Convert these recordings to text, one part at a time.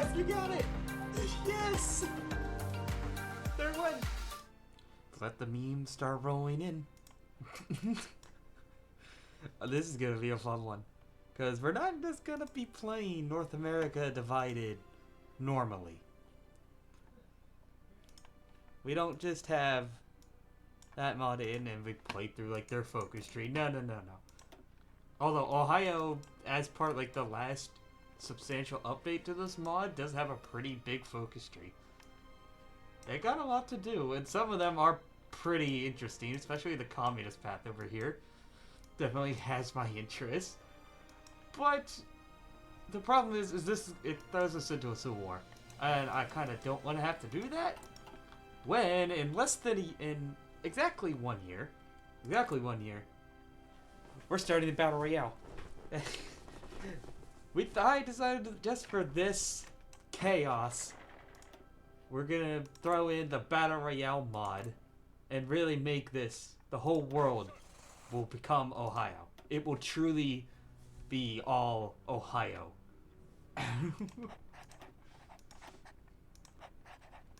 Yes, you got it! Yes! Third one! Let the memes start rolling in. This is gonna be a fun one. Because we're not just gonna be playing North America Divided normally. We don't just have that mod in and we play through like their focus tree. No. Although Ohio, as part like the last substantial update to this mod, does have a pretty big focus tree. They got a lot to do, and some of them are pretty interesting, especially the communist path over here. Definitely has my interest. But the problem is this, it throws us into a civil war. And I kind of don't want to have to do that. When, in exactly 1 year, we're starting the Battle Royale. I decided to, just for this chaos, we're gonna throw in the Battle Royale mod and really make this, the whole world will become Ohio. It will truly be all Ohio.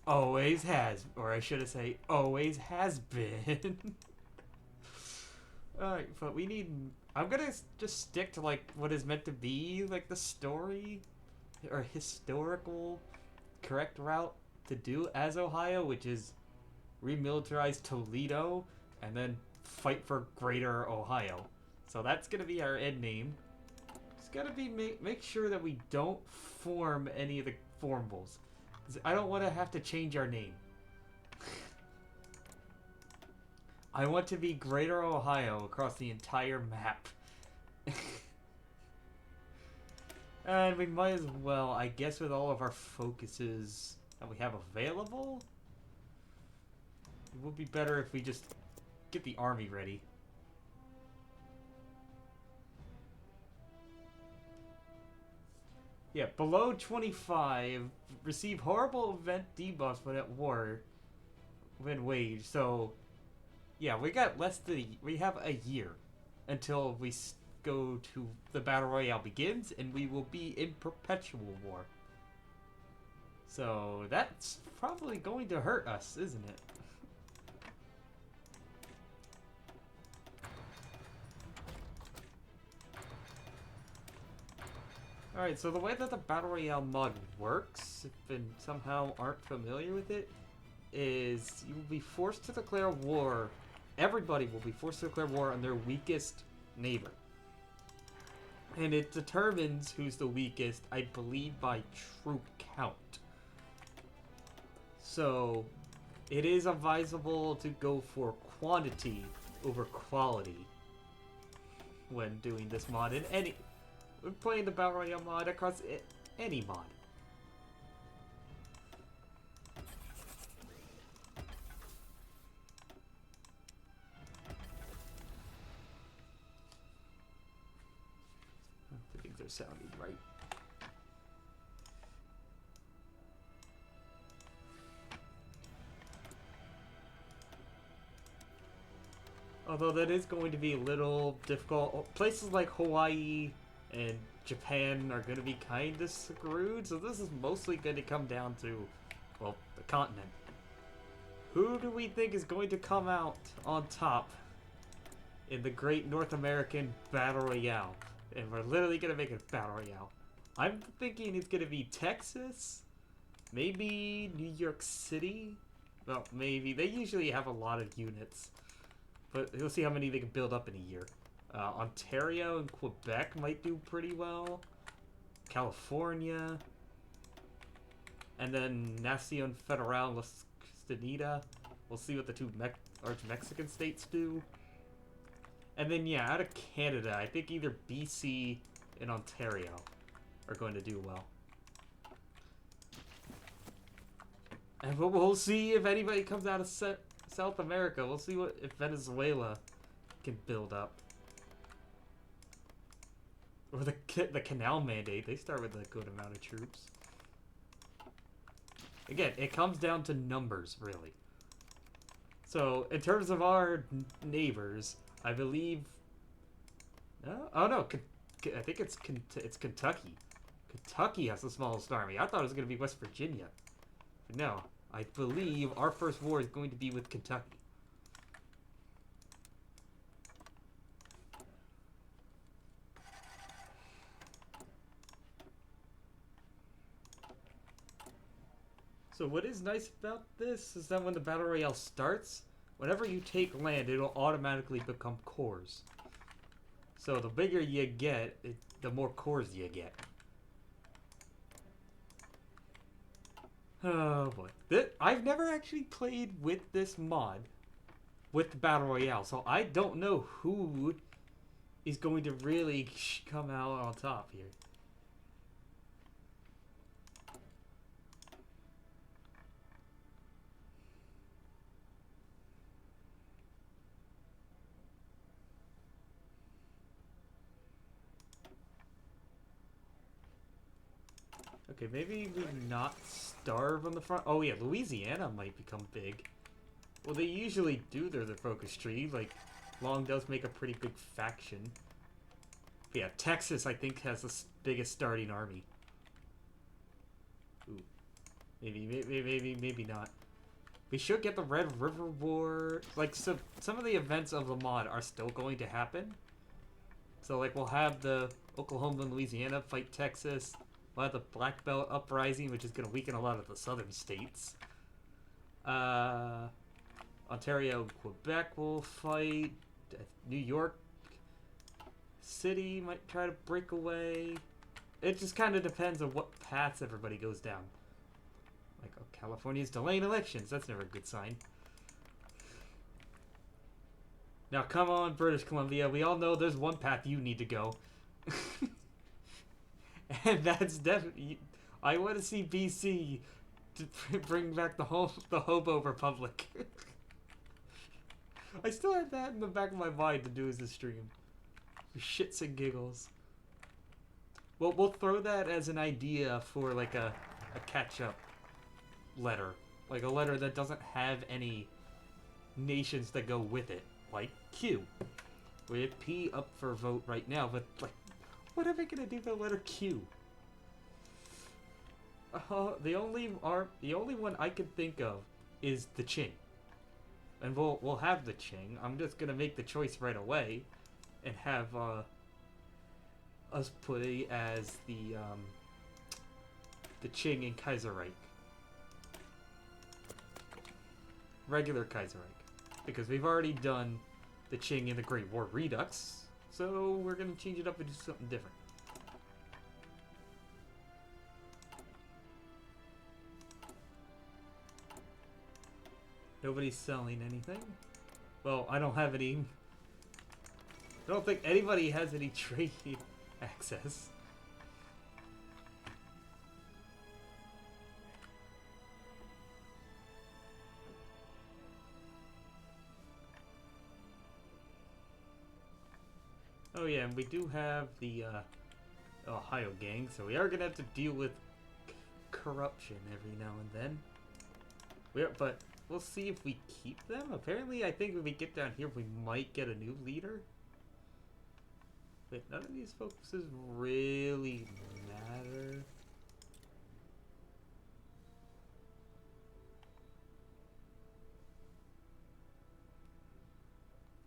Always has, or I should say, always has been. Alright, but we need... I'm gonna just stick to, like, what is meant to be, like, the story, or historical correct route to do as Ohio, which is remilitarize Toledo, and then fight for Greater Ohio. So that's gonna be our end name. It's gotta be, make sure that we don't form any of the formables. I don't want to have to change our name. I want to be Greater Ohio across the entire map. And we might as well, I guess, with all of our focuses that we have available, it would be better if we just get the army ready. Yeah, below 25, receive horrible event debuffs when at war, when waged. So, yeah, we have a year until we go to the Battle Royale begins, and we will be in perpetual war. So, that's probably going to hurt us, isn't it? Alright, so the way that the Battle Royale mod works, if you somehow aren't familiar with it, is you will be forced to declare war. Everybody will be forced to declare war on their weakest neighbor. And it determines who's the weakest, I believe, by troop count. So, it is advisable to go for quantity over quality when doing this mod. And we're playing the Battle Royale mod across any mod. I think they're sounding right. Although that is going to be a little difficult. Places like Hawaii and Japan are going to be kind of screwed, so this is mostly going to come down to, well, the continent. Who do we think is going to come out on top in the Great North American Battle Royale? And we're literally going to make it a Battle Royale. I'm thinking it's going to be Texas, maybe New York City. Well, maybe. They usually have a lot of units, but we'll see how many they can build up in a year. Ontario and Quebec might do pretty well. California. And then Nación Federal Los Unida. We'll see what the two large Mexican states do. And then, yeah, out of Canada, I think either BC and Ontario are going to do well. And we'll see if anybody comes out of South America. We'll see if Venezuela can build up. Or the Canal Mandate, they start with a good amount of troops. Again, it comes down to numbers, really. So, in terms of our neighbors, I believe... oh no, I think it's Kentucky. Kentucky has the smallest army. I thought it was going to be West Virginia. But no, I believe our first war is going to be with Kentucky. So what is nice about this is that when the Battle Royale starts, whenever you take land, it'll automatically become cores. So the bigger you get, the more cores you get. Oh boy. I've never actually played with this mod, with the Battle Royale, so I don't know who is going to really come out on top here. Okay, maybe we not starve on the front. Oh yeah, Louisiana might become big. Well, they usually do their focus tree. Like, Long does make a pretty big faction. But yeah, Texas, I think, has the biggest starting army. Ooh. Maybe not. We should get the Red River War. Like, so some of the events of the mod are still going to happen. So, like, we'll have the Oklahoma and Louisiana fight Texas. We'll have the Black Belt Uprising, which is going to weaken a lot of the southern states. Ontario and Quebec will fight. New York City might try to break away. It just kind of depends on what paths everybody goes down. Like, oh, California's delaying elections. That's never a good sign. Now, come on, British Columbia. We all know there's one path you need to go. And that's definitely... I want to see BC to bring back the Hobo Republic. I still have that in the back of my mind to do as a stream. For shits and giggles. Well, we'll throw that as an idea for, like, a catch-up letter. Like, a letter that doesn't have any nations that go with it. Like Q. We have P up for vote right now, but, like, what am I gonna do with the letter Q? The only one I could think of is the Qing. And we'll have the Qing. I'm just gonna make the choice right away and have us put it as the Qing in Kaiserreich. Regular Kaiserreich. Because we've already done the Qing in the Great War Redux, so we're gonna change it up and do something different. Nobody's selling anything. Well, I don't have any... I don't think anybody has any trade access. Oh yeah, and we do have the Ohio gang, so we are gonna have to deal with corruption every now and then. But we'll see if we keep them. Apparently, I think when we get down here, we might get a new leader. Wait, none of these focuses really matter.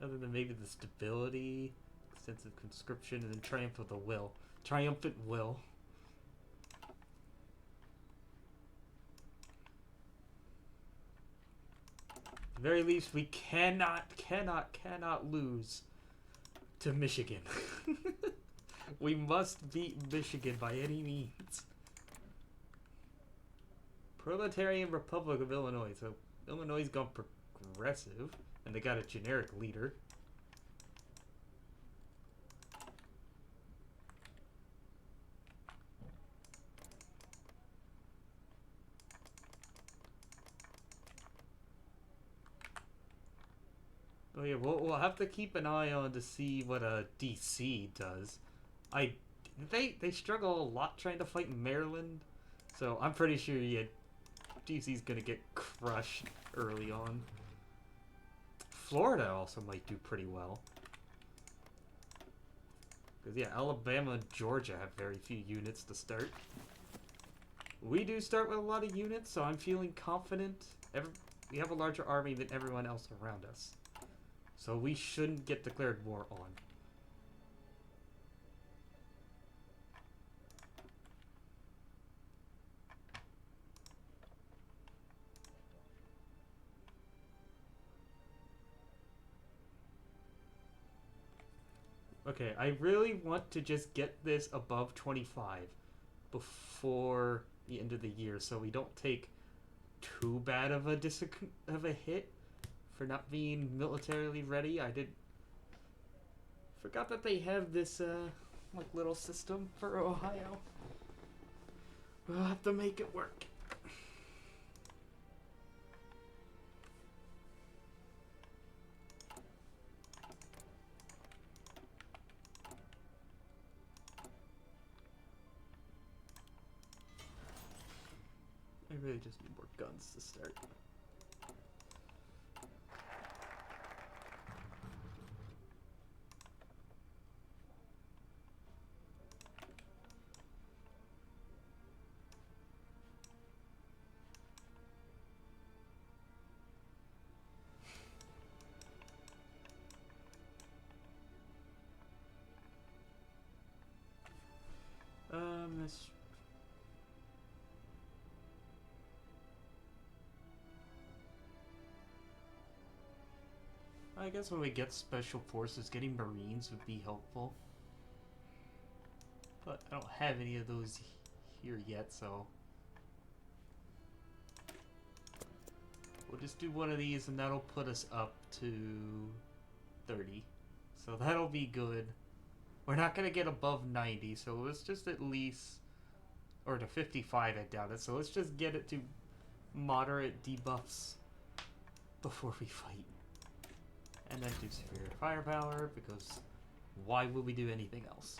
Other than maybe the stability, extensive conscription, and then triumph of the will. Triumphant will. At the very least, we cannot lose to Michigan. We must beat Michigan by any means. Proletarian Republic of Illinois. So Illinois has gone progressive, and they got a generic leader. Oh yeah, we'll have to keep an eye on to see what DC does. They struggle a lot trying to fight Maryland, so I'm pretty sure DC's gonna get crushed early on. Florida also might do pretty well. Because, yeah, Alabama and Georgia have very few units to start. We do start with a lot of units, so I'm feeling confident. We have a larger army than everyone else around us. So we shouldn't get declared war on. Okay, I really want to just get this above 25 before the end of the year, so we don't take too bad of a hit for not being militarily ready. I forgot that they have this like little system for Ohio. We'll have to make it work. I really just need more guns to start. This. I guess when we get special forces, getting Marines would be helpful. But I don't have any of those here yet, so we'll just do one of these and that'll put us up to 30. So that'll be good. We're not going to get above 90, so let's just at least... Or to 55, I doubt it. So let's just get it to moderate debuffs before we fight. And then do superior firepower, because why would we do anything else?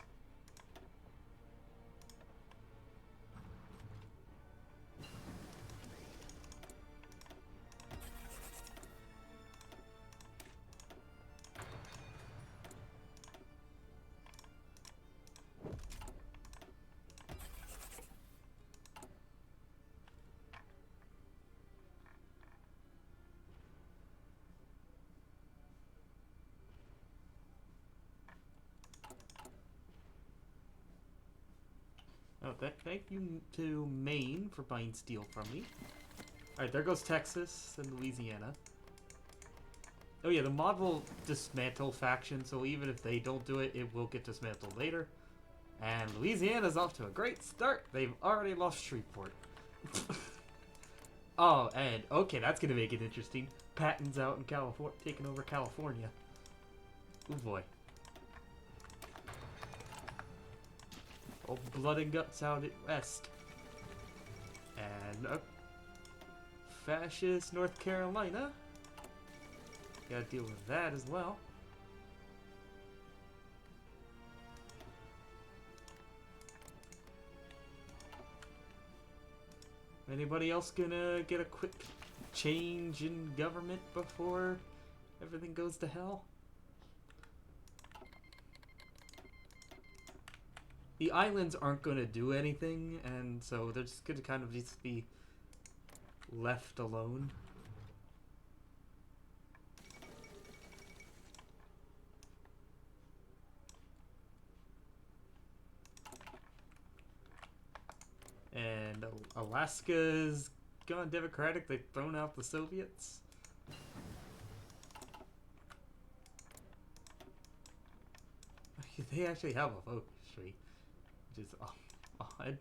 Oh, thank you to Maine for buying steel from me. Alright, there goes Texas and Louisiana. Oh yeah, the mod will dismantle factions, so even if they don't do it, it will get dismantled later. And Louisiana's off to a great start. They've already lost Shreveport. Oh, and okay, that's gonna make it interesting. Patton's out in California, taking over California. Oh boy. Oh, blood and guts out at west. And fascist North Carolina. Gotta deal with that as well. Anybody else gonna get a quick change in government before everything goes to hell? The islands aren't going to do anything, and so they're just going to kind of just be left alone. And Alaska's gone democratic. They've thrown out the Soviets. They actually have a vote tree, which is odd.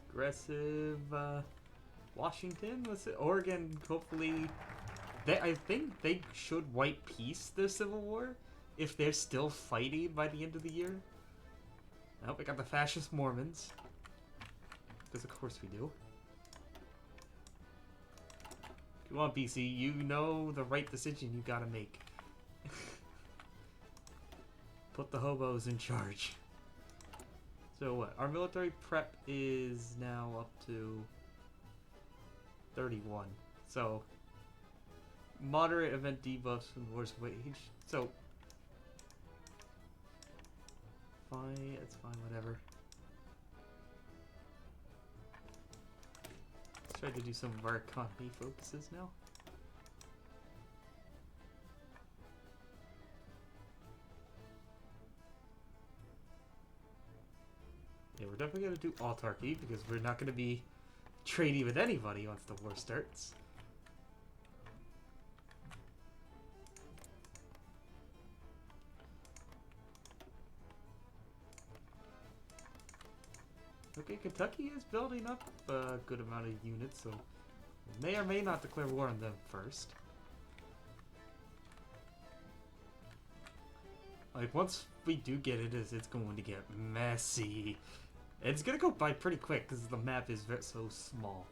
Progressive Washington, was it? Oregon, hopefully. I think they should wipe peace the Civil War if they're still fighting by the end of the year. Oh, we got the fascist Mormons. Because of course we do. Come on, BC, you know the right decision you gotta make. Put the hobos in charge. So what? Our military prep is now up to 31. So moderate event debuffs and worse wage. So fine, it's fine, whatever. Let's try to do some of our economy focuses now. Yeah, we're definitely gonna do autarky because we're not gonna be trading with anybody once the war starts. Okay, Kentucky is building up a good amount of units, so we may or may not declare war on them first. Like, once we do get it, it's going to get messy. It's gonna go by pretty quick because the map is so small.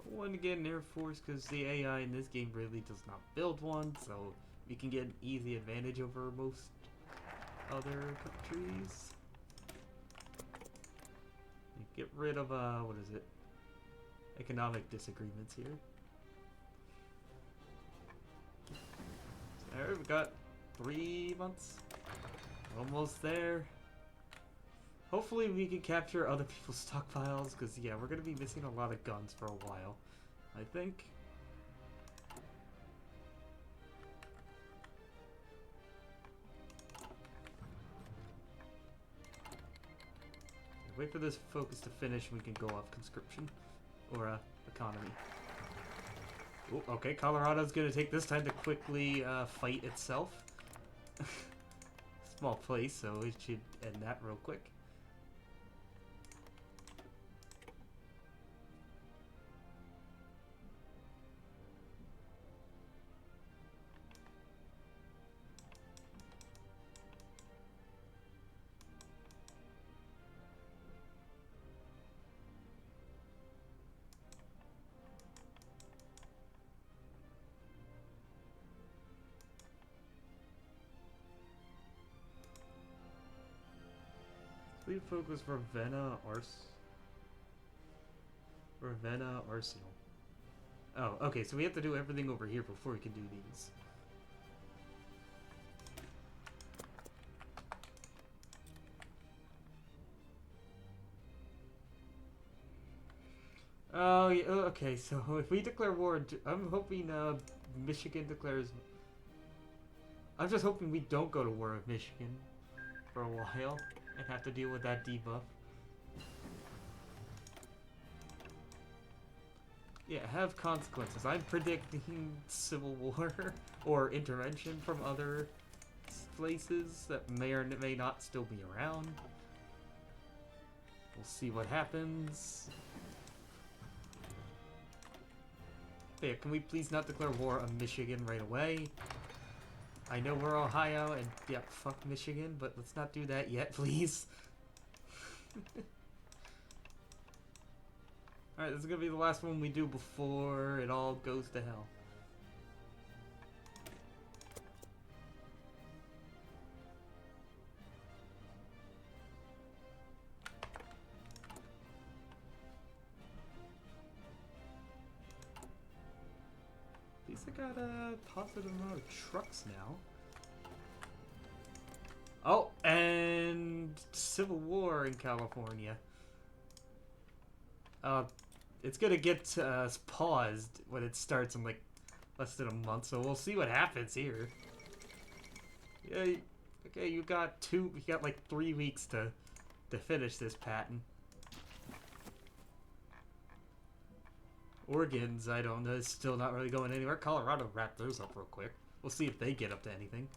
I want to get an Air Force because the AI in this game really does not build one, so we can get an easy advantage over most other countries. Get rid of, what is it? Economic disagreements here. Alright, we got 3 months. Almost there. Hopefully we can capture other people's stockpiles, because yeah, we're going to be missing a lot of guns for a while, I think. Wait for this focus to finish and we can go off conscription. Or, economy. Ooh, okay, Colorado's going to take this time to quickly fight itself. Small place, so it should end that real quick. Lead focus Ravenna Arsenal. Oh, okay, so we have to do everything over here before we can do these. Oh, yeah, okay, so if we declare war, I'm hoping Michigan declares... I'm just hoping we don't go to war with Michigan for a while and have to deal with that debuff. Yeah, have consequences. I'm predicting civil war or intervention from other places that may or may not still be around. We'll see what happens. But yeah, can we please not declare war on Michigan right away? I know we're Ohio, and yeah, fuck Michigan, but let's not do that yet, please. Alright, this is gonna be the last one we do before it all goes to hell. At least I got a positive amount of trucks now. Oh, and civil war in California. It's gonna get paused when it starts in like less than a month, so we'll see what happens here. Yeah, okay, you got like 3 weeks to finish this patent. Oregon's, I don't know, it's still not really going anywhere. Colorado wrapped theirs up real quick. We'll see if they get up to anything.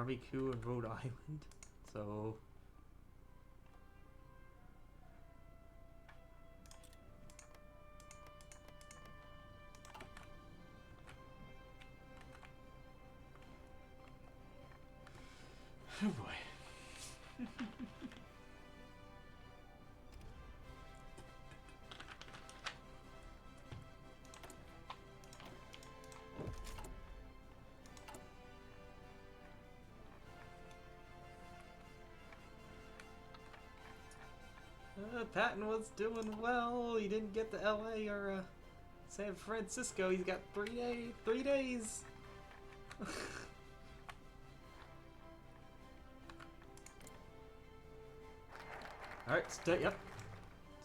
Army coup in Rhode Island. So oh boy. Patton was doing well. He didn't get to LA or San Francisco. He's got 3 days. Alright, yep.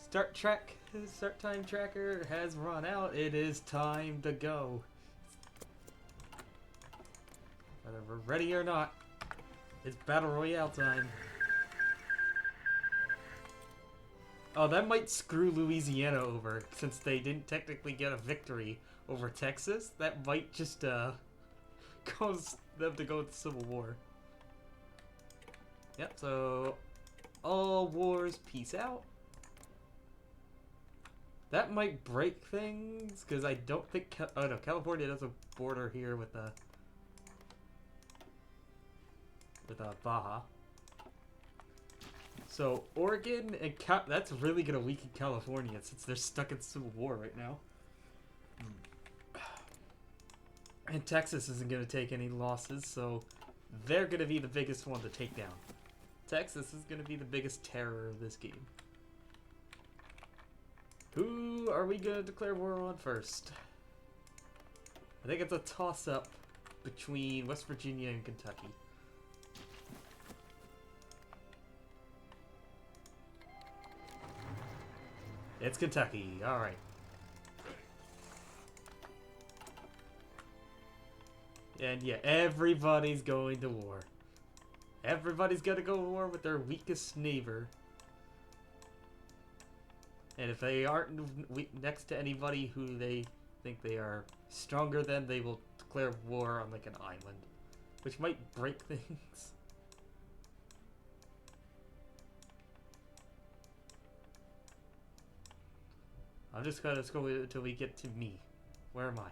Start time tracker has run out. It is time to go. Whether we're ready or not, it's Battle Royale time. Oh, that might screw Louisiana over, since they didn't technically get a victory over Texas. That might just, cause them to go into Civil War. Yep, so all wars, peace out. That might break things, because I don't think... oh no, California does a border here with Baja. So Oregon and that's really gonna weaken California since they're stuck in civil war right now. And Texas isn't gonna take any losses, so they're gonna be the biggest one to take down. Texas is gonna be the biggest terror of this game. Who are we gonna declare war on first? I think it's a toss-up between West Virginia and Kentucky. It's Kentucky, alright. And yeah, everybody's going to war. Everybody's gonna go to war with their weakest neighbor. And if they aren't next to anybody who they think they are stronger than, they will declare war on like an island. Which might break things. I'm just gonna go until we get to me. Where am I?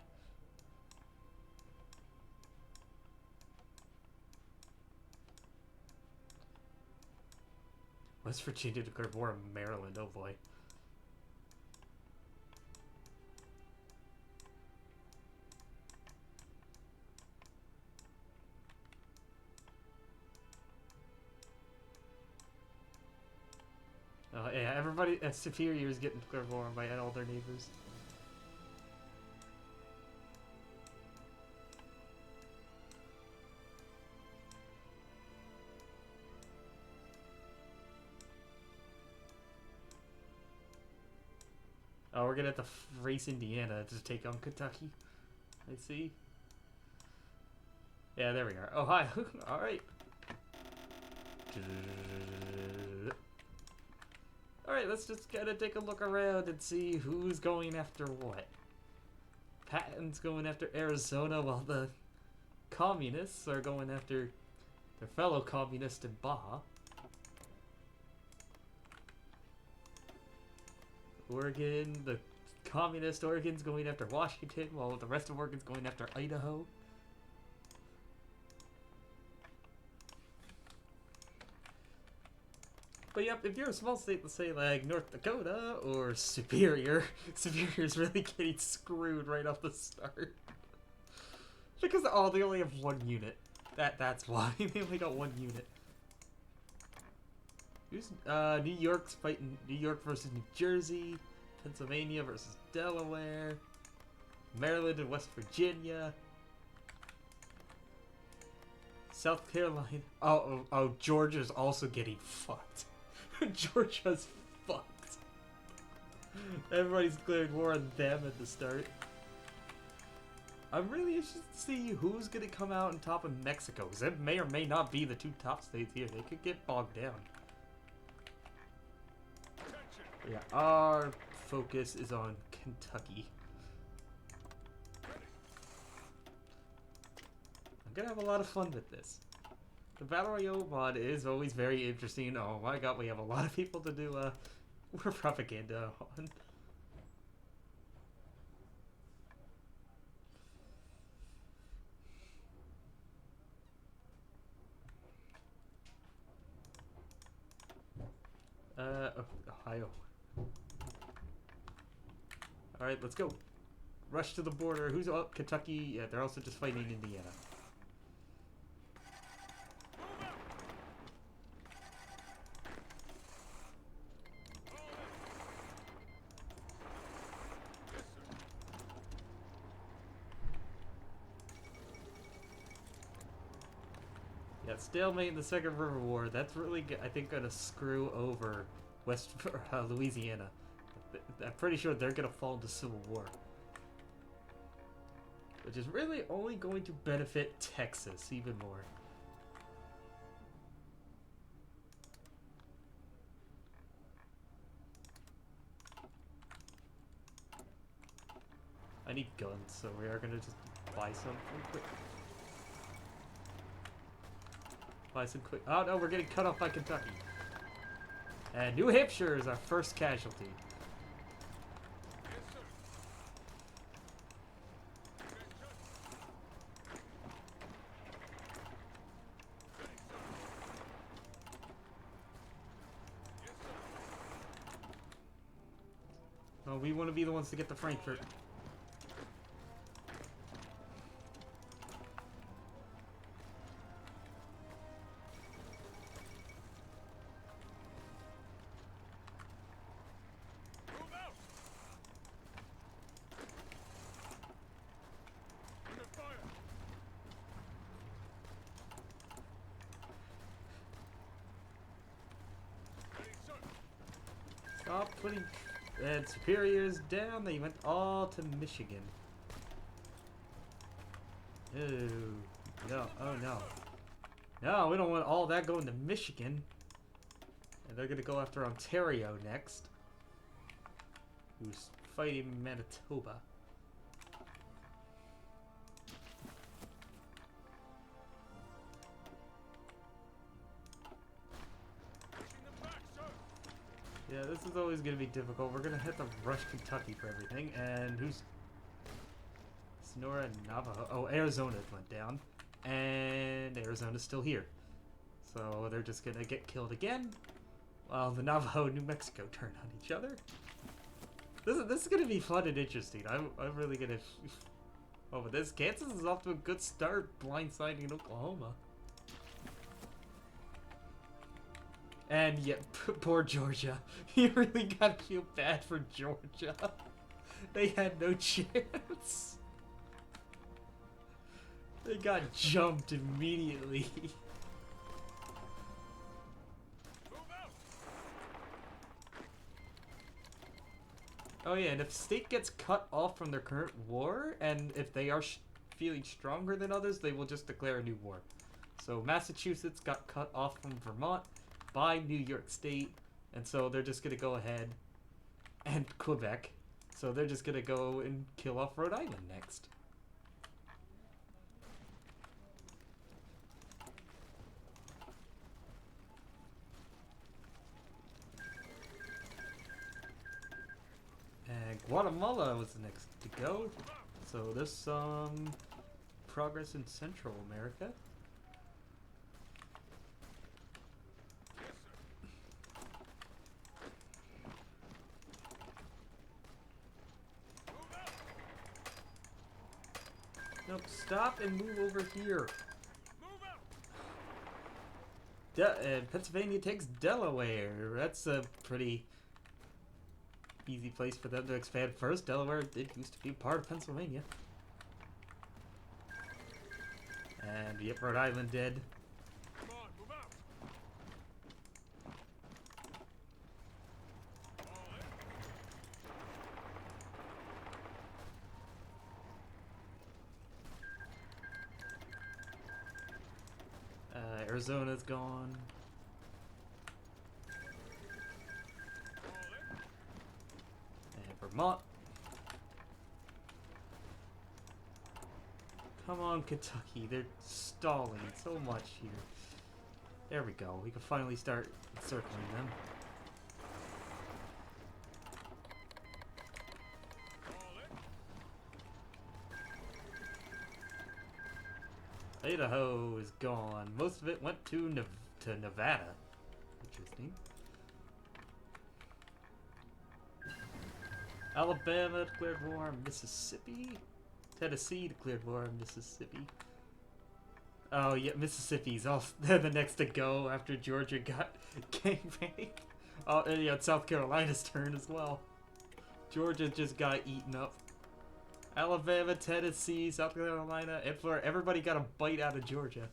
West Virginia declared war on Maryland, oh boy. Yeah, everybody, Superior is getting declared war by all their neighbors. Oh, we're gonna have to race Indiana to take on Kentucky. I see. Yeah, there we are. Oh, hi. Alright. Alright, let's just kind of take a look around and see who's going after what. Patton's going after Arizona while the communists are going after their fellow communists in Baja. Oregon, the communist Oregon's going after Washington while the rest of Oregon's going after Idaho. But yep, if you're a small state, let's say like North Dakota or Superior, Superior's really getting screwed right off the start. Because they only have one unit. That's why. They only got one unit. Who's New York's fighting New York versus New Jersey, Pennsylvania versus Delaware, Maryland and West Virginia. South Carolina. Oh, Georgia's also getting fucked. Georgia's fucked. Everybody's declaring war on them at the start. I'm really interested to see who's gonna come out on top of Mexico, because it may or may not be the two top states here. They could get bogged down. But yeah, our focus is on Kentucky. I'm gonna have a lot of fun with this. The Battle Royale mod is always very interesting. Oh my god, we have a lot of people to do war propaganda on. Ohio. Alright, let's go. Rush to the border. Who's up? Kentucky? Yeah, they're also just fighting Indiana. Yeah, stalemate in the Second River War. That's really, I think, gonna screw over West Louisiana. I'm pretty sure they're gonna fall into civil war, which is really only going to benefit Texas even more. I need guns, so we are gonna just buy some quick. Buy some quick. Oh no, we're getting cut off by Kentucky. And New Hampshire is our first casualty. Oh, we want to be the ones to get to Frankfurt. Stop putting superiors down. They went all to Michigan. Oh no! Oh no! No, we don't want all that going to Michigan. And they're gonna go after Ontario next, who's fighting Manitoba. Yeah, this is always going to be difficult. We're going to have to rush Kentucky for everything. And who's... Sonora and Navajo. Oh, Arizona went down. And Arizona's still here. So they're just going to get killed again. While the Navajo and New Mexico turn on each other. This is going to be fun and interesting. I'm really going to... Oh, but this... Kansas is off to a good start blindsiding Oklahoma. And yet, poor Georgia. You really gotta feel bad for Georgia. They had no chance. They got jumped immediately. Oh yeah, and if state gets cut off from their current war, and if they are feeling stronger than others, they will just declare a new war. So Massachusetts got cut off from Vermont by New York State, and so they're just gonna go ahead, and Quebec, so they're just gonna go and kill off Rhode Island next. And Guatemala was the next to go, so there's some progress in Central America. Nope, stop and move over here. Pennsylvania takes Delaware. That's a pretty easy place for them to expand first. Delaware did used to be part of Pennsylvania. And yep, Rhode Island did. Arizona's gone. And Vermont. Come on, Kentucky. They're stalling so much here. There we go. We can finally start encircling them. Idaho is gone. Most of it went to Nevada. Interesting. Alabama declared war on Mississippi. Tennessee declared war on Mississippi. Oh yeah, Mississippi's all they're the next to go after Georgia got gangbanged. Oh, and yeah, it's South Carolina's turn as well. Georgia just got eaten up. Alabama, Tennessee, South Carolina, and Florida. Everybody got a bite out of Georgia.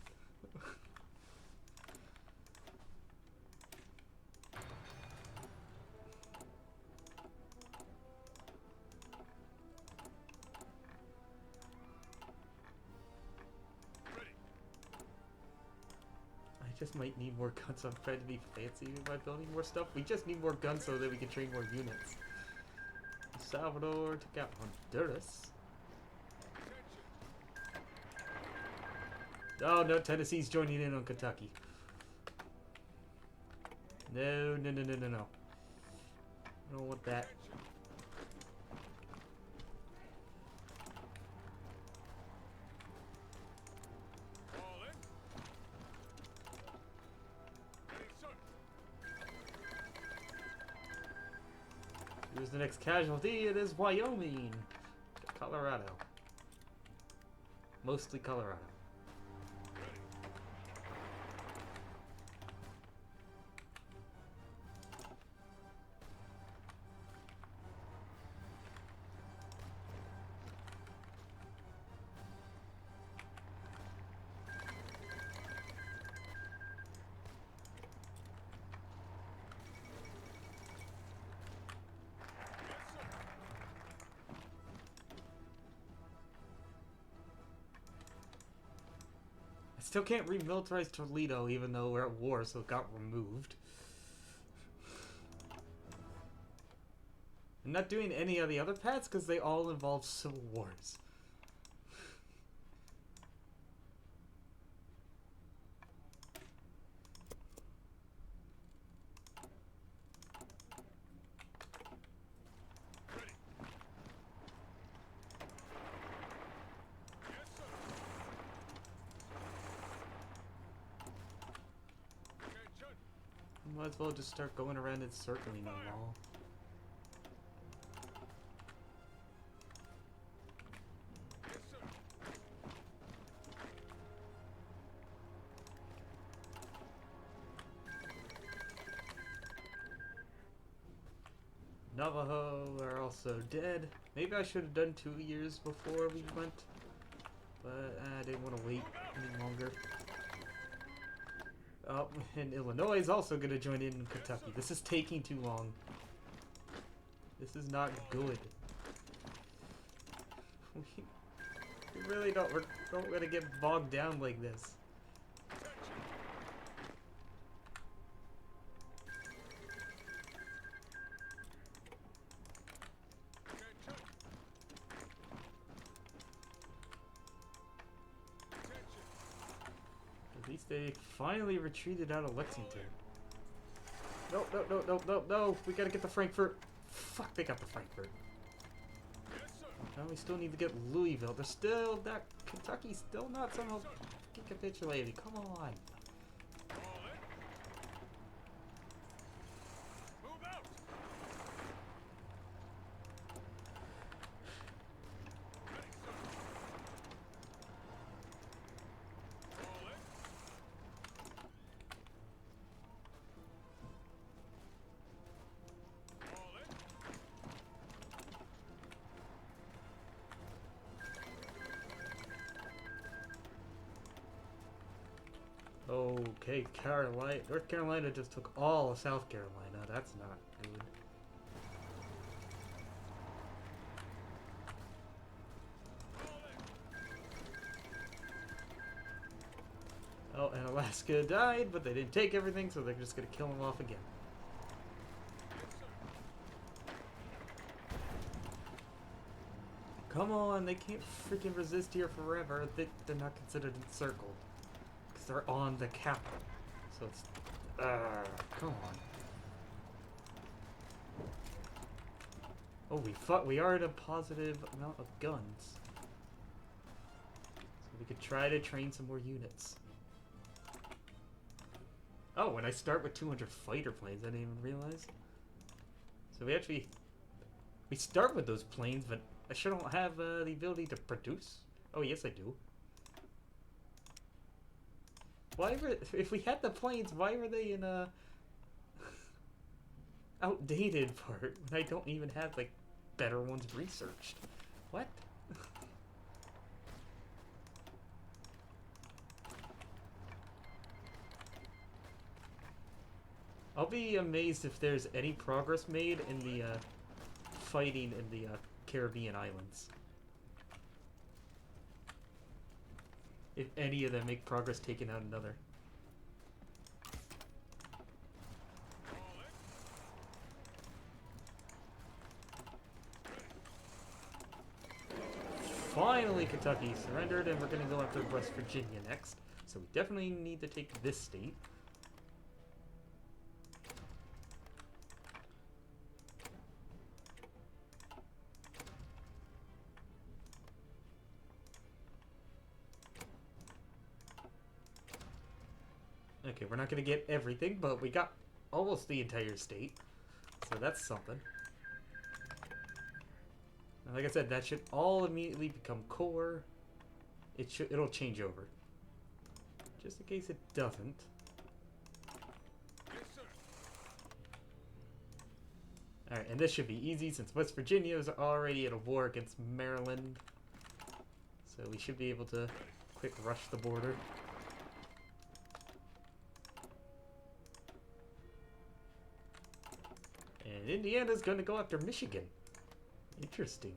I just might need more guns. I'm trying to be fancy by building more stuff. We just need more guns so that we can train more units. El Salvador took out Honduras. Oh no, Tennessee's joining in on Kentucky. No, no, no, no, no, no. I don't want that. Here's the next casualty. It is Wyoming. Colorado. Mostly Colorado. Still can't remilitarize Toledo even though we're at war, so it got removed. I'm not doing any of the other paths because they all involve civil wars. Might as well just start going around and circling them all. Navajo are also dead. Maybe I should have done 2 years before we went, but I didn't want to wait any longer. Oh, and Illinois is also going to join in Kentucky. This is taking too long. This is not good. We really don't want to get bogged down like this. At least they finally retreated out of Lexington. No, no, no, no, no, no. We gotta get to Frankfurt. Fuck, they got the Frankfurt. Now we still need to get Louisville. They're still that Kentucky's still not somehow capitulated. Come on. Okay, North Carolina just took all of South Carolina. That's not good. Oh, and Alaska died, but they didn't take everything, so they're just gonna kill them off again. Come on, they can't freaking resist here forever. They're not considered encircled. They're on the capital. So it's... come on. Oh, we are at a positive amount of guns. So we could try to train some more units. Oh, and I start with 200 fighter planes, I didn't even realize. So we actually... We start with those planes, but I sure don't have the ability to produce. Oh, yes I do. Why were... If we had the planes, why were they in a... outdated part when I don't even have, like, better ones researched? What? I'll be amazed if there's any progress made in the fighting in the Caribbean islands. If any of them make progress taking out another. Finally, Kentucky surrendered, and we're going to go after West Virginia next. So we definitely need to take this state. Okay, we're not going to get everything, but we got almost the entire state. So that's something. And like I said, that should all immediately become core. It'll change over. Just in case it doesn't. Alright, and this should be easy since West Virginia is already at a war against Maryland. So we should be able to quick rush the border. And Indiana's going to go after Michigan. Interesting.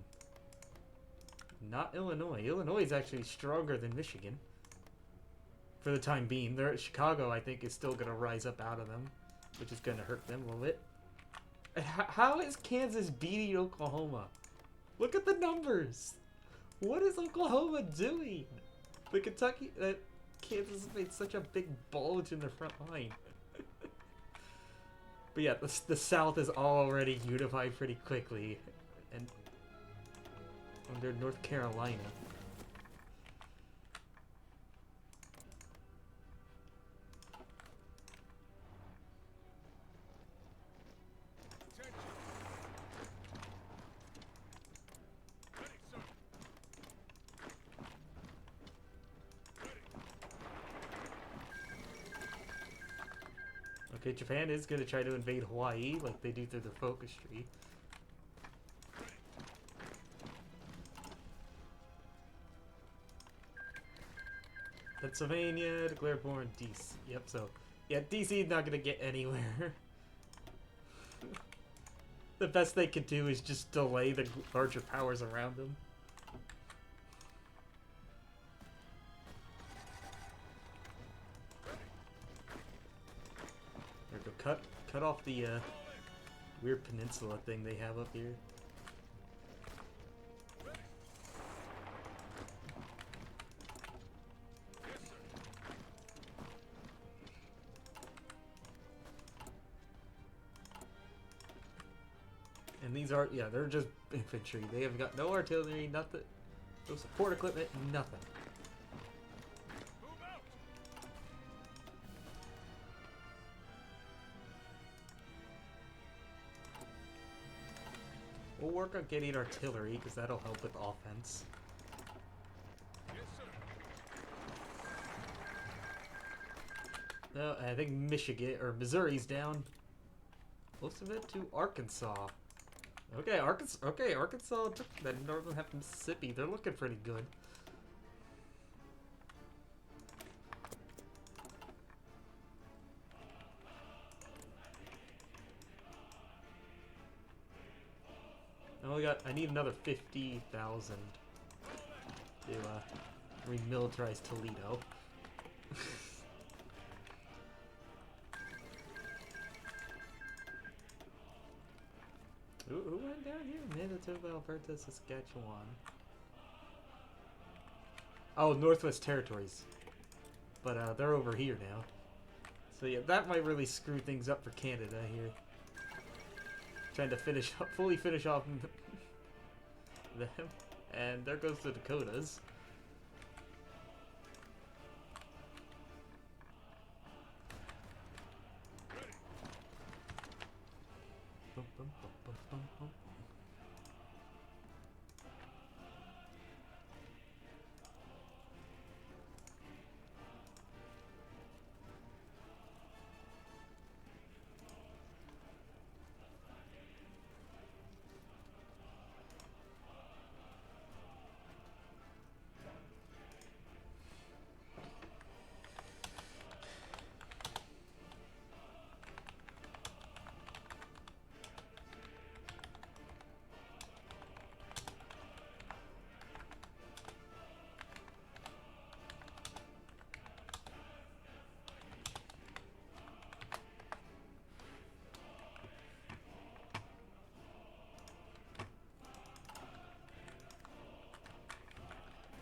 Not Illinois. Illinois is actually stronger than Michigan. For the time being. Chicago, I think, is still going to rise up out of them. Which is going to hurt them a little bit. How is Kansas beating Oklahoma? Look at the numbers. What is Oklahoma doing? The Kentucky... Kansas has made such a big bulge in their front line. But yeah, the South is already unified pretty quickly. And under North Carolina. Okay, Japan is going to try to invade Hawaii like they do through their focus tree. Pennsylvania declared war in DC. Yep, so yeah, DC is not going to get anywhere. The best they could do is just delay the larger powers around them. There we go. Cut off the weird peninsula thing they have up here. And these are, yeah, they're just infantry. They have got no artillery, nothing, no support equipment, nothing. We'll work on getting artillery, because that'll help with offense. No, I think Michigan, or Missouri's down. Most of it to Arkansas. Okay, Arkansas took that northern half of Mississippi. They're looking pretty good. I need another 50,000 to remilitarize Toledo. Who went down here? Manitoba, Alberta, Saskatchewan. Oh, Northwest Territories. But they're over here now. So yeah, that might really screw things up for Canada here. Trying to fully finish off them. And there goes the Dakotas.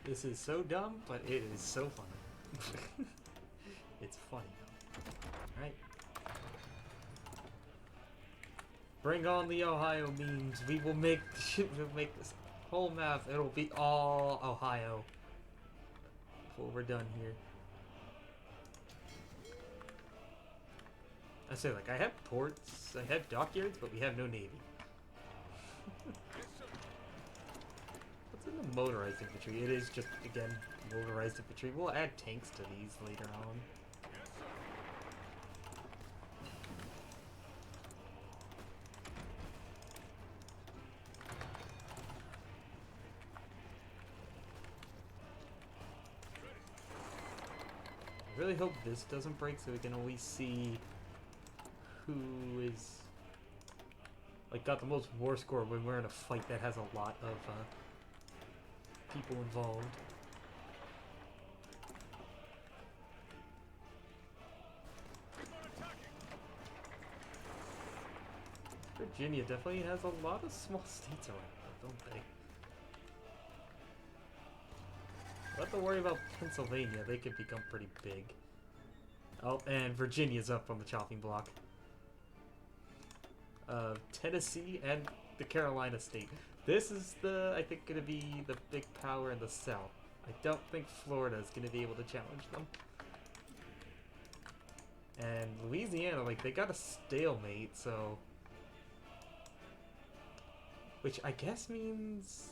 This is so dumb, but it is so funny. It's funny. Alright. Bring on the Ohio memes. We'll make this whole map. It'll be all Ohio before we're done here. I say, like, I have ports, I have dockyards, but we have no navy. What's in the motorized infantry? It is just, again, motorized infantry. We'll add tanks to these later on. I really hope this doesn't break so we can always see who is, like, got the most war score when we're in a fight that has a lot of people involved. Virginia definitely has a lot of small states around it, don't they? Don't have to worry about Pennsylvania. They could become pretty big. Oh, and Virginia's up on the chopping block. Tennessee and the Carolina state. This is I think, going to be the big power in the South. I don't think Florida is going to be able to challenge them. And Louisiana, like, they got a stalemate, so... Which I guess means...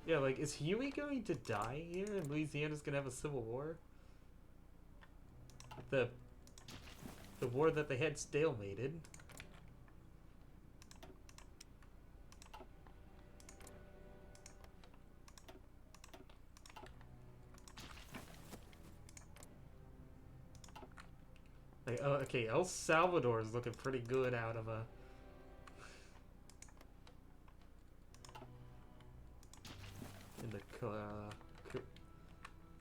Yeah, like, is Huey going to die here and Louisiana's gonna have a civil war? The war that they had stalemated. Like, oh, okay, El Salvador is looking pretty good out of a... in the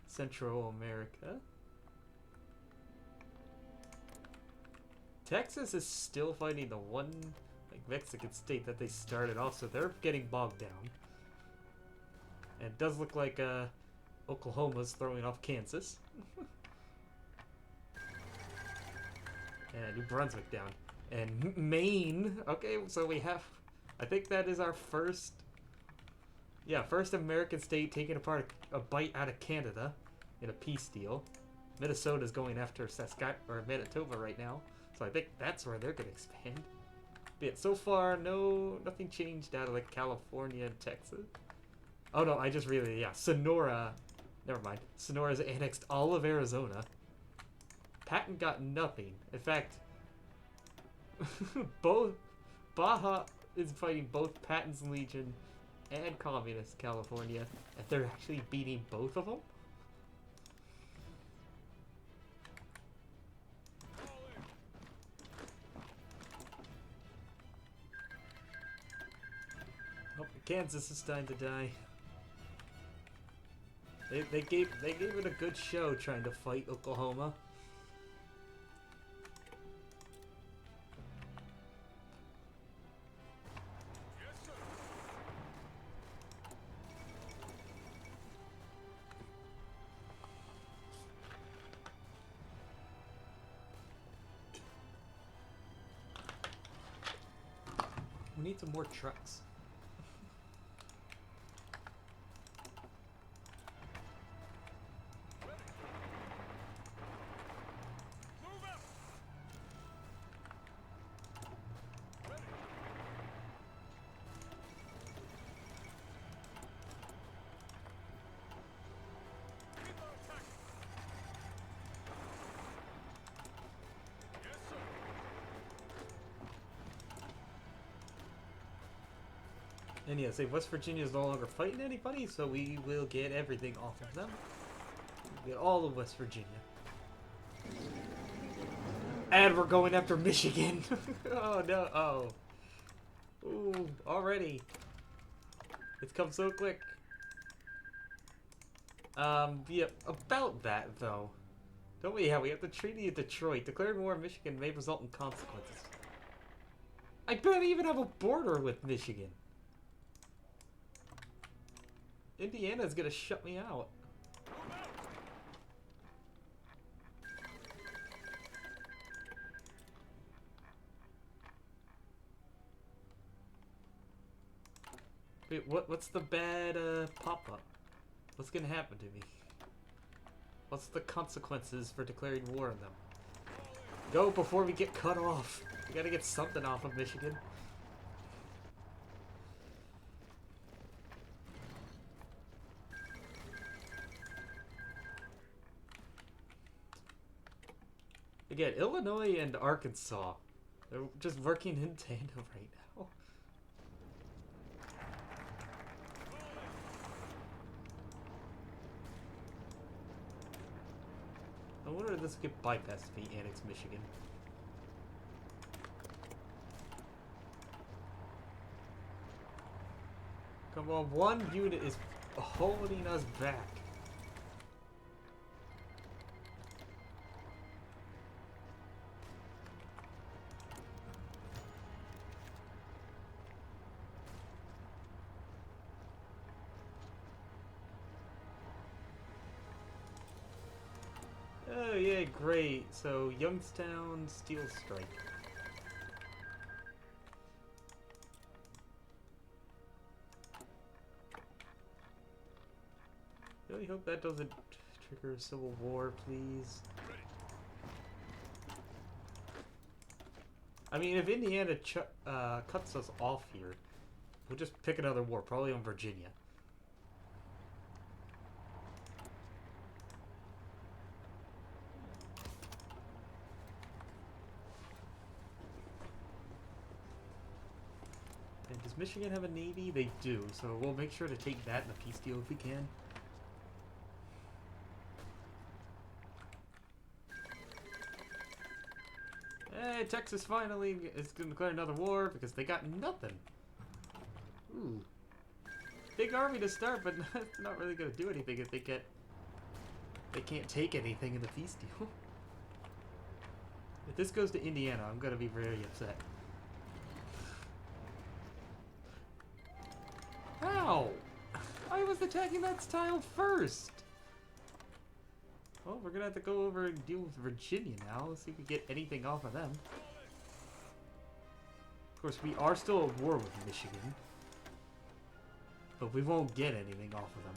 Central America. Texas is still fighting the one, like, Mexican state that they started off, so they're getting bogged down. And it does look like Oklahoma's throwing off Kansas. And New Brunswick down. And Maine. Okay, so we have... I think that is our first... Yeah, first American state taking apart a bite out of Canada in a peace deal. Minnesota's going after Manitoba right now. So I think that's where they're going to expand. But yeah, so far, nothing changed out of, like, California and Texas. Oh no, I just really, yeah, Sonora... Never mind. Sonora's annexed all of Arizona. Patton got nothing. In fact, both Baja is fighting both Patton's Legion and Communist California, and they're actually beating both of them. Oh, Kansas is time to die. They gave it a good show trying to fight Oklahoma. We need some more trucks. And yeah, say West Virginia is no longer fighting anybody, so we will get everything off of them. We'll get all of West Virginia. And we're going after Michigan. Oh no, oh. Ooh, already. It's come so quick. Yeah, about that though. Don't we have the Treaty of Detroit. Declaring war on Michigan may result in consequences. I barely even have a border with Michigan. Indiana's gonna shut me out. Wait, what's the bad pop-up? What's gonna happen to me? What's the consequences for declaring war on them? Go before we get cut off. We gotta get something off of Michigan. Again, Illinois and Arkansas, they're just working in tandem right now. I wonder if this could get bypassed if he annexed Michigan. Come on, one unit is holding us back. Oh yeah, great. So Youngstown Steel Strike. Really hope that doesn't trigger a civil war, please. I mean, if Indiana cuts us off here, we'll just pick another war, probably on Virginia. And does Michigan have a navy? They do, so we'll make sure to take that in a peace deal if we can. Hey, Texas finally is going to declare another war because they got nothing. Ooh. Big army to start, but it's not really going to do anything if they can't take anything in the peace deal. If this goes to Indiana, I'm going to be very upset. How? I was attacking that tile first! Well, we're gonna have to go over and deal with Virginia now. Let's see if we get anything off of them. Of course, we are still at war with Michigan. But we won't get anything off of them.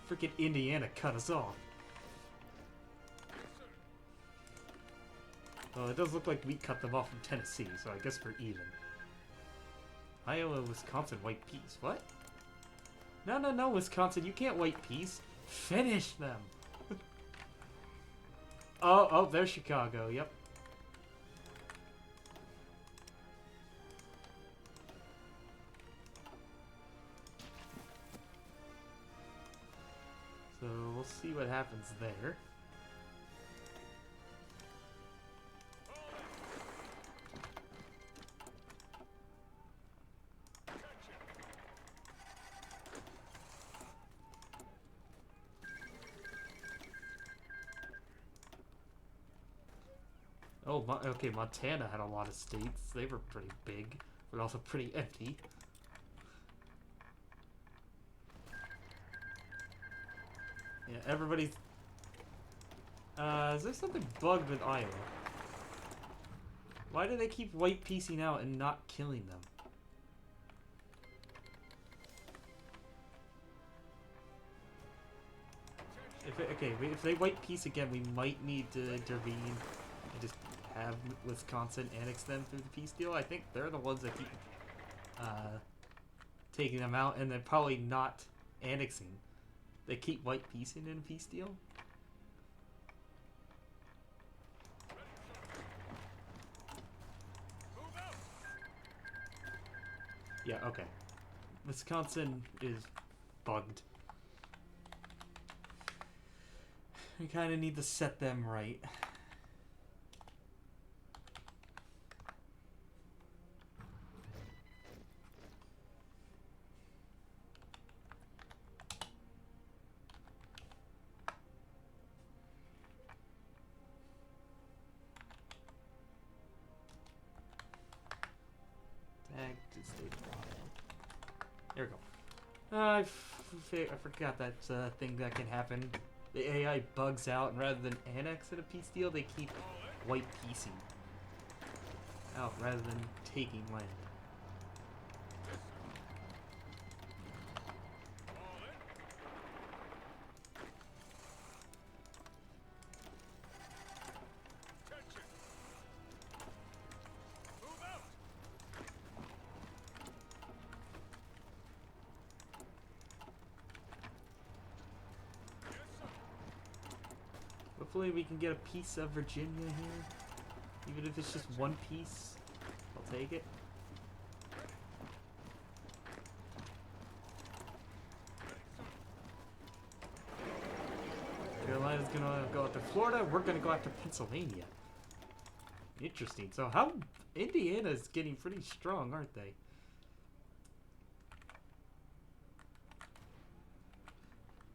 Freaking Indiana cut us off. Well, it does look like we cut them off from Tennessee, so I guess we're even. Iowa, Wisconsin, white peace. What? No, no, no, Wisconsin, you can't white peace. Finish them. Oh, there's Chicago, yep. So, we'll see what happens there. Oh, okay, Montana had a lot of states. They were pretty big, but also pretty empty. Yeah, everybody's... is there something bugged with Iowa? Why do they keep white piecing out and not killing them? if they white peace again, we might need to intervene and just have Wisconsin annex them through the peace deal. I think they're the ones that keep taking them out, and then probably not annexing. They keep white peacing in a peace deal. Yeah, okay. Wisconsin is bugged. We kind of need to set them right. Tag to state royale. There we go. I forgot that thing that can happen. The AI bugs out, and rather than annex in a peace deal, they keep white piecing out rather than taking land. Hopefully we can get a piece of Virginia here. Even if it's just one piece, I'll take it. Carolina's gonna go after Florida, we're gonna go after Pennsylvania. Interesting. So how Indiana's getting pretty strong, aren't they?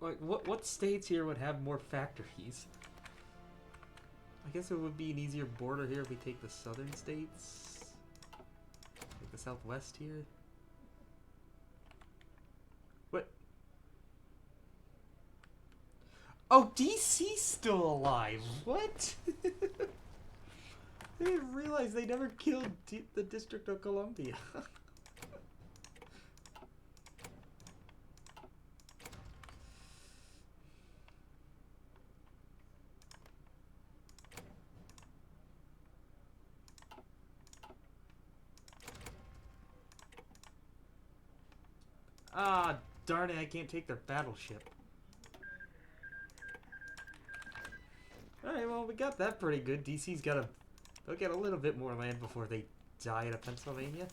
Like what states here would have more factories? I guess it would be an easier border here if we take the southern states. Like the southwest here. What? Oh, DC's still alive. What? I didn't realize they never killed the District of Columbia. Ah, darn it, I can't take their battleship. Alright, well, we got that pretty good. DC's got they'll get a little bit more land before they die to Pennsylvania.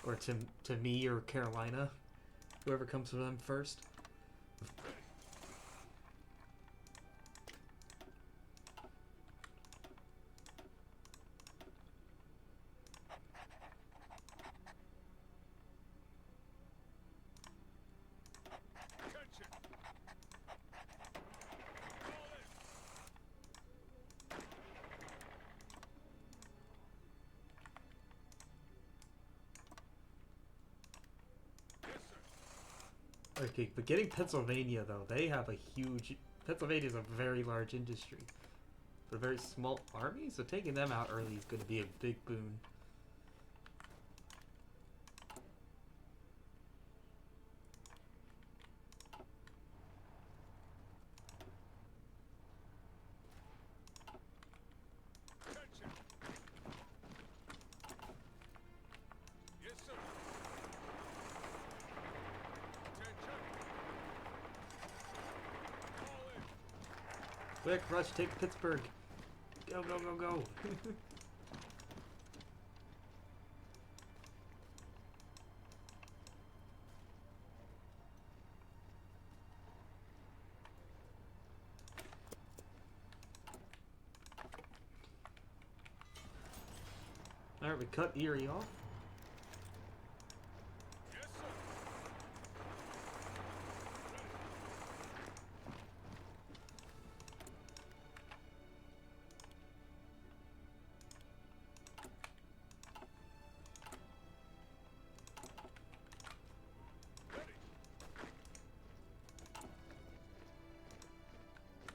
Or to me or Carolina. Whoever comes for them first. Okay, but getting Pennsylvania, though, they have a huge... Pennsylvania is a very large industry. But a very small army, so taking them out early is going to be a big boon. Quick, rush, take Pittsburgh. Go, go, go, go. Alright, we cut Erie off.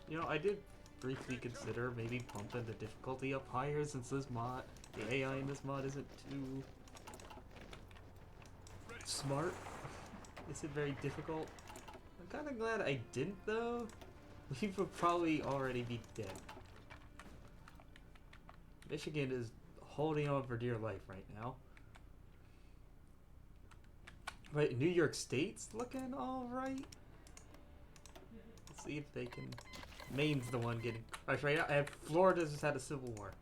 You know, I did briefly consider maybe pumping the difficulty up higher since this mod, the AI in this mod isn't too smart. Is it very difficult? I'm kind of glad I didn't though. We would probably already be dead. Michigan is holding on for dear life right now. Right, New York State's looking alright. Let's see if they can... Maine's the one getting... Actually, right now, Florida just had a civil war.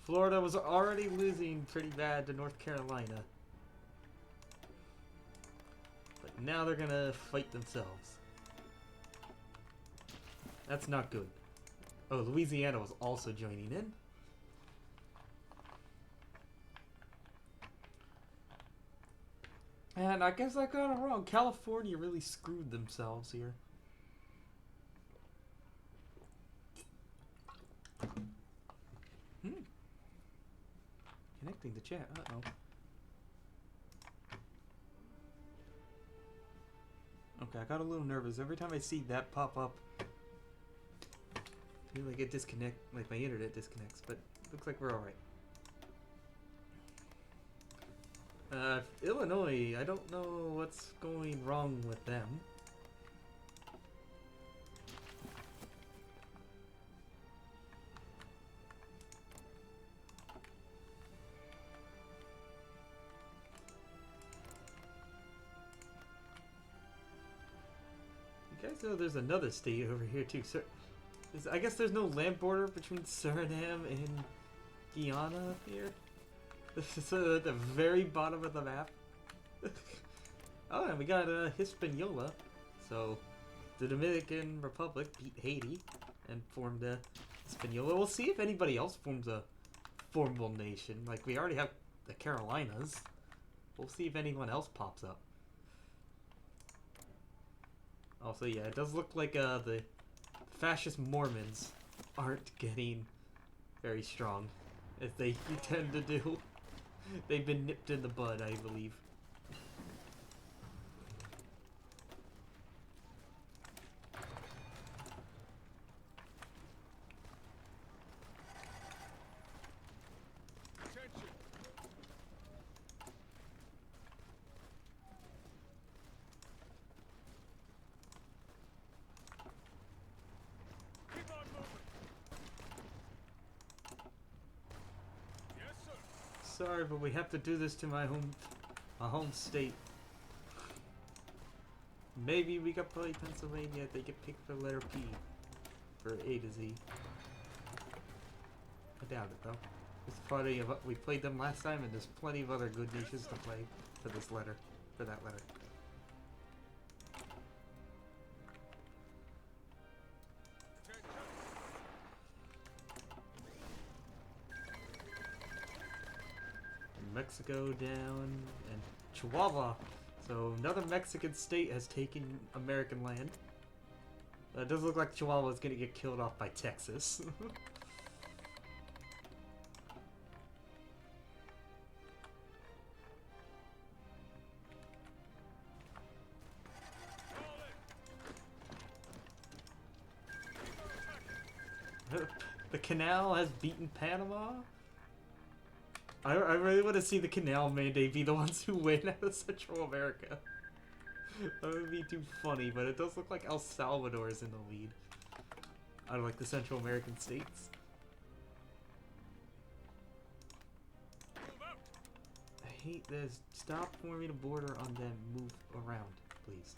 Florida was already losing pretty bad to North Carolina. But now they're gonna fight themselves. That's not good. Oh, Louisiana was also joining in. And I guess I got it wrong. California really screwed themselves here. Connecting the chat. Uh-oh. Okay, I got a little nervous. Every time I see that pop up, I feel like it disconnect, like my internet disconnects, but looks like we're alright. Illinois, I don't know what's going wrong with them. You guys know there's another state over here too. I guess there's no land border between Suriname and Guyana here. This is at the very bottom of the map. Oh, and we got Hispaniola. So, the Dominican Republic beat Haiti and formed Hispaniola. We'll see if anybody else forms a formal nation. Like, we already have the Carolinas. We'll see if anyone else pops up. Also, yeah, it does look like the fascist Mormons aren't getting very strong, as they tend to do. They've been nipped in the bud, I believe. Sorry, but we have to do this to my home state. Maybe we could play Pennsylvania. They get picked for letter P for A to Z. I doubt it though. There's plenty of we played them last time, and there's plenty of other good nations to play for this letter, for that letter. Mexico down, and Chihuahua. So another Mexican state has taken American land. It does look like Chihuahua is going to get killed off by Texas. The canal has beaten Panama? I really want to see the canal mandate be the ones who win out of Central America. That would be too funny, but it does look like El Salvador is in the lead. Out of like the Central American states. I hate this. Stop forming a border on them. Move around, please.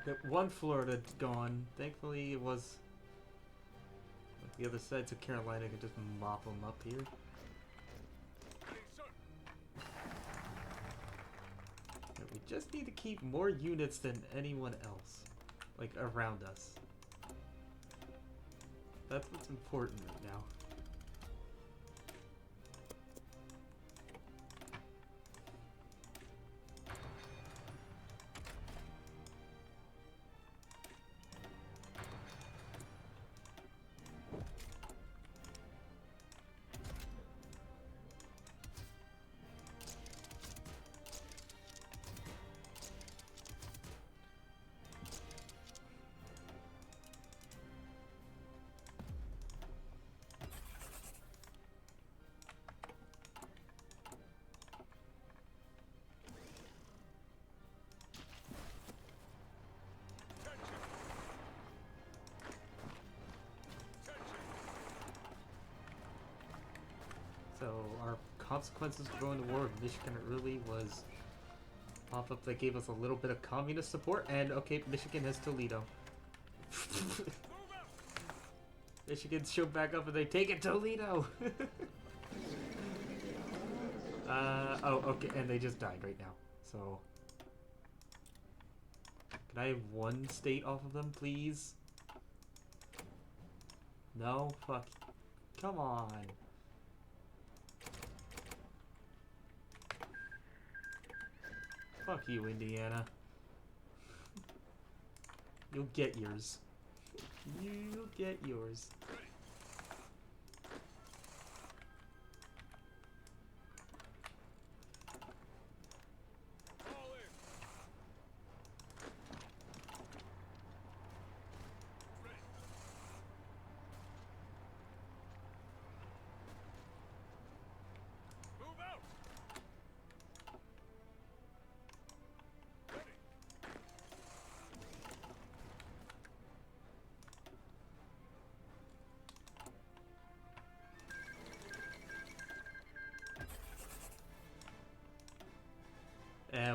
Got one Florida gone. Thankfully, it was the other side, so Carolina could just mop them up here. But we just need to keep more units than anyone else, like around us. That's what's important right now. consequences for going to war with Michigan. It really was pop-up that gave us a little bit of communist support. And okay, Michigan has Toledo. Michigan showed back up and they take it, Toledo! Oh, okay, and they just died right now. So, can I have one state off of them, please? No? Fuck. Come on. Fuck you, Indiana. You'll get yours. You'll get yours.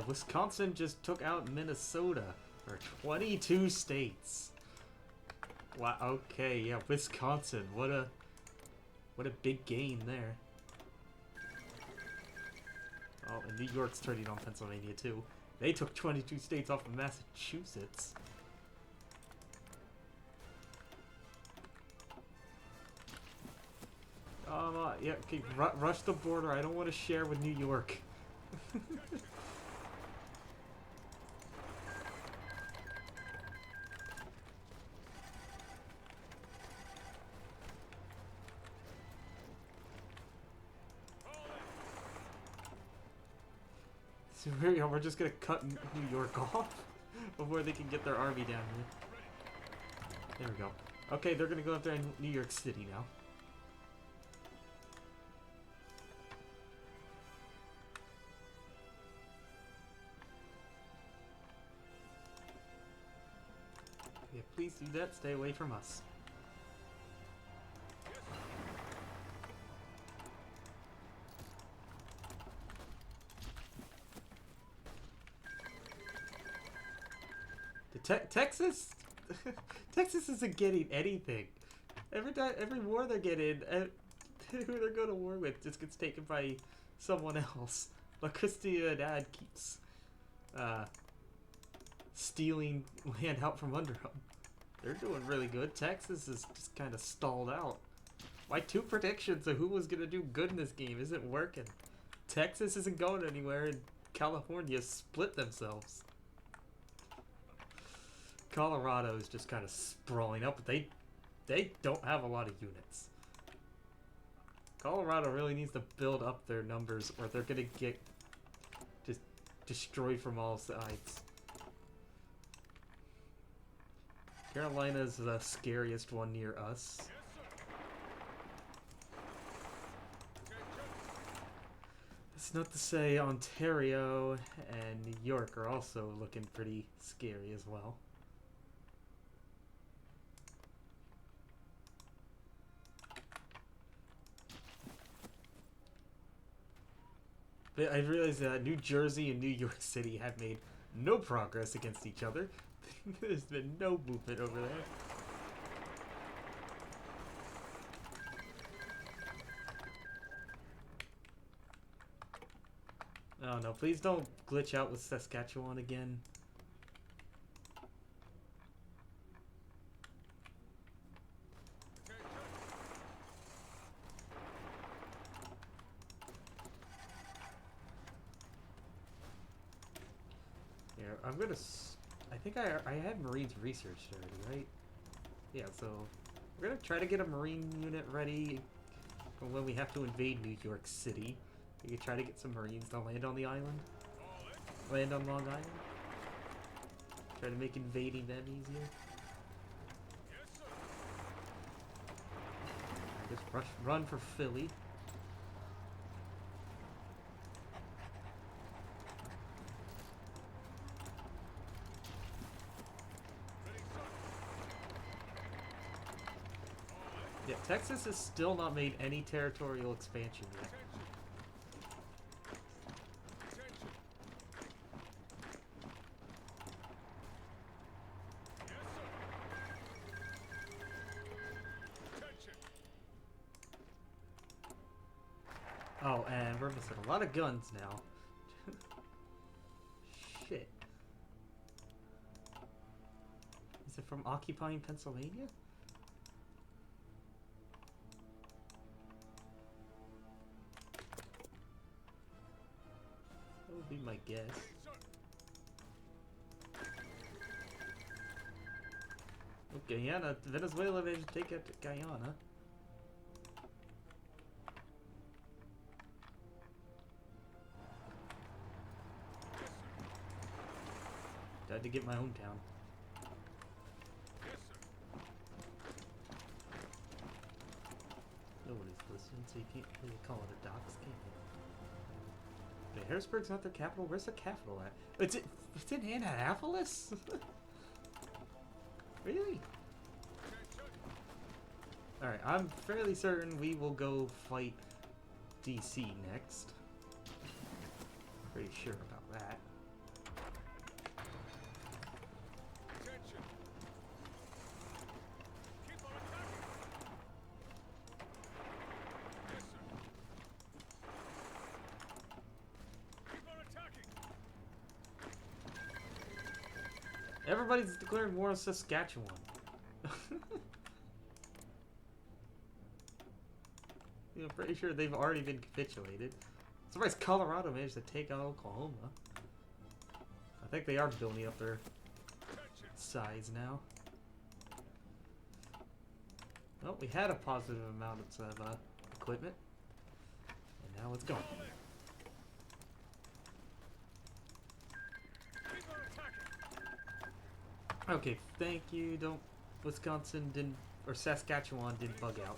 Wisconsin just took out Minnesota for 22 states. Wow. Okay. Yeah. Wisconsin. What a big gain there. Oh, and New York's turning on Pennsylvania too. They took 22 states off of Massachusetts. Yeah. Okay. Rush the border. I don't want to share with New York. So we're just gonna cut New York off before they can get their army down here. There we go. Okay, they're gonna go up there in New York City now. Yeah, please do that. Stay away from us. Texas? Texas isn't getting anything. Every war they get in, who they're going to war with just gets taken by someone else. But Christina Dad keeps stealing land out from under them. They're doing really good. Texas is just kind of stalled out. My two predictions of who was going to do good in this game isn't working. Texas isn't going anywhere, and California split themselves. Colorado is just kind of sprawling up, but they don't have a lot of units. Colorado really needs to build up their numbers, or they're gonna get just destroyed from all sides. Carolina is the scariest one near us. That's not to say Ontario and New York are also looking pretty scary as well. But I realize that New Jersey and New York City have made no progress against each other. There's been no movement over there. Oh no, please don't glitch out with Saskatchewan again. Here, I'm gonna... I think I had Marines researched already, right? Yeah, so we're gonna try to get a Marine unit ready for when we have to invade New York City. We can try to get some Marines to land on the island. Land on Long Island. Try to make invading them easier. Just run for Philly. Yeah, Texas has still not made any territorial expansion yet. we're missing a lot of guns now. Shit. Is it from occupying Pennsylvania? That would be my guess. Okay, Guyana, Venezuela managed to take out Guyana. Tried to get my hometown. Nobody's listening, so you can't really call it a dox, can you? Okay, Harrisburg's not their capital. Where's the capital at? It's in Annapolis? Really? Alright, I'm fairly certain we will go fight DC next. Pretty sure about that. Everybody's declaring war on Saskatchewan. I'm pretty sure they've already been capitulated. Surprised Colorado managed to take out Oklahoma. I think they are building up their size now. Well, we had a positive amount of equipment. And now it's gone. Okay, thank you. Wisconsin didn't, or Saskatchewan didn't bug out.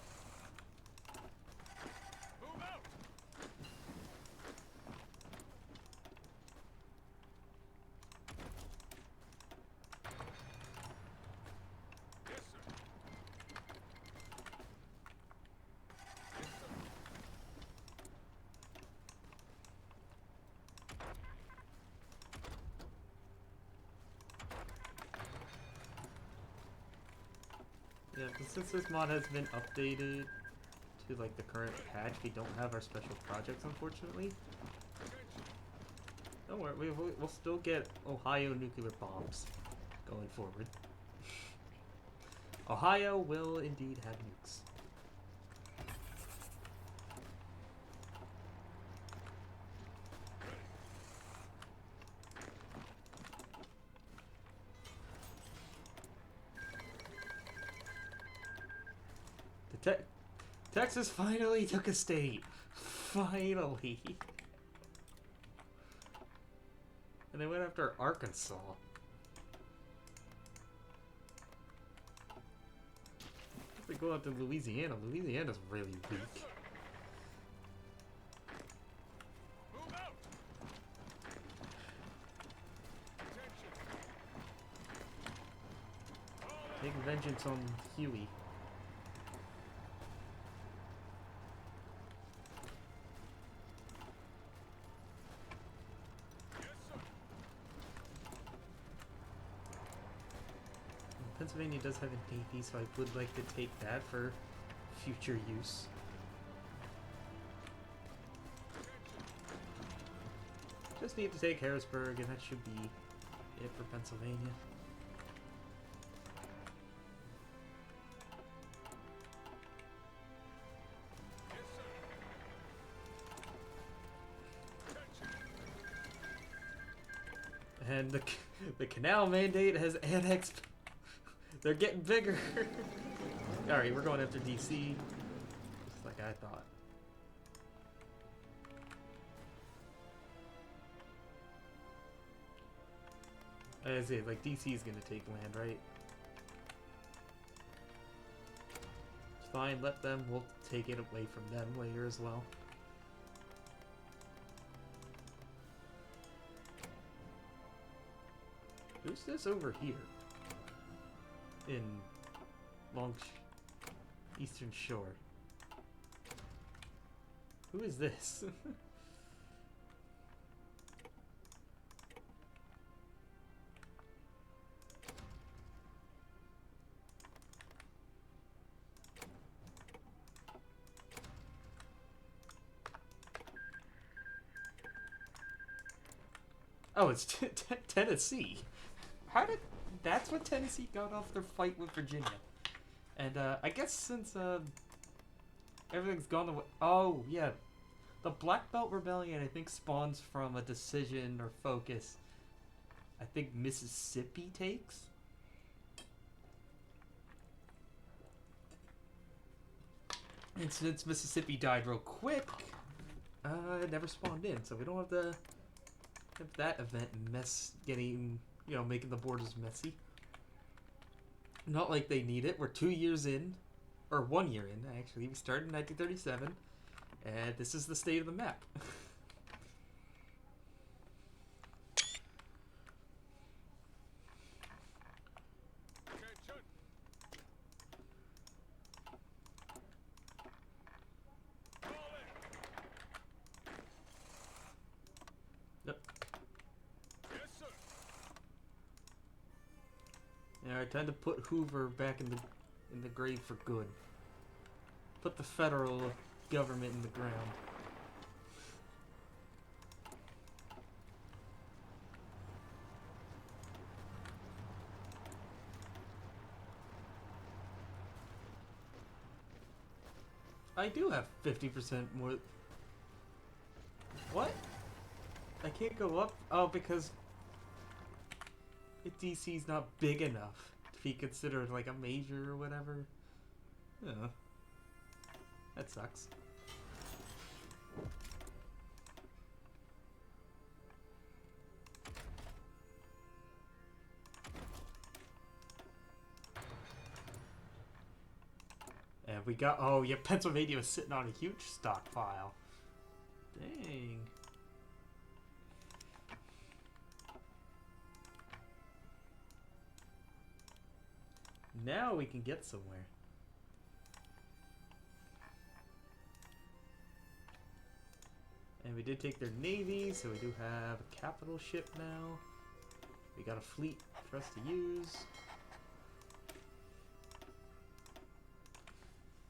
Yeah, but since this mod has been updated to like the current patch, we don't have our special projects, unfortunately. Don't worry, we'll still get Ohio nuclear bombs going forward. Ohio will indeed have nukes. Texas finally took a state. Finally. And they went after Arkansas. If they go out to Louisiana, Louisiana's really weak. Take vengeance on Huey. Pennsylvania does have a Navy, so I would like to take that for future use. Just need to take Harrisburg, and that should be it for Pennsylvania. And the canal mandate has annexed. They're getting bigger. Alright, we're going after DC. Just like I thought. I say, like, DC is gonna take land, right? It's fine, let them. We'll take it away from them later as well. Who's this over here? In Eastern Shore. Who is this? Oh, it's Tennessee. How did... That's what Tennessee got off their fight with Virginia. And, I guess since, everything's gone the way... Oh, yeah. The Black Belt Rebellion, I think, spawns from a decision or focus I think Mississippi takes. And since Mississippi died real quick, it never spawned in, so we don't have to have that event making the borders messy. Not like they need it. We're 2 years in, or 1 year in, actually. We started in 1937, and this is the state of the map. Alright, time to put Hoover back in the grave for good. Put the federal government in the ground. I do have 50% more. What? I can't go up? Oh, because DC's not big enough to be considered like a major or whatever. Yeah. That sucks. And we got, oh yeah, Pennsylvania was sitting on a huge stockpile. Dang. Now we can get somewhere. And we did take their navy, so we do have a capital ship now. We got a fleet for us to use.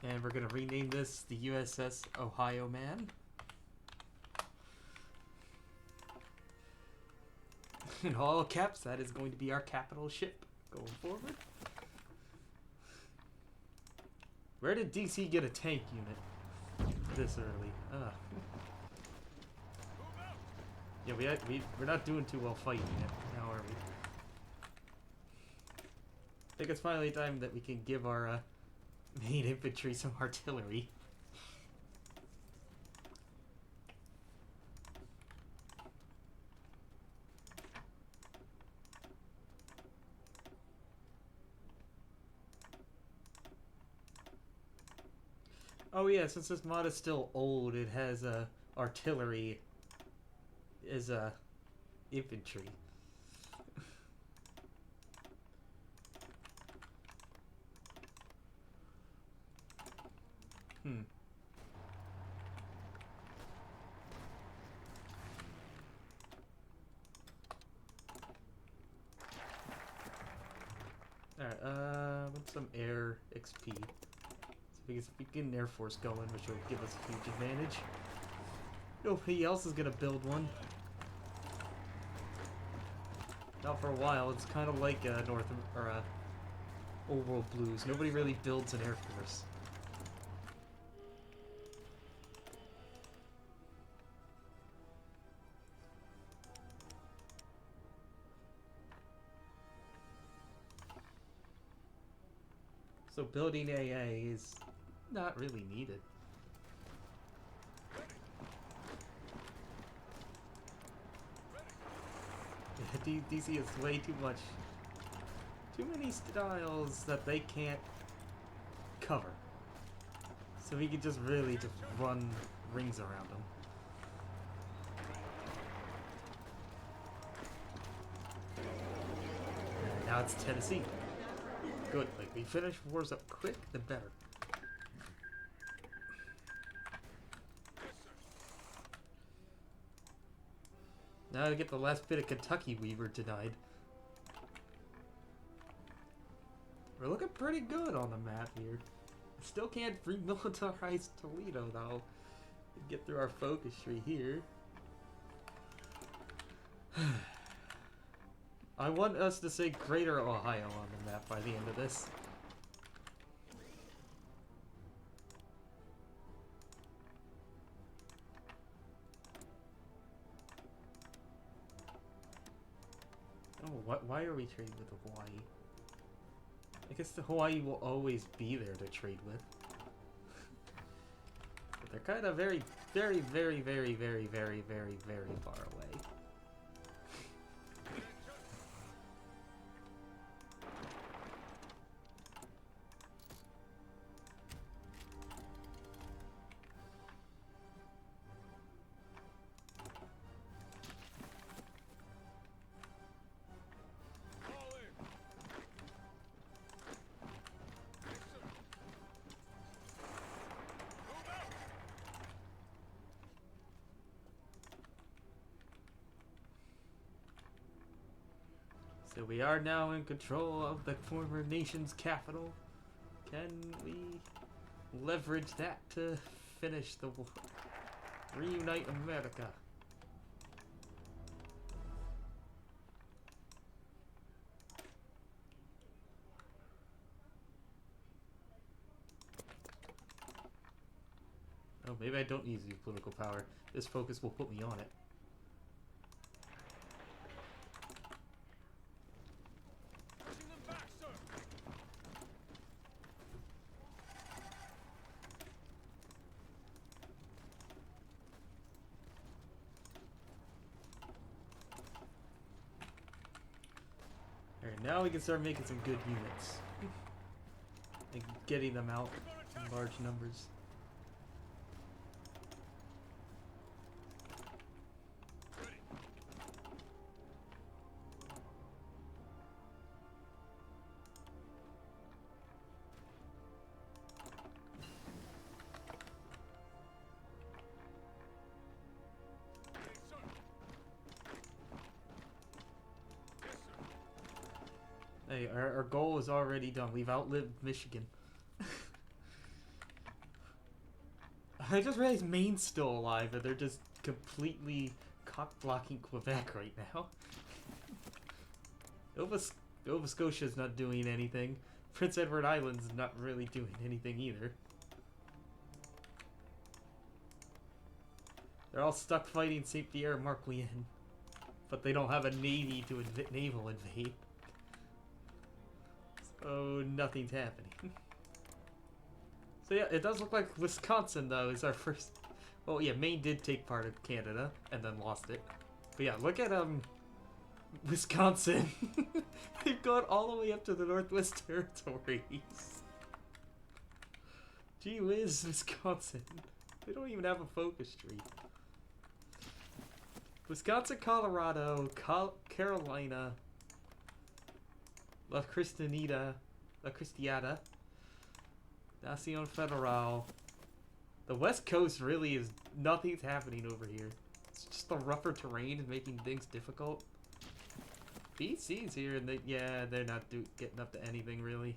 And we're gonna rename this the USS Ohio Man. In all caps, that is going to be our capital ship going forward. Where did DC get a tank unit this early? Yeah, we're not doing too well fighting yet. Now are we? I think it's finally time that we can give our main infantry some artillery. Oh yeah, since this mod is still old, it has artillery as infantry. Alright, with some air XP. Because if we get an Air Force going, which will give us a huge advantage. Nobody else is gonna build one. Not for a while. It's kind of like Old World Blues. Nobody really builds an Air Force. So building AA is not really needed. Yeah, DC is way too much. Too many styles that they can't cover. So we could just really just run rings around them. And now it's Tennessee. Good, like we finish wars up quick, the better. Now I get the last bit of Kentucky Weaver denied. We're looking pretty good on the map here. Still can't remilitarize Toledo though. Get through our focus tree here. I want us to say Greater Ohio on the map by the end of this. Oh, why are we trading with Hawaii? I guess the Hawaii will always be there to trade with. But they're kind of very, very, very, very, very, very, very, very far away. So we are now in control of the former nation's capital. Can we leverage that to finish the war? Reunite America. Oh, maybe I don't use political power. This focus will put me on it. Alright, now we can start making some good units. And getting them out in large numbers. Hey, our goal is already done. We've outlived Michigan. I just realized Maine's still alive, and they're just completely cock-blocking Quebec right now. Nova Scotia's not doing anything. Prince Edward Island's not really doing anything either. They're all stuck fighting St. Pierre and Marquion. But they don't have a navy to naval invade. So nothing's happening. So yeah, it does look like Wisconsin, though, is our first... Well, yeah, Maine did take part of Canada, and then lost it. But yeah, look at, Wisconsin. They've gone all the way up to the Northwest Territories. Gee whiz, Wisconsin. They don't even have a focus tree. Wisconsin, Colorado, Carolina, La Cristiada, Nación Federal. The West Coast really is, nothing's happening over here. It's just the rougher terrain making things difficult. BC's here, and they're not getting up to anything really.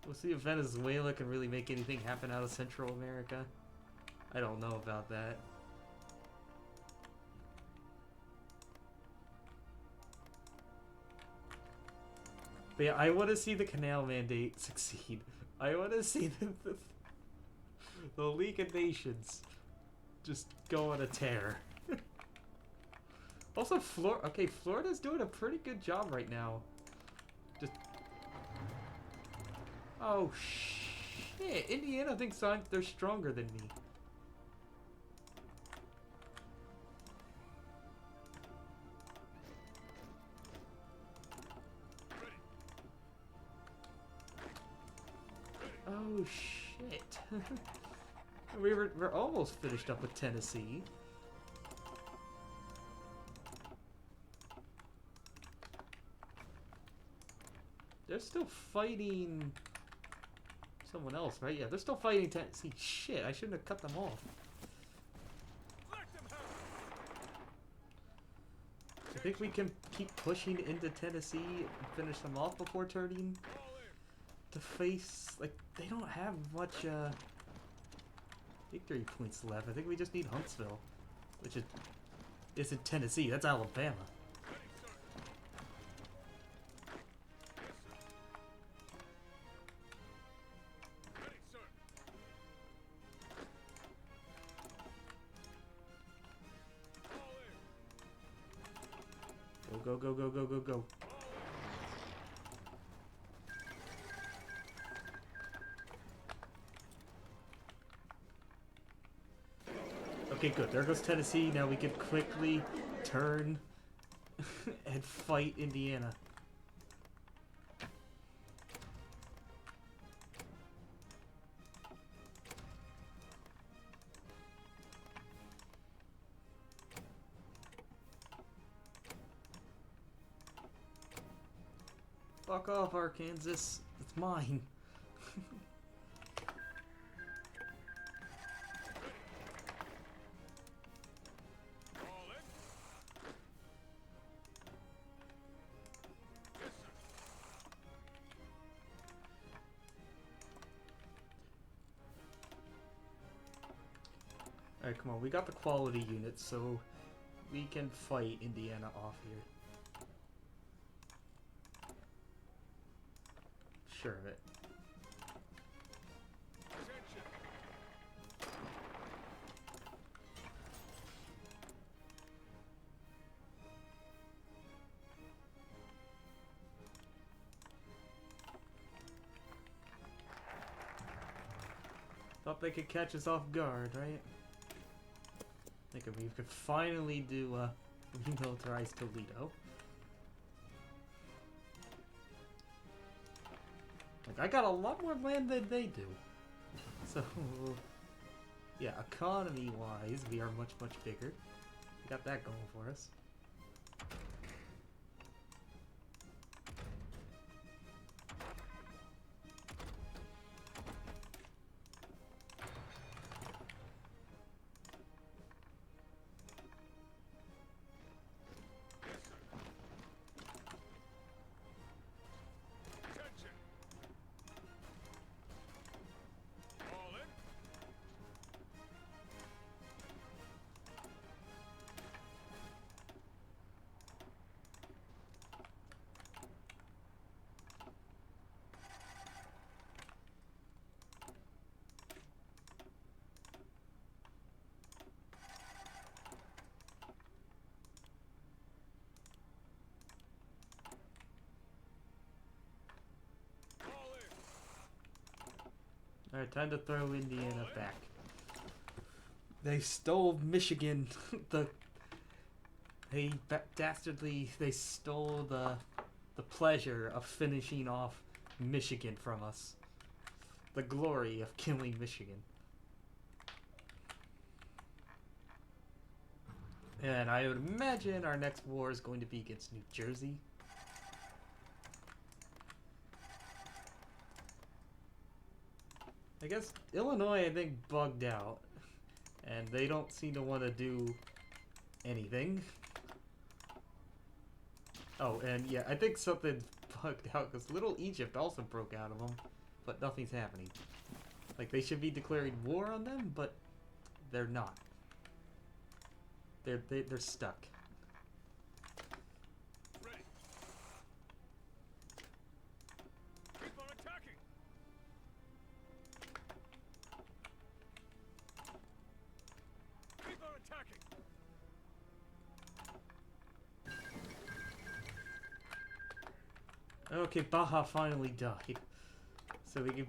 We'll see if Venezuela can really make anything happen out of Central America. I don't know about that. But yeah, I want to see the canal mandate succeed. I want to see the League of Nations just go on a tear. Also, Florida's doing a pretty good job right now. Just... Oh, shit. Indiana thinks they're stronger than me. Oh, shit. We're almost finished up with Tennessee. They're still fighting someone else, right? Yeah, they're still fighting Tennessee. Shit, I shouldn't have cut them off. I think we can keep pushing into Tennessee and finish them off before turning to face... Like, they don't have much, victory points left. I think we just need Huntsville, which isn't Tennessee. That's Alabama. Go, go, go, go, go, go. Okay, good. There goes Tennessee. Now we can quickly turn and fight Indiana. Fuck off, Arkansas. It's mine. Alright, come on. We got the quality units, so we can fight Indiana off here. Sure of it. Thought they could catch us off guard, right? Think if we could finally do remilitarize Toledo. Like, I got a lot more land than they do. So, yeah, economy-wise, we are much, much bigger. We got that going for us. Alright, time to throw Indiana back. They stole Michigan. They stole the pleasure of finishing off Michigan from us. The glory of killing Michigan. And I would imagine our next war is going to be against New Jersey. I guess Illinois, I think, bugged out. And they don't seem to want to do anything. Oh, and yeah, I think something bugged out because Little Egypt also broke out of them. But nothing's happening. Like, they should be declaring war on them, but they're not. They're stuck. Ready. Keep on attacking. Keep on attacking. Okay, Baja finally died. So we can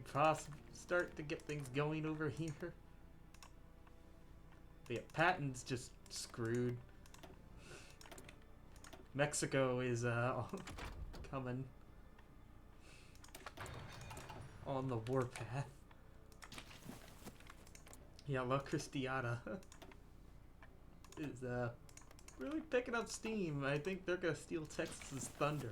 start to get things going over here. But yeah, Patton's just screwed. Mexico is coming on the warpath. Yeah, La Cristiada is really picking up steam. I think they're gonna steal Texas's thunder.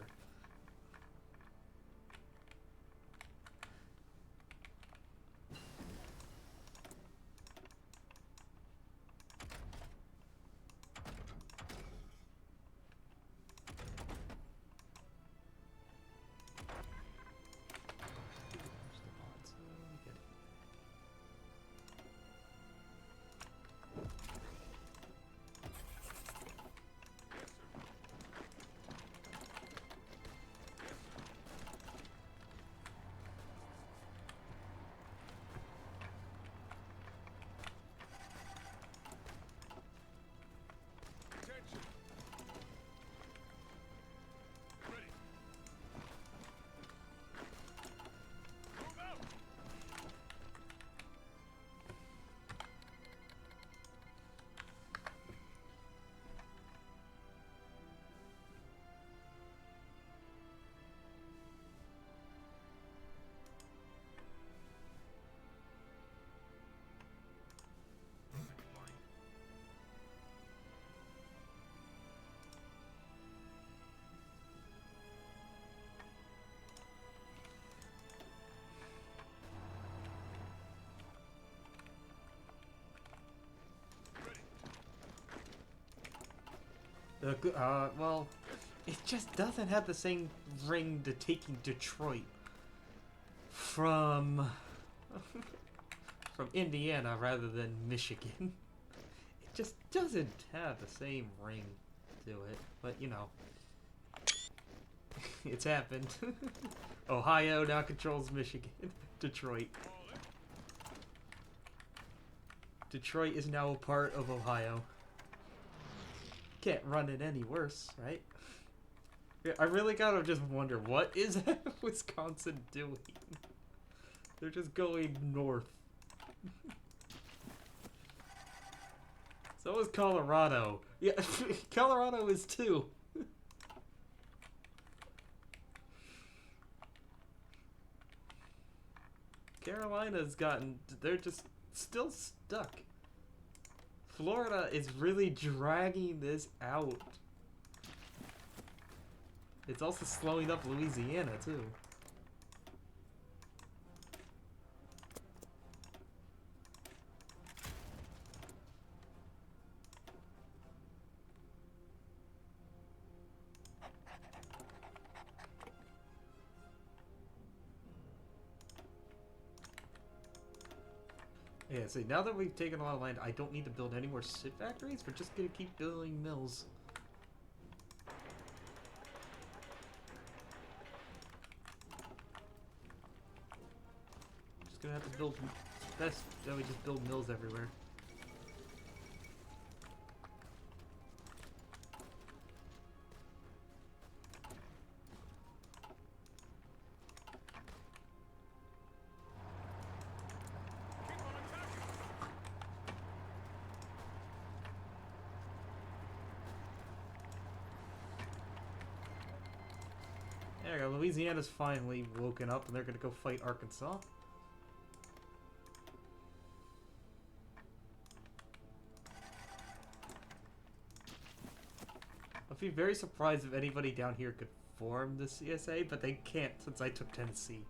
Well, it just doesn't have the same ring to taking Detroit from from Indiana rather than Michigan. It just doesn't have the same ring to it. But you know, it's happened. Ohio now controls Michigan. Detroit. Detroit is now a part of Ohio. Can't run it any worse, right? Yeah, I really gotta just wonder, what is Wisconsin doing? They're just going north. So is Colorado. Yeah, Colorado is too. Carolina's gotten... They're just still stuck. Florida is really dragging this out. It's also slowing up Louisiana, too. Yeah, see, now that we've taken a lot of land, I don't need to build any more ship factories. We're just gonna keep building mills. Just gonna have to build... Best that we just build mills everywhere. There we go. Louisiana's finally woken up and they're gonna go fight Arkansas. I'd be very surprised if anybody down here could form the CSA, but they can't since I took Tennessee.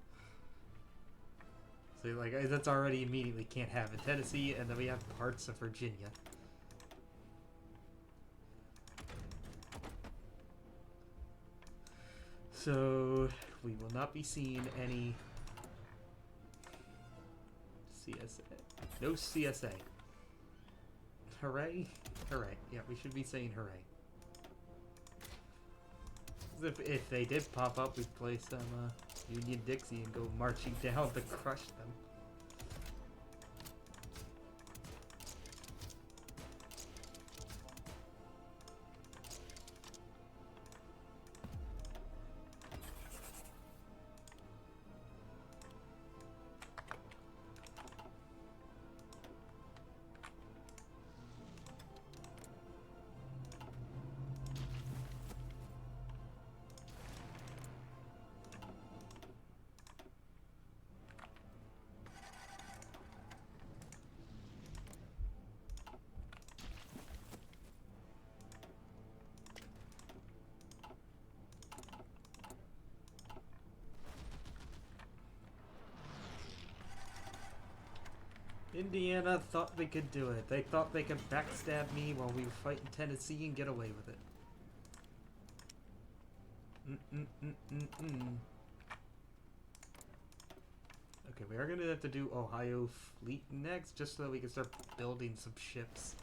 So like that's already immediately can't have in Tennessee, and then we have parts of Virginia. So we will not be seeing any CSA. No CSA. Hooray. Hooray. Yeah, we should be saying hooray. If they did pop up, we'd play some Union Dixie and go marching down to crush them. Indiana thought they could do it. They thought they could backstab me while we were fighting Tennessee and get away with it. Okay, we are going to have to do Ohio Fleet next, just so that we can start building some ships.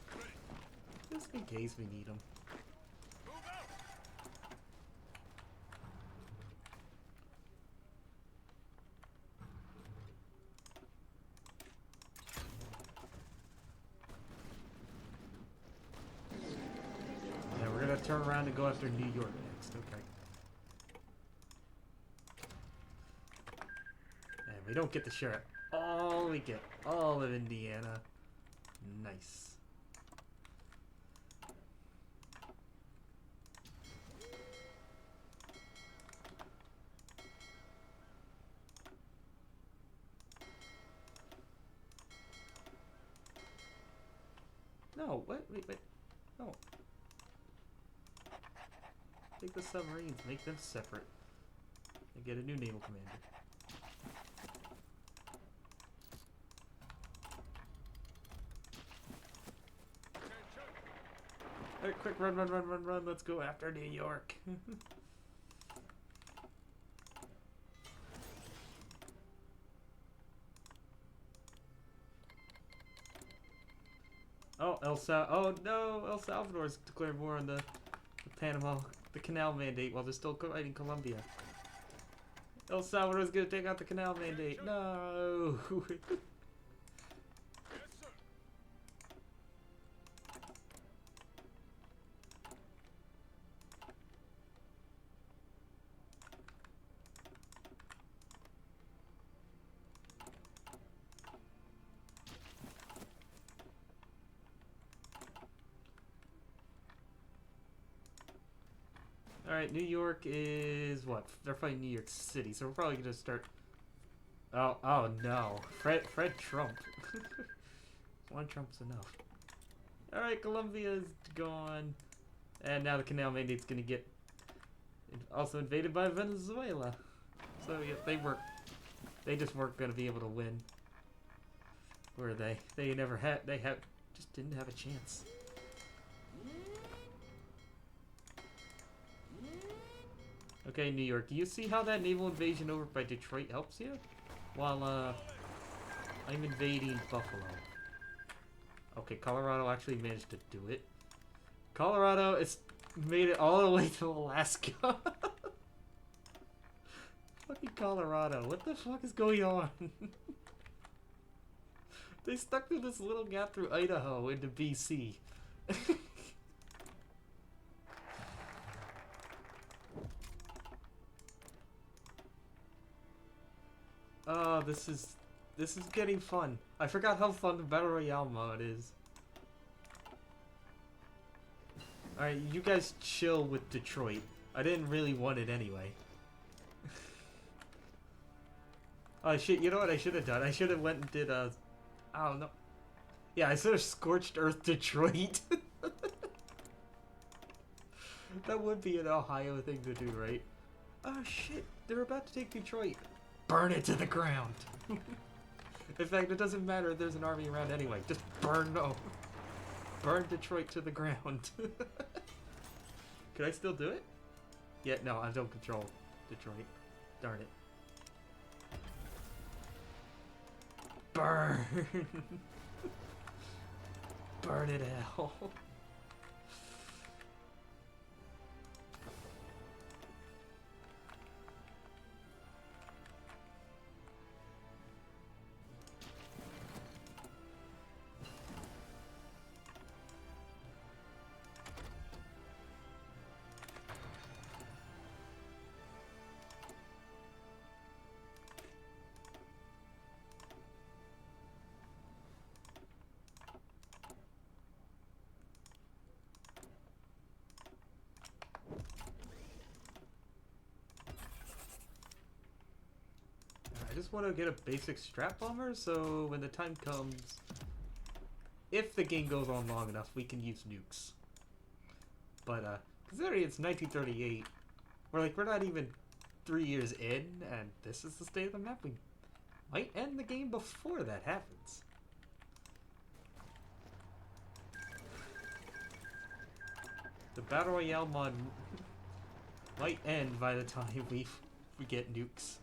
Just in case we need them. Turn around and go after New York next. Okay. And we don't get the sheriff. All we get. All of Indiana. Nice. No, what? Wait. No. Take the submarines, make them separate, and get a new naval commander. Alright, quick, run, run, run, run, run. Let's go after New York. Oh, oh no, El Salvador's declared war on the Canal Mandate while they're still fighting Colombia. El Salvador's gonna take out the Canal Mandate. No. Yes, sir. Alright, New York is what? They're fighting New York City, so we're probably gonna start. Oh no. Fred Trump. One Trump's enough. Alright, Colombia's gone. And now the Canal Mandate's gonna get also invaded by Venezuela. So yeah, they just weren't gonna be able to win. Were they? They just didn't have a chance. Okay, New York, do you see how that naval invasion over by Detroit helps you? While, I'm invading Buffalo. Okay, Colorado actually managed to do it. Colorado, it's made it all the way to Alaska. Fucking Colorado, what the fuck is going on? They stuck through this little gap through Idaho into BC. Oh, this is getting fun. I forgot how fun the Battle Royale mode is. Alright, you guys chill with Detroit. I didn't really want it anyway. Oh shit, you know what I should have done? I should have went and did I don't know. Yeah, I should have Scorched Earth Detroit. That would be an Ohio thing to do, right? Oh shit, they're about to take Detroit. Burn it to the ground. In fact, it doesn't matter if there's an army around anyway. Just burn Detroit to the ground. Can I still do it? Yeah, no, I don't control Detroit. Darn it. Burn! Burn it out. I just want to get a basic strap bomber, so when the time comes, if the game goes on long enough, we can use nukes. But considering it's 1938, we're not even 3 years in, and this is the state of the map. We might end the game before that happens. The Battle Royale mod might end by the time we get nukes.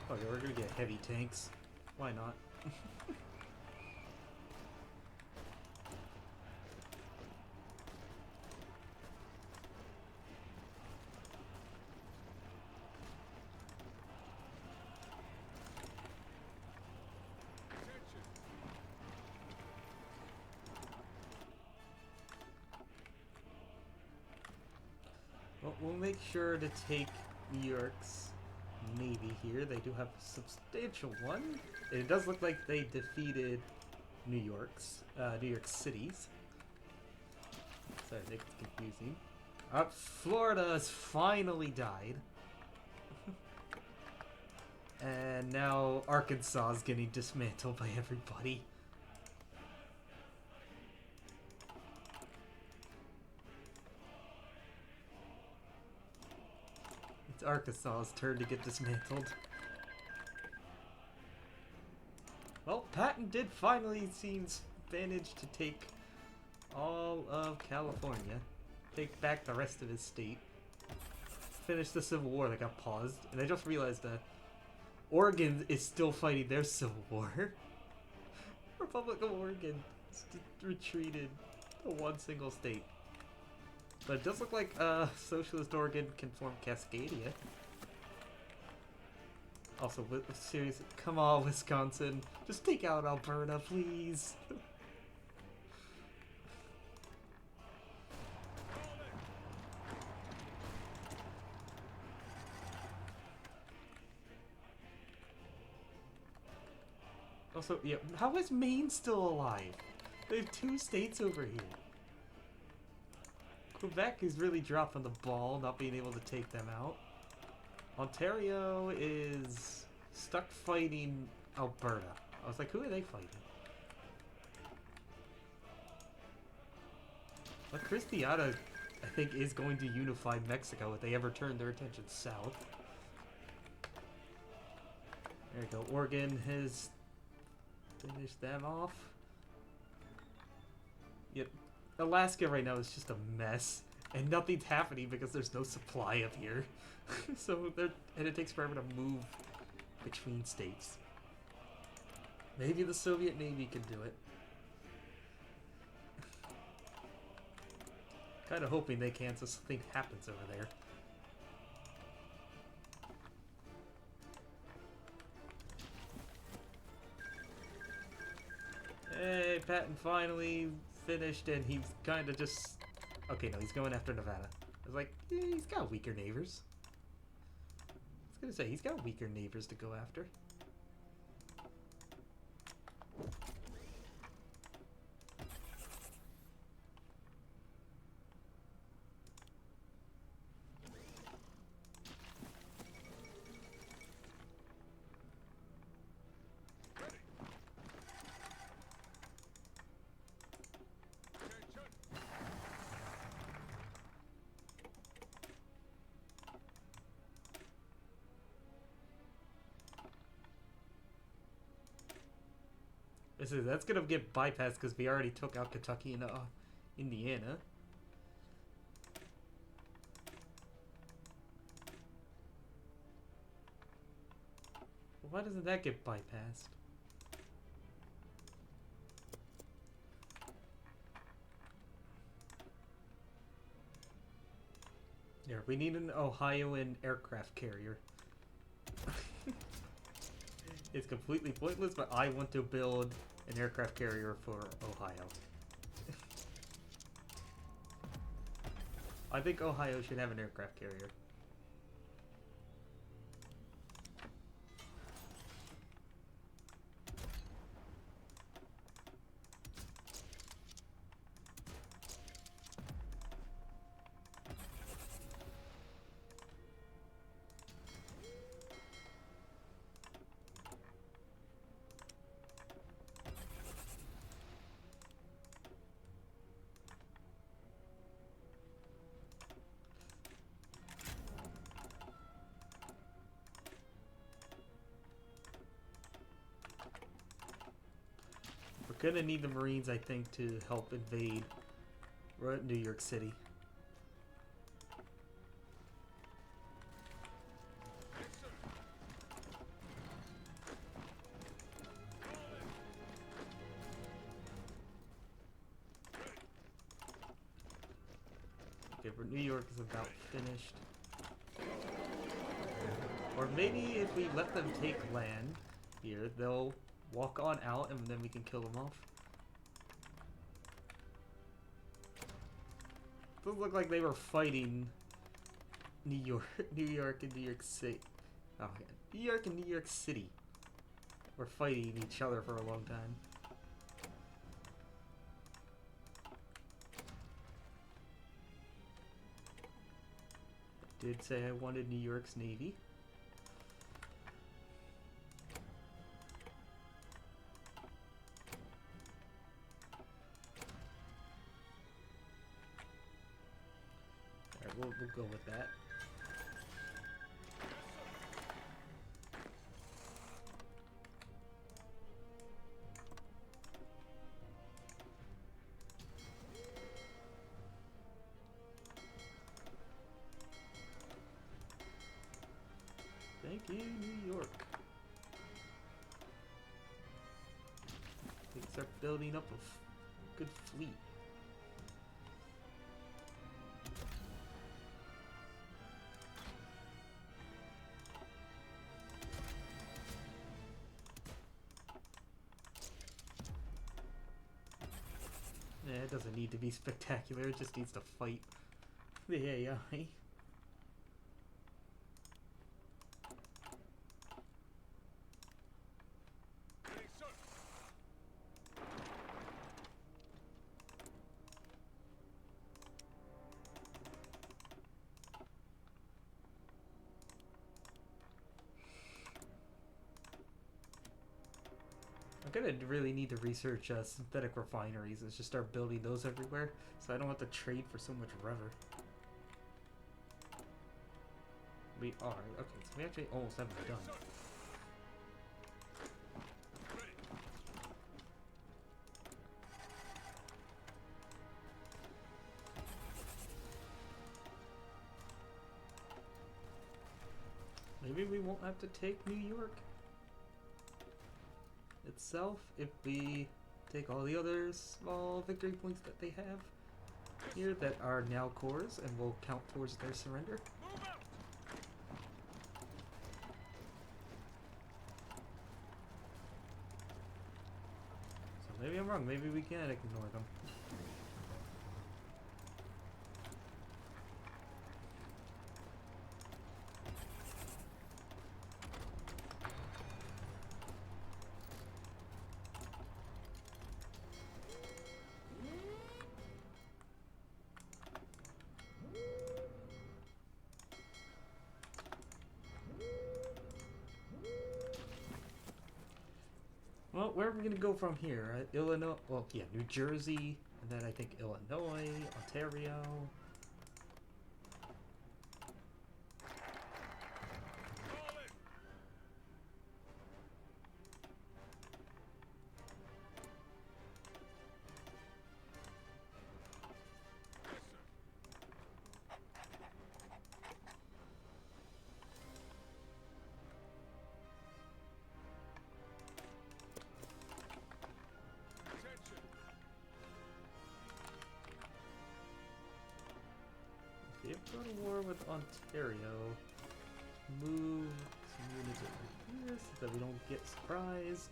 Okay, we're gonna get heavy tanks. Why not? Well, we'll make sure to take New York's Navy here. They do have a substantial one. It does look like they defeated New York City's. Sorry, I think it's confusing. Florida has finally died. And now Arkansas is getting dismantled by everybody. It's Arkansas's turn to get dismantled. Well, Patton did finally manage to take all of California. Take back the rest of his state. Finish the Civil War that got paused. And I just realized that Oregon is still fighting their Civil War. Republic of Oregon retreated to one single state. But it does look like Socialist Oregon can form Cascadia. Also, seriously, come on, Wisconsin. Just take out Alberta, please. Also, yeah, how is Maine still alive? They have 2 states over here. Quebec is really dropping the ball, not being able to take them out. Ontario is stuck fighting Alberta. I was like, who are they fighting? But Christiana, I think, is going to unify Mexico if they ever turn their attention south. There you go. Oregon has finished them off. Yep. Alaska right now is just a mess. And nothing's happening because there's no supply up here. And it takes forever to move between states. Maybe the Soviet Navy can do it. Kind of hoping they can so something happens over there. Hey, Patton finally finished and he's kind of just... Okay, no, he's going after Nevada. I was like, he's got weaker neighbors. I was gonna say, he's got weaker neighbors to go after. That's gonna get bypassed because we already took out Kentucky and Indiana. Why doesn't that get bypassed? Yeah, we need an Ohioan aircraft carrier. It's completely pointless, but I want to build an aircraft carrier for Ohio. I think Ohio should have an aircraft carrier. We're gonna need the Marines, I think, to help invade New York City. Okay, but New York is about finished. Or maybe if we let them take land here, they'll walk on out and then we can kill them off. Doesn't look like they were fighting New York, New York, and New York City. Oh, yeah. New York and New York City were fighting each other for a long time. I did say I wanted New York's Navy. Alright, we'll go with that. Thank you, New York. They start building up a good fleet. Yeah, it doesn't need to be spectacular, it just needs to fight the AI. Ready, sir. I'm gonna really need to research synthetic refineries and just start building those everywhere so I don't have to trade for so much rubber. We are. Okay, so we actually almost have it done. Ready. Maybe we won't have to take New York itself if we take all the other small victory points that they have here that are now cores and will count towards their surrender. Move out. So maybe I'm wrong, maybe we can ignore them. Well, where are we gonna go from here? Illinois, well, yeah, New Jersey, and then I think Illinois, Ontario. Fall in. Yes, sir. Attention. If you go to war with Ontario, move some units over here so that we don't get surprised.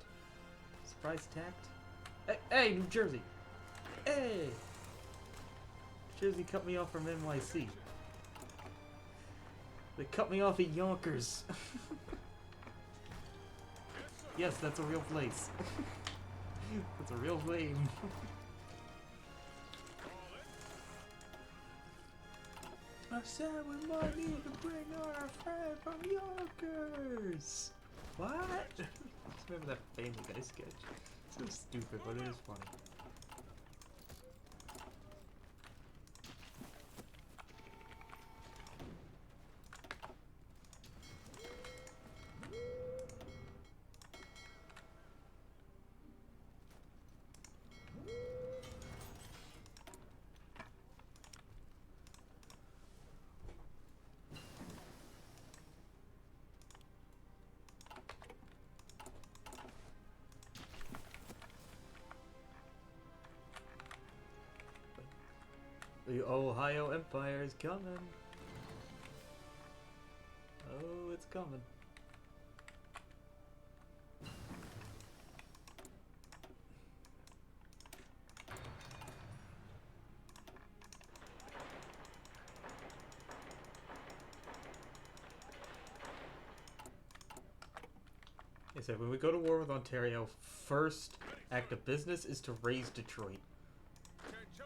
Surprise attacked. Hey, hey, New Jersey! Hey! New Jersey cut me off from NYC. They cut me off at Yonkers. Yes, Yes, sir. that's a real place. That's a real name. Fall in. I said we might need to bring our friend from Yonkers. What? Just remember that Family Guy sketch. So stupid, but it is funny. The Ohio Empire is coming. Oh, it's coming. I said when we go to war with Ontario, first act of business is to raise Detroit. Attention.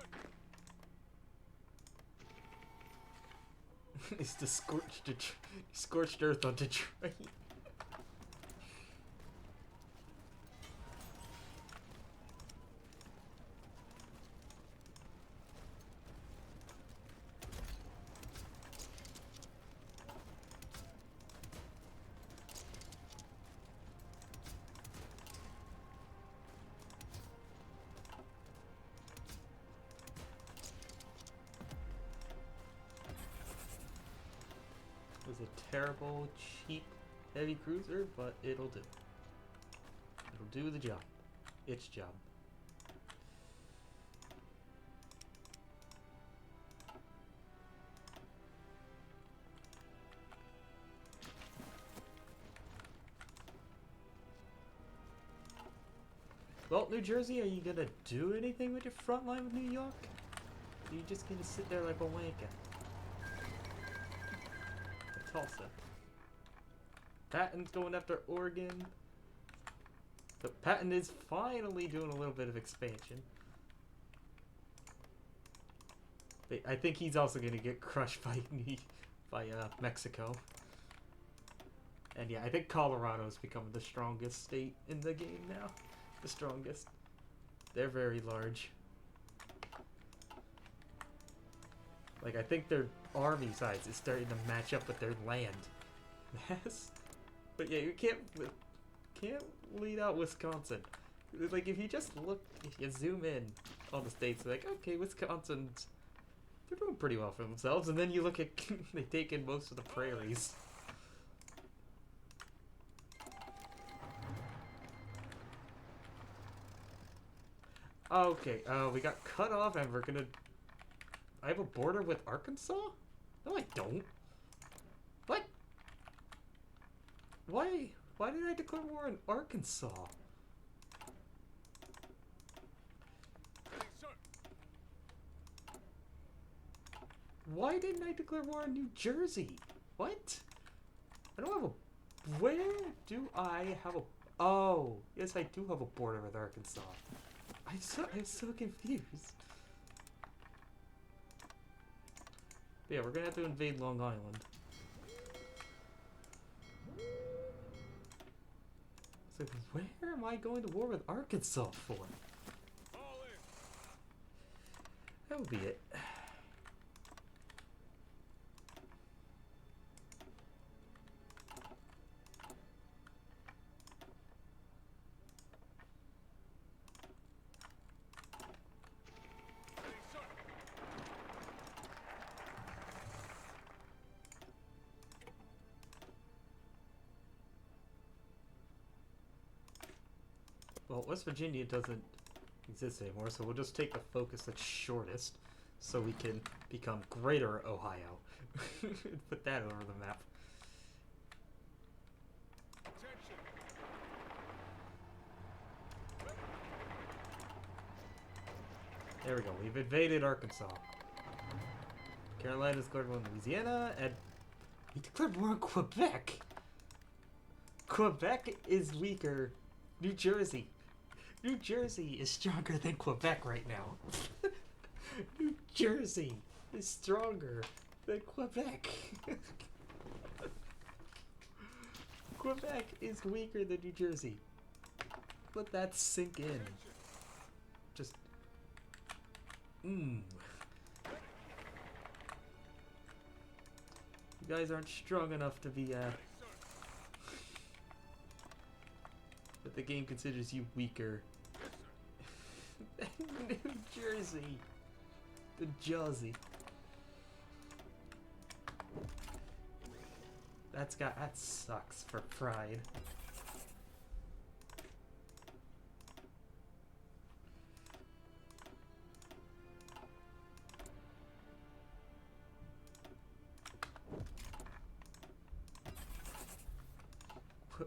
Is to scorched earth on Detroit. It was a terrible, cheap, heavy cruiser, but it'll do. It'll do the job. Its job. Well, New Jersey, are you gonna do anything with your front line with New York? Or are you just gonna sit there like a wanker? Tulsa. Patton's going after Oregon. So Patton is finally doing a little bit of expansion. But I think he's also gonna get crushed by Mexico. And yeah, I think Colorado's becoming the strongest state in the game now. The strongest. They're very large. Like, I think their army size is starting to match up with their land mass. But yeah, you can't lead out Wisconsin. Like, if you just look, if you zoom in on the states, like, okay, Wisconsin's, they're doing pretty well for themselves. And then you look at, they take in most of the prairies. Okay, we got cut off and we're gonna... I have a border with Arkansas? No, I don't. What? Why did I declare war on Arkansas? Ready, sir. Why didn't I declare war on New Jersey? What? I don't have a... Where do I have a... Oh, yes, I do have a border with Arkansas. I'm so confused. But yeah, we're gonna have to invade Long Island. It's like, where am I going to war with Arkansas for? All in. That would be it. Ready, sir. Well, West Virginia doesn't exist anymore, so we'll just take the focus that's shortest, so we can become Greater Ohio. Put that over the map. Attention. There we go. We've invaded Arkansas. Carolina's declared war on Louisiana, and we declared war on Quebec. Quebec is weaker. New Jersey. New Jersey is stronger than Quebec right now. New Jersey is stronger than Quebec. Quebec is weaker than New Jersey. Let that sink in. Just... You guys aren't strong enough to be, that the game considers you weaker. New Jersey. The Jersey. That sucks for pride.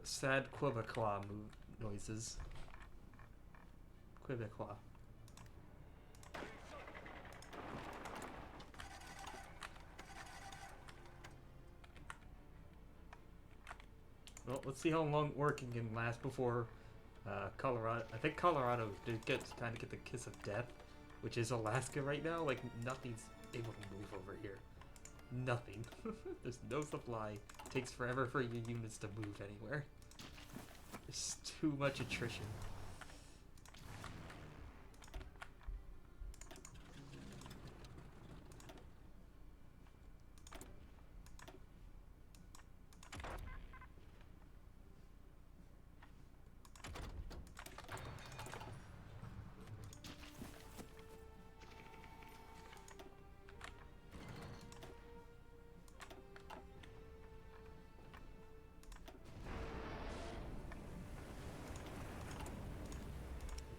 Sad Quebecois noises. Quebecois. Well, let's see how long working can last before Colorado. I think Colorado did kind of get the kiss of death, which is Alaska right now. Like nothing's able to move over here. Nothing. There's no supply. It takes forever for your units to move anywhere. There's too much attrition.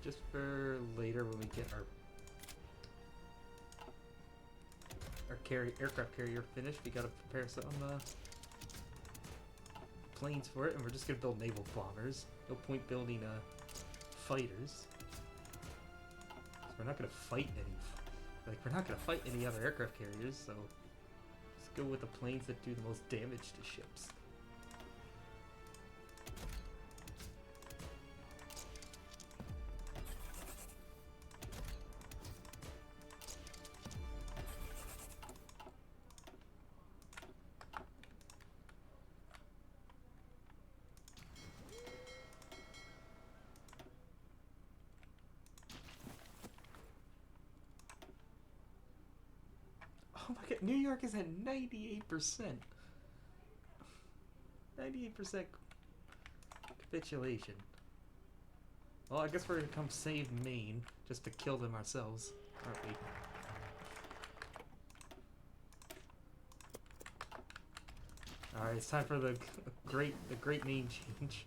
Just for later when we get our aircraft carrier finished, we gotta prepare some planes for it, and we're just gonna build naval bombers. No point building fighters. 'Cause we're not gonna fight any other aircraft carriers, so let's go with the planes that do the most damage to ships. Oh my god, New York is at 98%. 98% capitulation. Well, I guess we're gonna come save Maine just to kill them ourselves, aren't we? Alright, it's time for the great name change.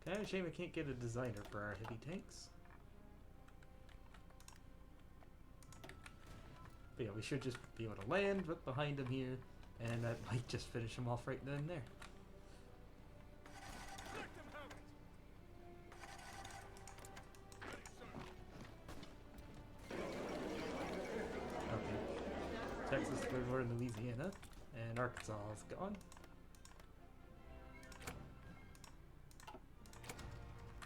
Kind of a shame I can't get a designer for our heavy tanks. But yeah, we should just be able to land right behind them here, and that might just finish them off right then and there. Let them have it. Ready, sir. Okay. Texas, we're in Louisiana, and Arkansas is gone.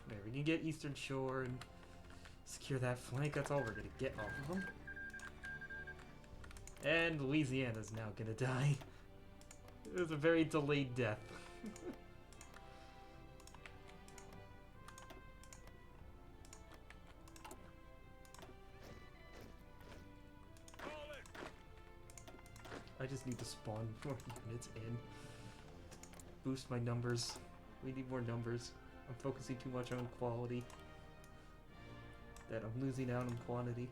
There, we can get Eastern Shore and secure that flank. That's all we're gonna get off of them. And Louisiana's now gonna die. It was a very delayed death. Fall in. I just need to spawn more units in. Boost my numbers. We need more numbers. I'm focusing too much on quality. That I'm losing out on quantity.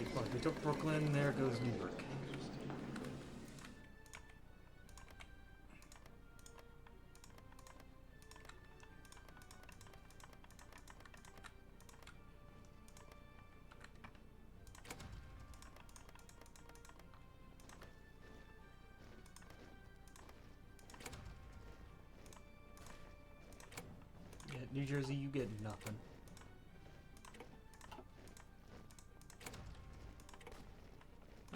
Okay, fine. We took Brooklyn. There goes New York. Yeah, New Jersey, you get nothing.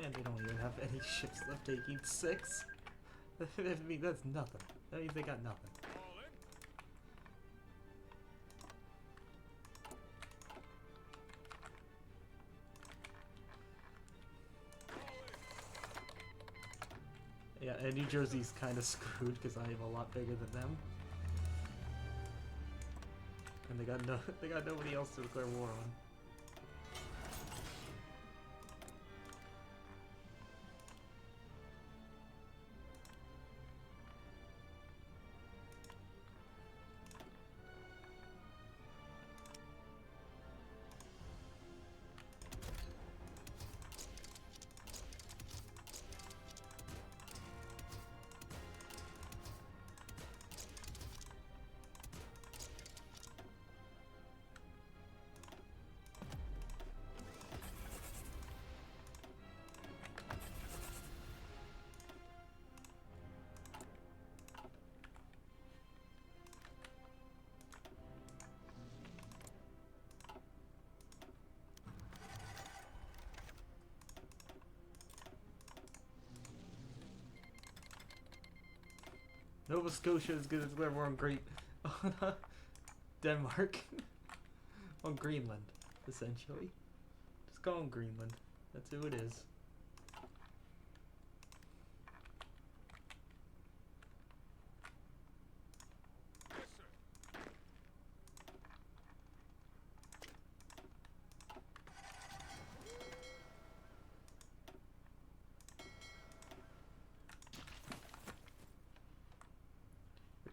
And they don't even have any ships left taking 6. I mean, that's nothing. That means they got nothing. Fall in. Fall in. Yeah, and New Jersey's kind of screwed because I am a lot bigger than them. And they got nobody else to declare war on. Nova Scotia is gonna declare war on Great on Denmark. On Greenland, essentially. Just call him Greenland. That's who it is.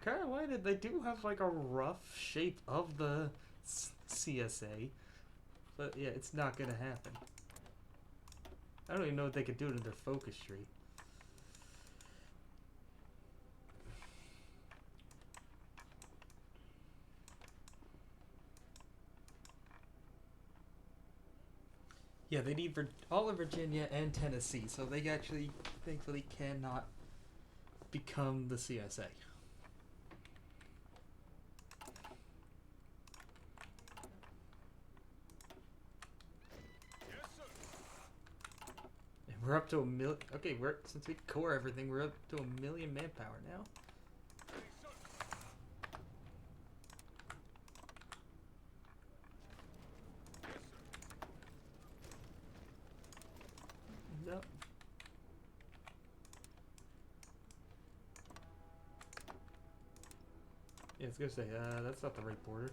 Kind of why did they do have like a rough shape of the CSA, but yeah, it's not gonna happen. I don't even know if they could do it in their focus tree. Yeah, they need all of Virginia and Tennessee, so they actually, thankfully, cannot become the CSA. And we're up to a million. Okay, since we core everything, we're up to 1,000,000 manpower now. Nope. Yeah, I was gonna say, that's not the right border.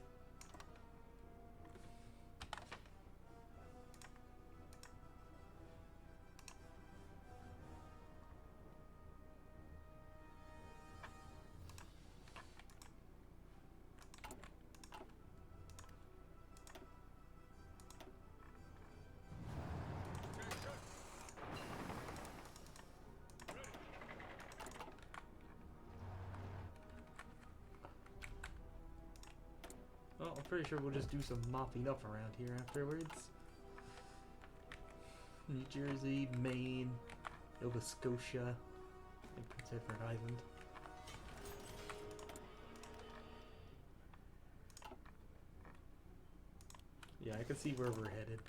Well, I'm pretty sure we'll just do some mopping up around here afterwards. New Jersey, Maine, Nova Scotia, and Prince Edward Island. Yeah, I can see where we're headed.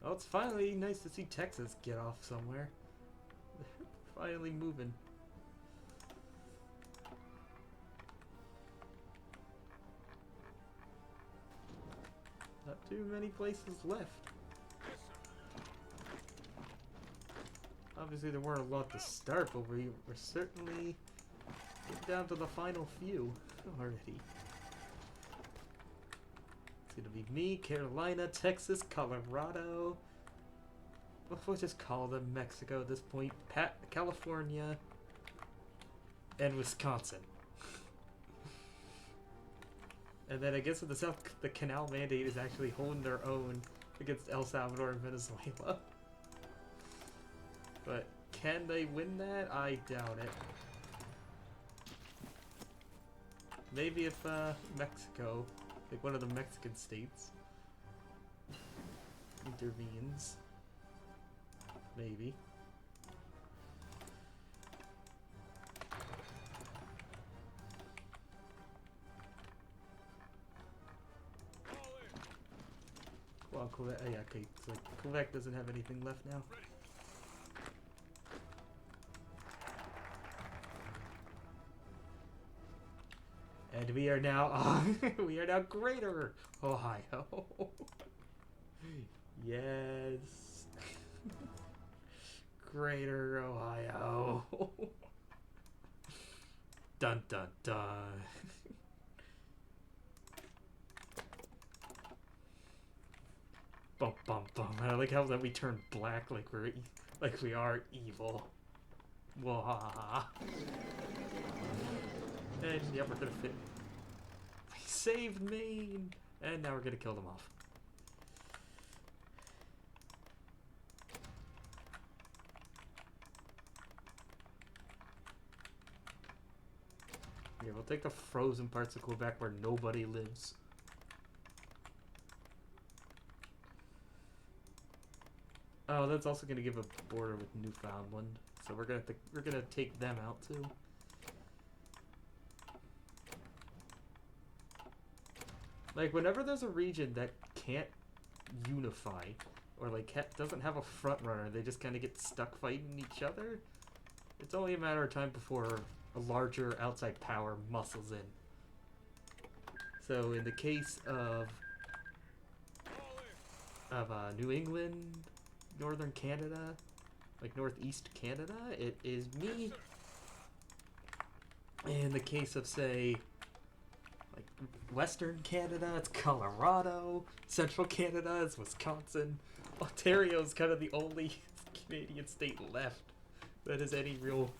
Oh, it's finally nice to see Texas get off somewhere. Finally moving. Not too many places left. Obviously there weren't a lot to start, but we're certainly getting down to the final few already. It's gonna be me, Carolina, Texas, Colorado. We'll just call them Mexico at this point. California, and Wisconsin. And then I guess in the South, the Canal Mandate is actually holding their own against El Salvador and Venezuela. But can they win that? I doubt it. Maybe if Mexico, like one of the Mexican states, intervenes. Maybe. Well, Quebec, yeah, okay, it's like Quebec doesn't have anything left now. And we are now, we are now Greater Ohio. Yes. Greater Ohio. Dun dun dun. Bum bum bum. I like how that we turn black like we are evil. Wah. And yep, we're gonna fit. They saved Maine, and now we're gonna kill them off. Yeah, we'll take the frozen parts of Quebec where nobody lives. Oh, that's also gonna give a border with Newfoundland, so we're gonna take them out too. Like whenever there's a region that can't unify, or like doesn't have a front runner, they just kind of get stuck fighting each other. It's only a matter of time before a larger outside power muscles in. So in the case of New England, Northern Canada, like Northeast Canada, it is me. In the case of, say, like Western Canada, it's Colorado. Central Canada is Wisconsin. Ontario's kind of the only Canadian state left that has any real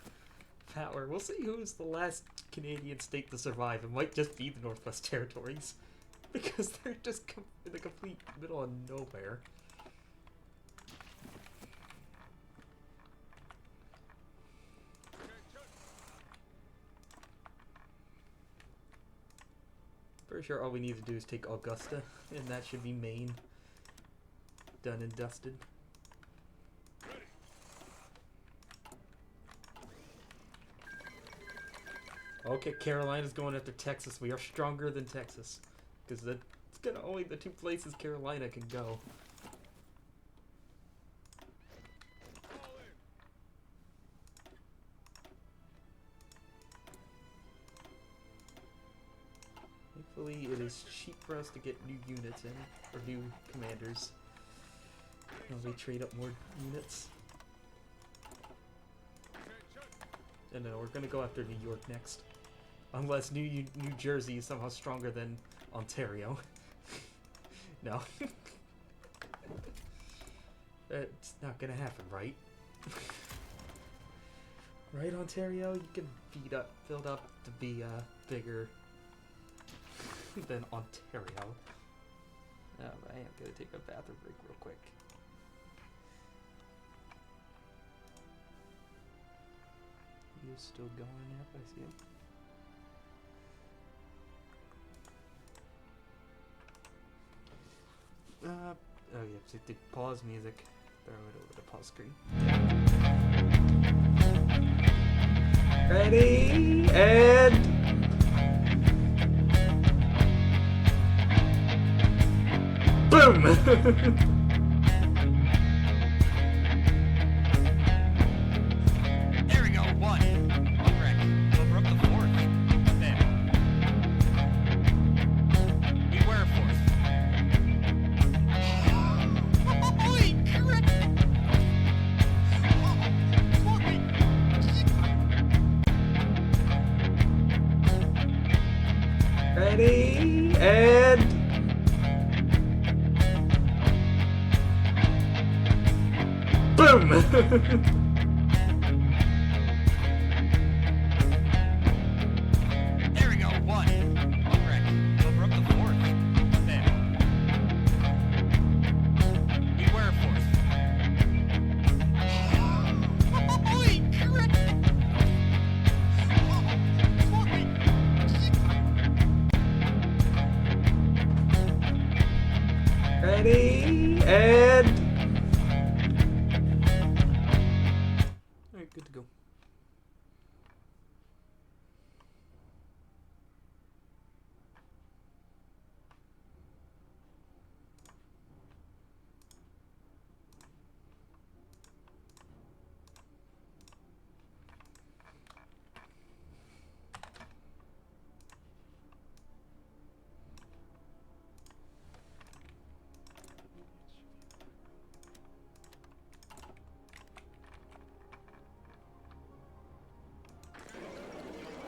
power. We'll see who's the last Canadian state to survive. It might just be the Northwest Territories, because they're just in the complete middle of nowhere. Pretty sure all we need to do is take Augusta, and that should be Maine. Done and dusted. Okay, Carolina's going after Texas. We are stronger than Texas, because that's gonna only the two places Carolina can go. Thankfully, it is cheap for us to get new units in, or new commanders. And we trade up more units. And then we're gonna go after New York next. Unless New Jersey is somehow stronger than Ontario. No. It's not gonna happen, right? Right, Ontario? You can build up to be bigger than Ontario. Oh, I am gonna take a bathroom break real quick. He is still going, yep, I see him. Oh yeah, so the pause music. Throw it over the pause screen. Ready, and... boom! There we go, one. Correct. We're up to fourth. There. Beware fourth. Holy crap! Ready, and... boom! There we go, one. Correct. We're up to fourth. There. Beware fourth. Holy crap! Ready, and... alright, good to go.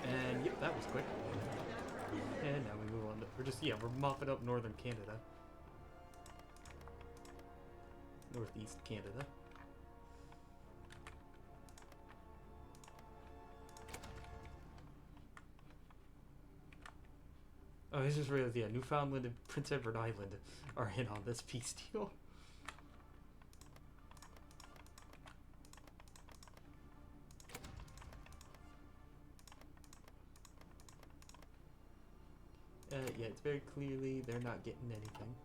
And yep, that was quick. And now we move on to, we're mopping up northern Canada. Northeast Canada. Oh, I just realized, yeah, Newfoundland and Prince Edward Island are in on this peace deal. Yeah, it's very clearly they're not getting anything.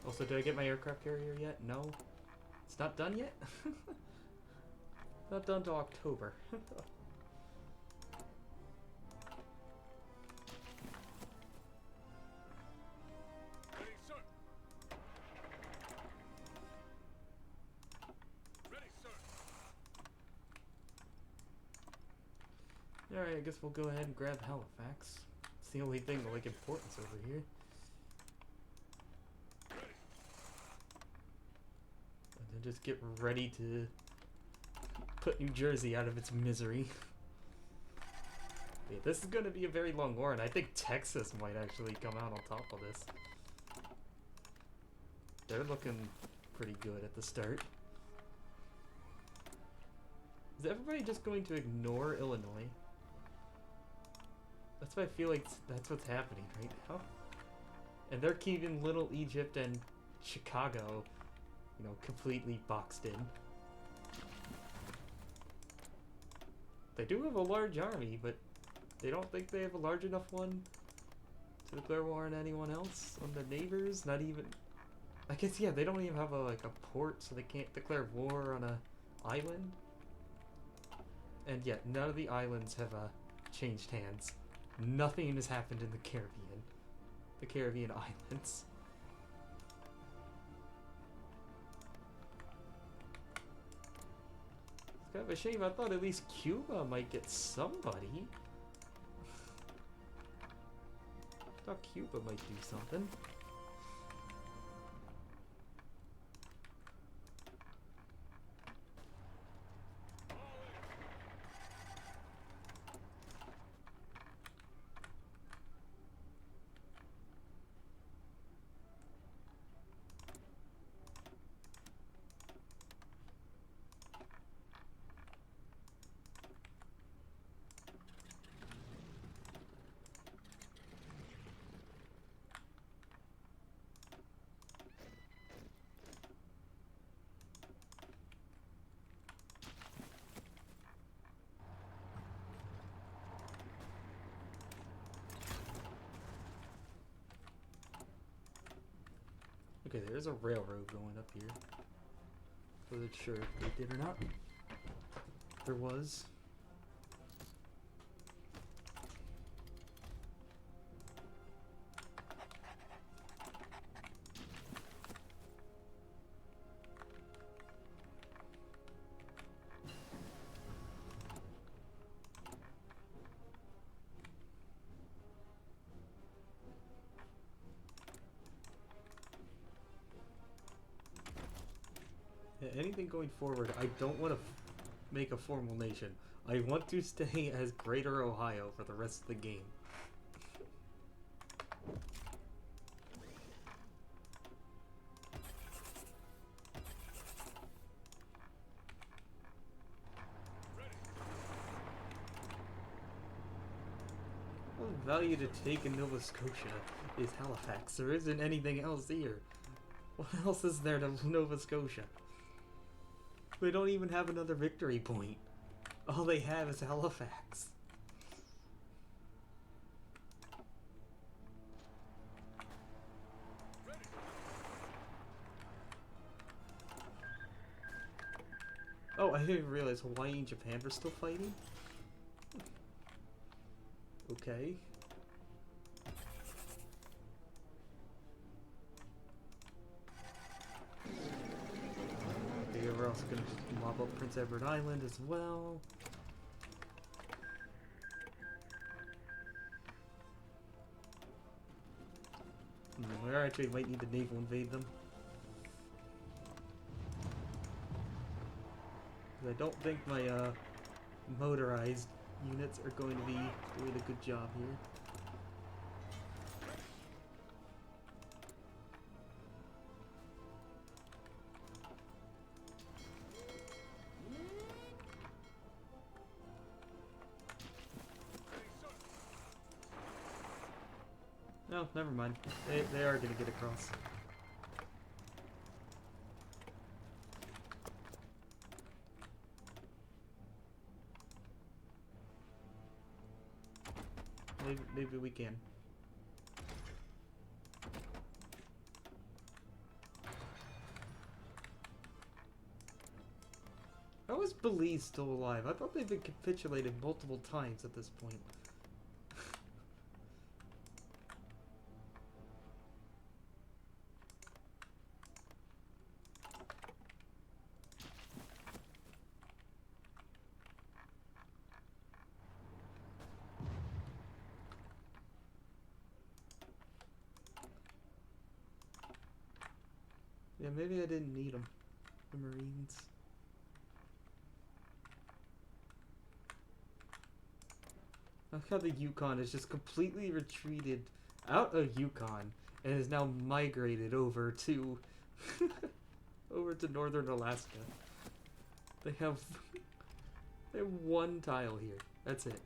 Also, did I get my aircraft carrier yet? No. It's not done yet? Not done till October. I guess we'll go ahead and grab Halifax. It's the only thing of like importance over here. And then just get ready to put New Jersey out of its misery. Yeah, this is going to be a very long war, and I think Texas might actually come out on top of this. They're looking pretty good at the start. Is everybody just going to ignore Illinois? That's what I feel like that's what's happening right now. And they're keeping Little Egypt and Chicago, you know, completely boxed in. They do have a large army, but they don't think they have a large enough one to declare war on anyone else, on their neighbors. Not even, I guess, yeah, they don't even have a port, so they can't declare war on a island. And yet, none of the islands have changed hands. Nothing has happened in the Caribbean islands. It's kind of a shame. I thought at least Cuba might get somebody. I thought Cuba might do something. Okay, there's a railroad going up here. Wasn't sure if they did or not. There was. Anything going forward, I don't want to make a formal nation. I want to stay as Greater Ohio for the rest of the game. What value to take in Nova Scotia is Halifax. There isn't anything else here. What else is there to Nova Scotia? They don't even have another victory point. All they have is Halifax. Oh, I didn't realize Hawaii and Japan were still fighting? Okay. Okay, we're also gonna just mob up Prince Edward Island as well. We actually might need to naval invade them. I don't think my motorized units are going to be doing a good job here. No, never mind. They are going to get across. Maybe we can. How is Belize still alive? I thought they've been capitulated multiple times at this point. Yeah, maybe I didn't need them. The Marines. I like how the Yukon is just completely retreated out of Yukon and is now migrated over to over to northern Alaska. They have they have one tile here. That's it.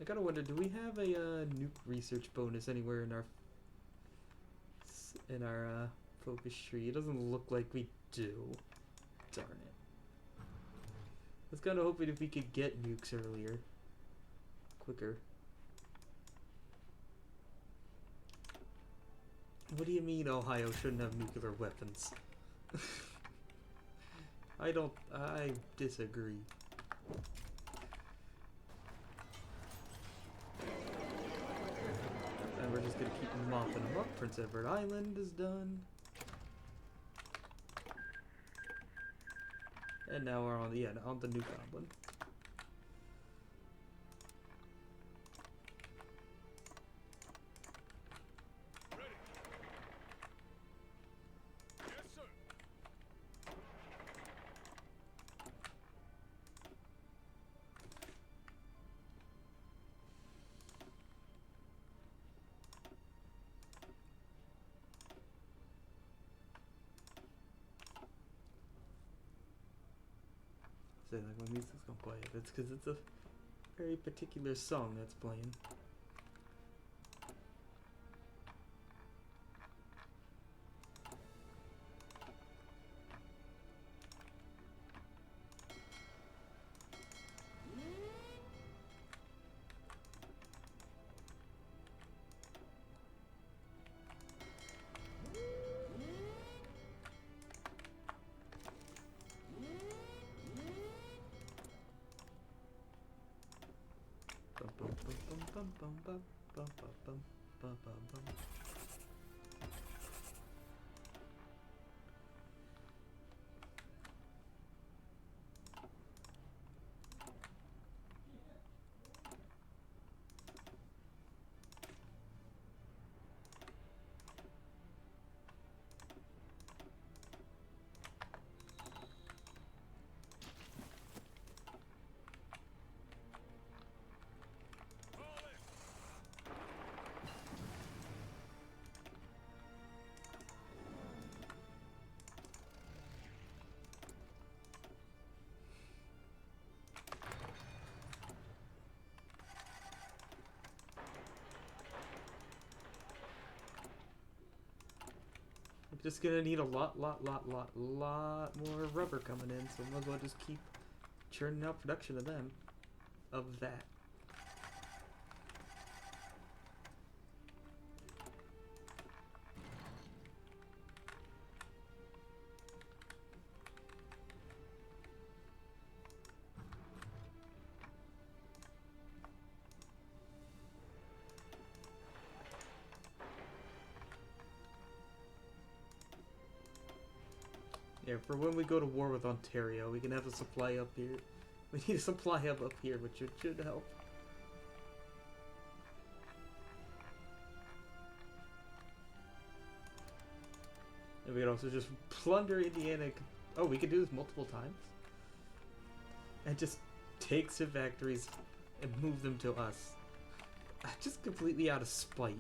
I gotta wonder, do we have a nuke research bonus anywhere in our focus tree? It doesn't look like we do. Darn it. I was kind of hoping if we could get nukes earlier, quicker. What do you mean Ohio shouldn't have nuclear weapons? I disagree. And we're just gonna keep mopping them up. Prince Edward Island is done. And now we're on the new goblin. Say like my music's gone quiet. It's because it's a very particular song that's playing. Bum, bum, bum, bum, bum, bum, bum, bum, bum, bum, bum, bum. I'm just gonna need a lot more rubber coming in, so might as well just keep churning out production of them. Of that. Yeah, for when we go to war with Ontario, we can have a supply up here. We need a supply hub up here, which should help. And we could also just plunder Indiana. Oh, we could do this multiple times. And just take civ factories and move them to us. Just completely out of spite.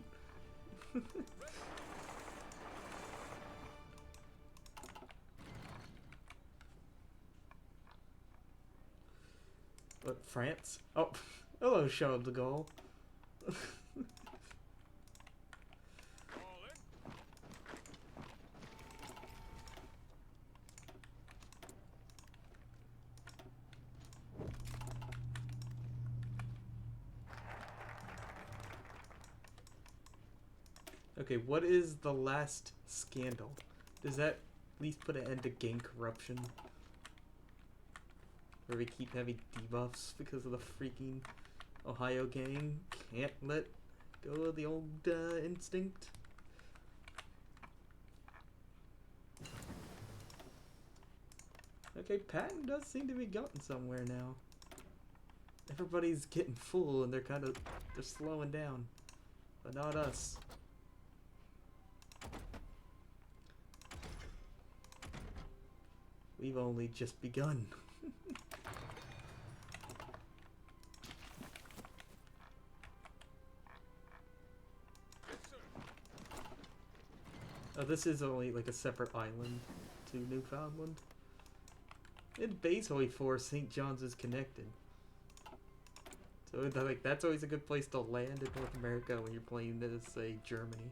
What, France? Oh, hello, Charles de Gaulle. Okay, what is the last scandal? Does that at least put an end to gang corruption? Where we keep having debuffs because of the freaking Ohio gang? Can't let go of the old instinct? Okay, Patton does seem to be gotten somewhere now. everybody's getting full and they're slowing down. But not us. We've only just begun. Oh, this is only like a separate island to Newfoundland. In base Hoi4, St. John's is connected. So like that's always a good place to land in North America when you're playing this, say, Germany.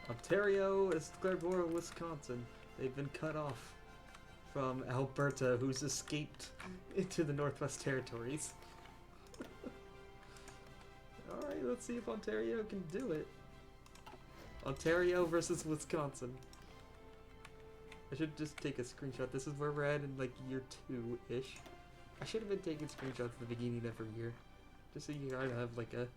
Ontario is declared war of Wisconsin. They've been cut off from Alberta, who's escaped into the Northwest Territories. Alright, let's see if Ontario can do it. Ontario versus Wisconsin. I should just take a screenshot. This is where we're at in like year 2-ish. I should have been taking screenshots at the beginning of every year. Just so you gotta have like a...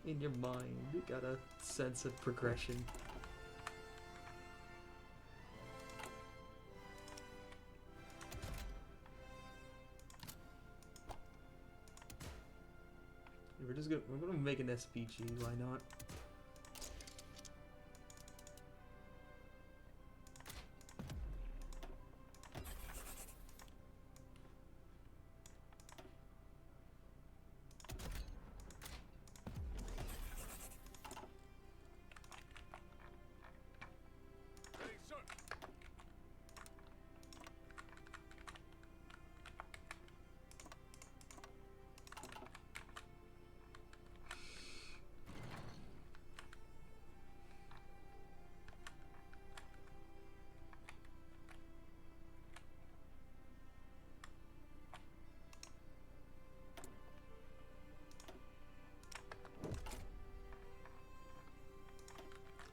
in your mind, you got a sense of progression. We're gonna make an SPG, why not?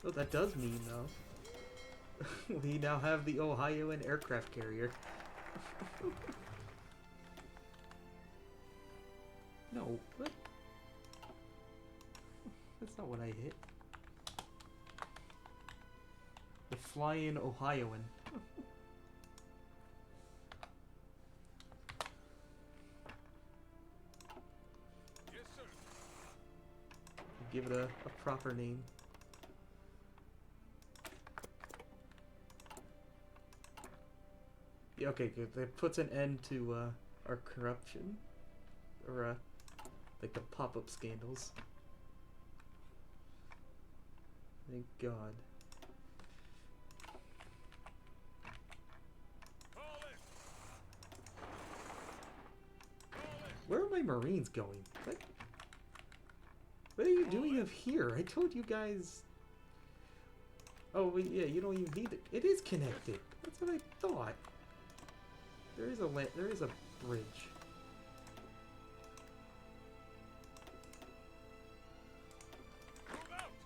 Oh, that does mean, though. We now have the Ohioan aircraft carrier. No, what? That's not what I hit. The flying Ohioan. Yes, sir. Give it a proper name. Yeah, okay, good. That puts an end to our corruption, or like the pop-up scandals. Thank God. Where are my Marines going? What are you doing up here? I told you guys. Oh, wait, yeah, you don't even need it. It is connected. That's what I thought. There is a bridge.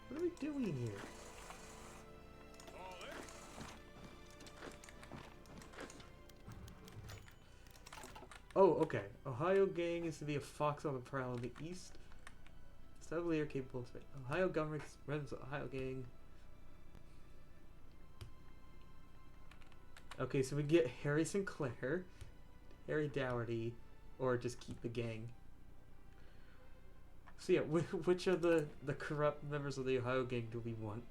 What are we doing here? Oh, okay. Ohio gang is to be a fox on the prowl in the east. Steadily are capable of space. Ohio government runs Ohio gang. Okay, so we get Harry Sinclair, Harry Dougherty, or just keep the gang. So yeah, which of the corrupt members of the Ohio gang do we want?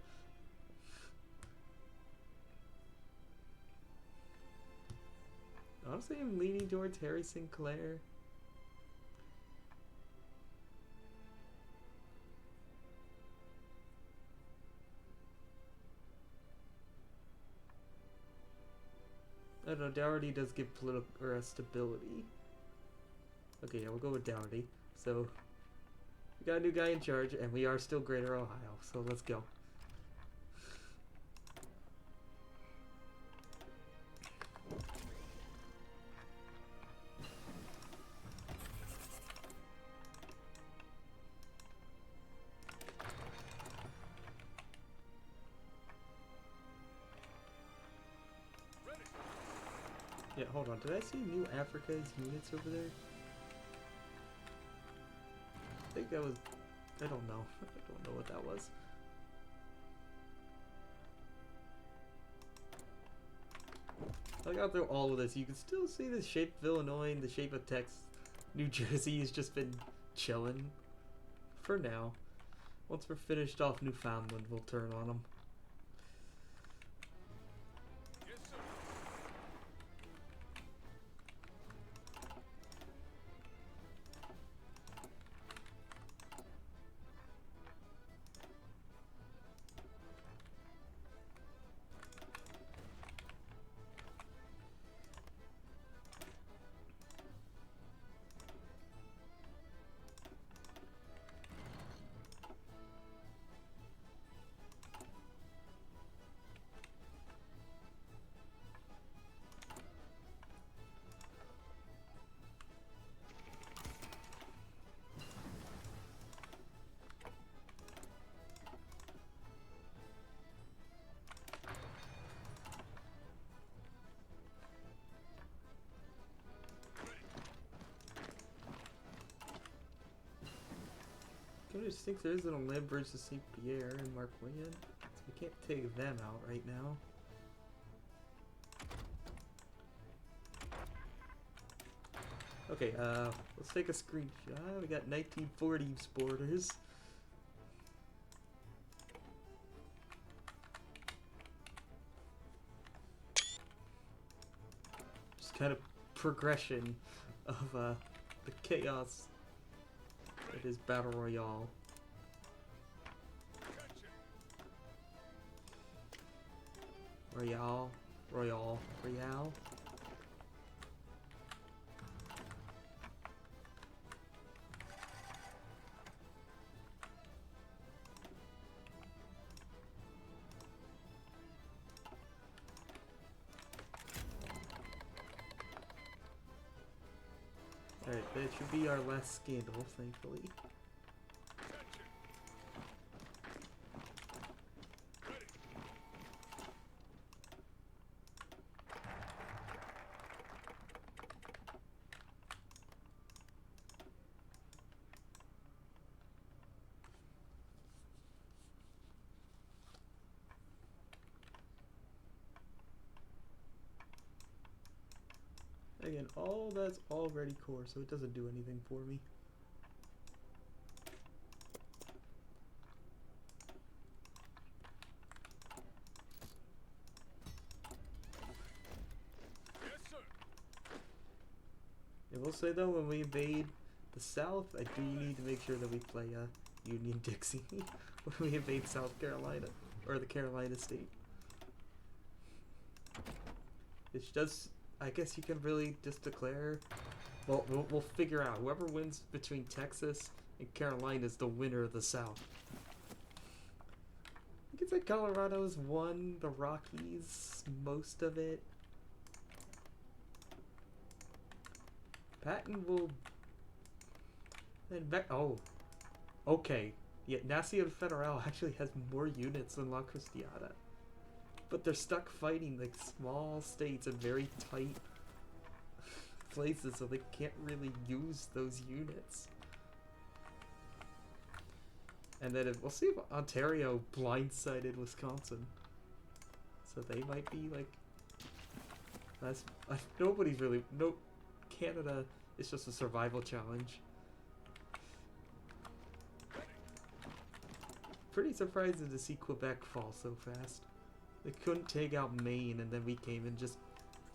Honestly, I'm leaning towards Harry Sinclair. I don't know, Dougherty does give political stability. Okay, yeah, we'll go with Dougherty. So, we got a new guy in charge, and we are still Greater Ohio, so let's go. Yeah, hold on. Did I see New Africa's units over there? I think that was... I don't know. I don't know what that was. I got through all of this. You can still see the shape of Illinois and the shape of Texas. New Jersey has just been chilling. For now. Once we're finished off Newfoundland, we'll turn on them. I just think there isn't a land bridge to St. Pierre and Marquand, so we can't take them out right now. Okay, let's take a screenshot. We got 1940s borders. Just kind of progression of the chaos that is Battle Royale. Royale. Alright, that should be our last scandal, thankfully. Again, all that's already core, so it doesn't do anything for me. I will say though, when we invade the South, I do need to make sure that we play Union Dixie when we invade South Carolina, or the Carolina state. Which does... I guess you can really just declare... Well, we'll figure out. Whoever wins between Texas and Carolina is the winner of the South. I think it's like Colorado's won the Rockies, most of it. Patton will... Oh. Okay. Yeah, Nación Federal actually has more units than La Cristiada. But they're stuck fighting like small states in very tight places, so they can't really use those units. And then we'll see if Ontario blindsided Wisconsin. So they might be like... That's, nobody's really... No, Canada is just a survival challenge. Pretty surprising to see Quebec fall so fast. They couldn't take out Maine, and then we came and just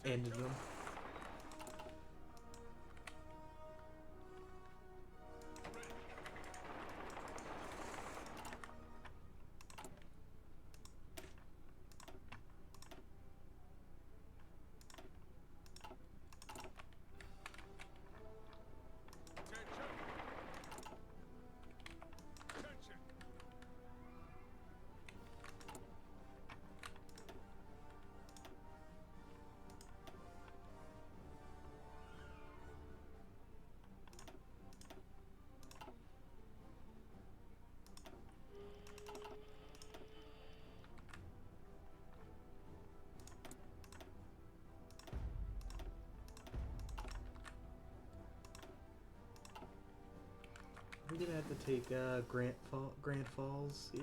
ended them. I'm gonna have to take Grand Falls here.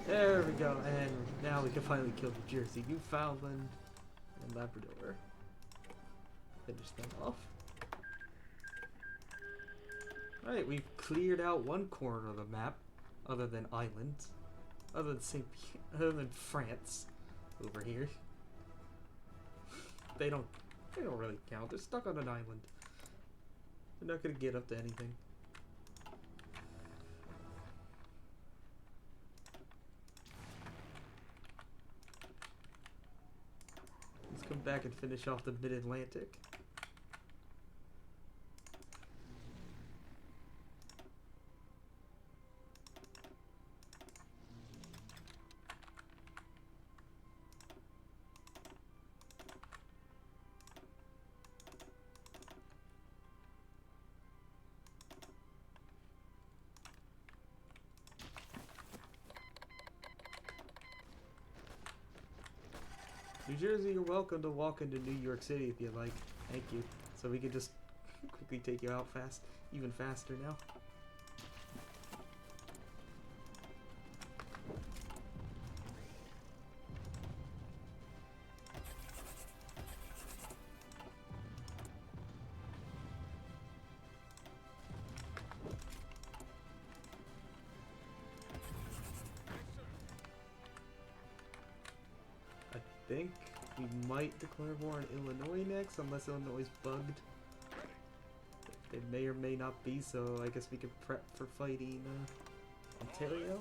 There we go, and now we can finally kill New Jersey, Newfoundland, and Labrador. Finish them off. Alright, we've cleared out one corner of the map, other than islands. Other than France, over here. They don't really count. They're stuck on an island. They're not gonna get up to anything. Let's come back and finish off the Mid-Atlantic. New Jersey, you're welcome to walk into New York City if you like. Thank you. So we can just quickly take you out fast, even faster now. I think we might declare war on Illinois next, unless Illinois is bugged. It may or may not be, so I guess we could prep for fighting Ontario.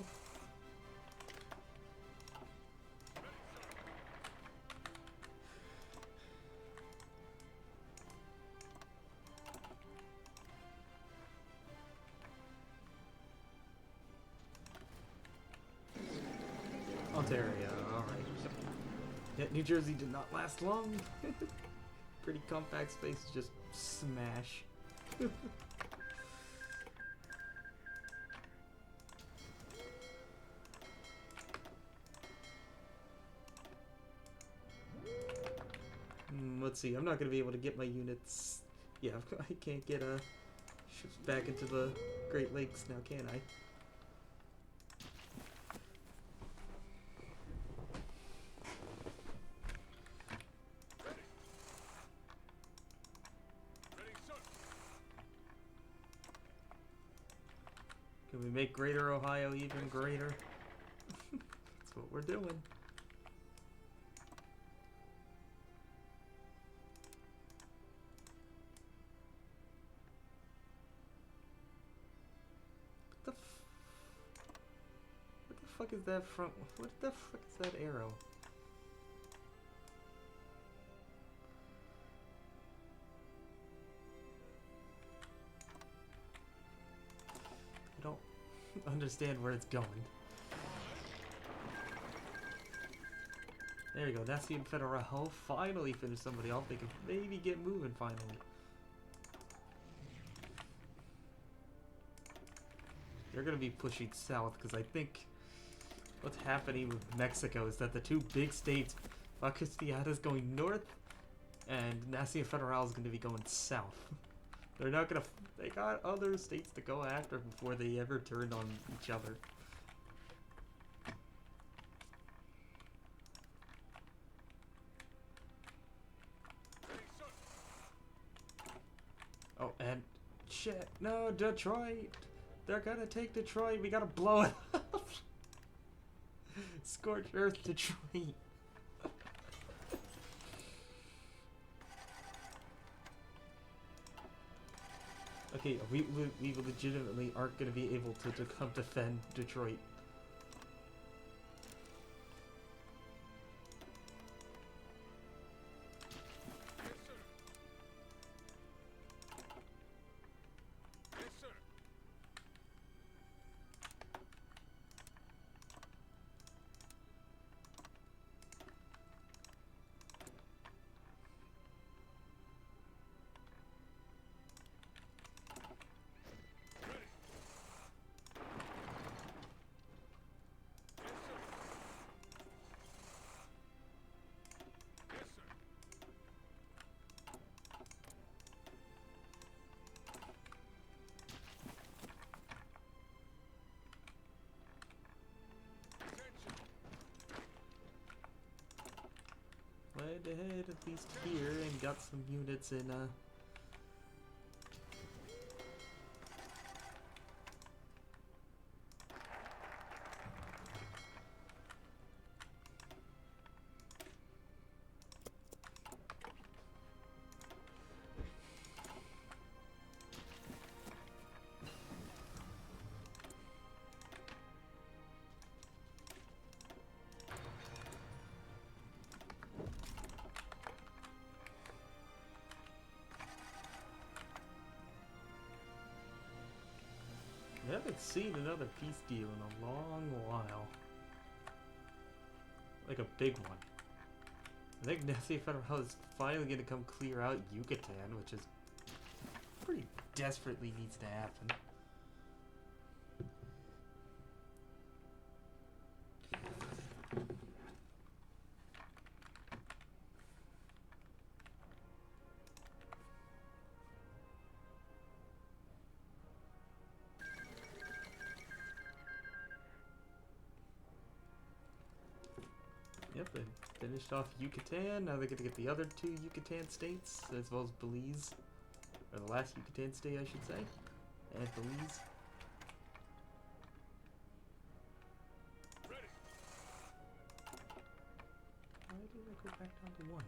Ontario, alright. Yeah, New Jersey did not last long. Pretty compact space, just smash. Let's see, I'm not gonna be able to get my units. Yeah, I can't get ships back into the Great Lakes now, can I? Can we make Greater Ohio even greater? That's what we're doing. What the fuck is that front? What the fuck is that arrow? I don't understand where it's going. There you go, that's the Federal. Finally finish somebody off. They can maybe get moving finally. They're gonna be pushing south because I think what's happening with Mexico is that the two big states, Bacastiata is going north and Nación Federal is gonna be going south. They're not gonna. They got other states to go after before they ever turn on each other. Oh, and shit! No, Detroit. They're gonna take Detroit. We gotta blow it up. Scorched Earth, Detroit. Okay, we legitimately aren't going to be able to come defend Detroit. Yes, sir. ahead at least here and got some units in I haven't seen another peace deal in a long while. Like a big one. I think Nazi Federal is finally going to come clear out Yucatan, which is pretty desperately needs to happen. Yep, they finished off Yucatan. Now they're going to get the other two Yucatan states, as well as Belize. Or the last Yucatan state, I should say. And Belize. Why did I go back down to one?